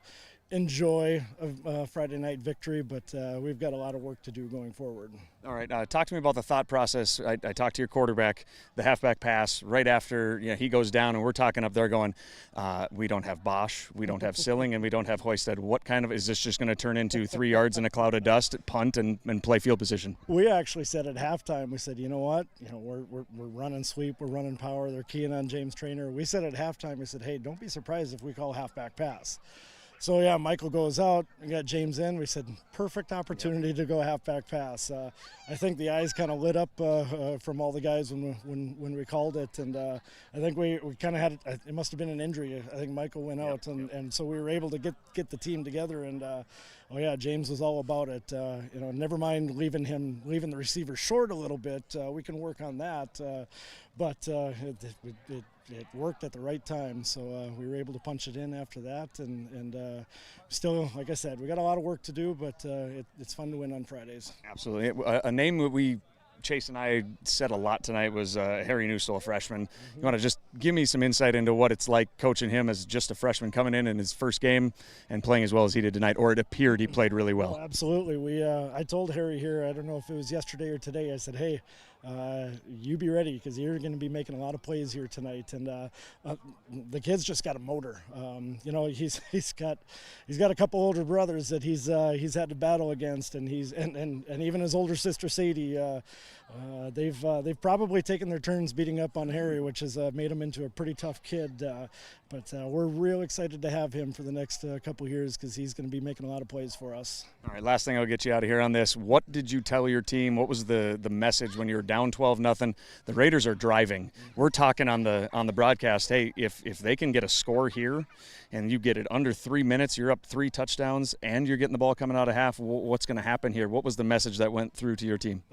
enjoy a Friday night victory, but we've got a lot of work to do going forward. All right, talk to me about the thought process. I talked to your quarterback, the halfback pass right after he goes down, and we're talking up there going, we don't have Bosch, we don't have Silling, and we don't have Hoisted. What kind of is this just going to turn into 3 yards in a cloud of dust, punt, and play field position? We actually said at halftime, we said, you know what, we're running sweep, we're running power, they're keying on James Trainer. We said at halftime, we said, hey, don't be surprised if we call halfback pass. So, yeah, Michael goes out. We got James in. We said, perfect opportunity to go halfback pass. I think the eyes kind of lit up from all the guys when we called it. And I think we kind of had it must have been an injury. I think Michael went out. And so we were able to get the team together. And, James was all about it. Never mind leaving the receiver short a little bit. We can work on that. But it worked at the right time, so we were able to punch it in after that, and still, like I said, we got a lot of work to do, but it's fun to win on Fridays. Absolutely. A name that Chase and I said a lot tonight was Harry Newstel, a freshman. You want to just give me some insight into what it's like coaching him as just a freshman coming in his first game and playing as well as he did tonight, or it appeared he played really well? Oh, absolutely. I told Harry here, I don't know if it was yesterday or today, I said, hey, you be ready because you're going to be making a lot of plays here tonight, and the kid's just got a motor. He's got a couple older brothers that he's had to battle against, and and even his older sister Sadie. They've probably taken their turns beating up on Harry, which has made him into a pretty tough kid. But we're real excited to have him for the next couple years because he's going to be making a lot of plays for us. All right, last thing I'll get you out of here on this. What did you tell your team? What was the message when you were down 12-0? The Raiders are driving. We're talking on the broadcast, hey, if they can get a score here and you get it under 3 minutes, you're up 3 touchdowns, and you're getting the ball coming out of half, what's going to happen here? What was the message that went through to your team?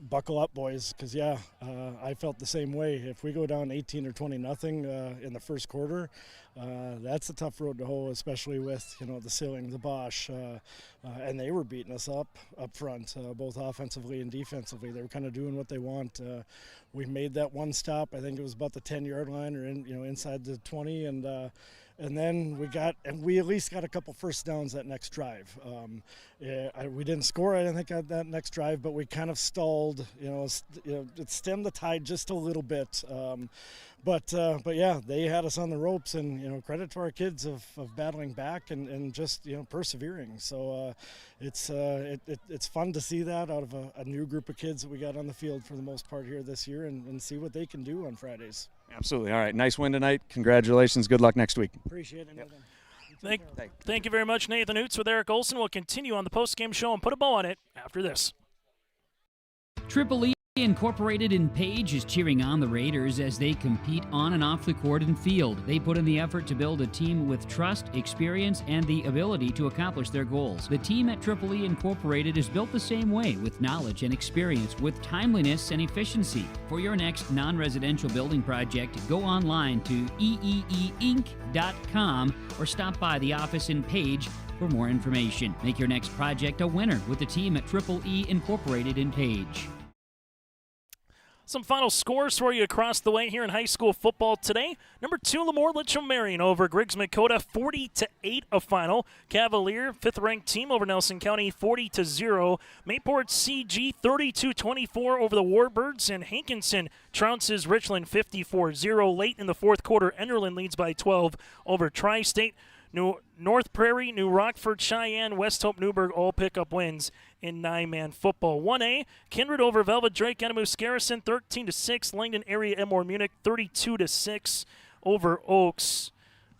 Buckle up, boys, because, I felt the same way. If we go down 18 or 20-0 in the first quarter, that's a tough road to hoe, especially with, the Silling, the Bosch, and they were beating us up front, both offensively and defensively. They were kind of doing what they want. We made that one stop. I think it was about the 10-yard line or inside the 20, and And then we at least got a couple first downs that next drive. We didn't score, I think, on that next drive, but we kind of stalled. It stemmed the tide just a little bit. But yeah, they had us on the ropes, and credit to our kids of battling back and just persevering. So it's fun to see that out of a new group of kids that we got on the field for the most part here this year, and see what they can do on Fridays. Absolutely. All right, nice win tonight. Congratulations. Good luck next week. Appreciate it, Nathan. Thank you very much, Nathan Hoots with Eric Olson. We'll continue on the postgame show and put a bow on it after this. Triple E Incorporated in Page is cheering on the Raiders as they compete on and off the court and field. They put in the effort to build a team with trust, experience, and the ability to accomplish their goals. The team at Triple E Incorporated is built the same way, with knowledge and experience, with timeliness and efficiency. For your next non-residential building project, go online to eeeinc.com or stop by the office in Page for more information. Make your next project a winner with the team at Triple E Incorporated in Page. Some final scores for you across the way here in high school football today. Number 2, Lemoore Litchfield Marion over Griggs Dakota, 40-8 a final. Cavalier, 5th-ranked team over Nelson County, 40-0. Mayport CG, 32-24 over the Warbirds, and Hankinson trounces Richland, 54-0. Late in the fourth quarter, Enderlin leads by 12 over Tri-State. North Prairie, New Rockford, Cheyenne, West Hope, Newburgh all pick up wins in 9-man football. 1A, Kindred over Velvet Drake, Enemoos Garrison, 13-6. Langdon Area, Emor Munich, 32-6 over Oaks.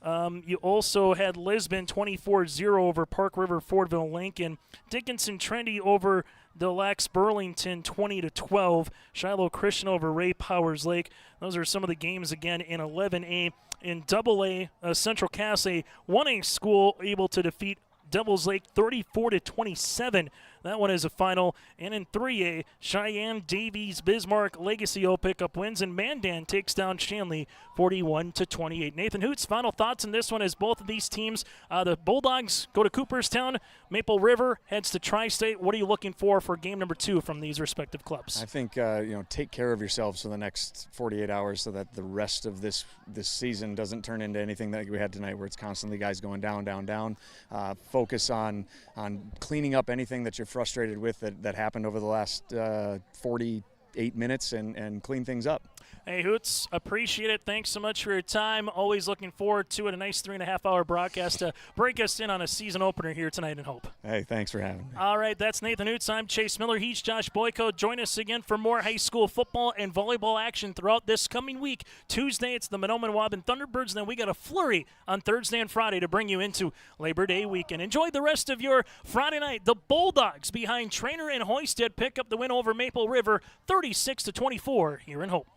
You also had Lisbon, 24-0 over Park River, Fordville, Lincoln. Dickinson Trendy over Deluxe Burlington, 20-12. Shiloh Christian over Ray Powers Lake. Those are some of the games again in 11A. In AA, Central Cass, a 1A school, able to defeat Devils Lake 34-27. That one is a final. And in 3A, Cheyenne, Davies, Bismarck, Legacy all pick up wins, and Mandan takes down Shanley 41-28. Nathan Hoots, final thoughts on this one as both of these teams, the Bulldogs go to Cooperstown, Maple River heads to Tri-State. What are you looking for game number 2 from these respective clubs? I think take care of yourselves for the next 48 hours so that the rest of this season doesn't turn into anything that we had tonight, where it's constantly guys going down, down, down. Focus on cleaning up anything that you're frustrated with that happened over the last 48 minutes and clean things up. Hey, Hoots, appreciate it. Thanks so much for your time. Always looking forward to it. A nice 3.5-hour broadcast to break us in on a season opener here tonight in Hope. Hey, thanks for having me. All right, that's Nathan Hoots. I'm Chase Miller. He's Josh Boyko. Join us again for more high school football and volleyball action throughout this coming week. Tuesday, it's the Monoman Waban Thunderbirds, and then we got a flurry on Thursday and Friday to bring you into Labor Day weekend. Enjoy the rest of your Friday night. The Bulldogs behind Trainer and Hoisted pick up the win over Maple River, 36-24 here in Hope.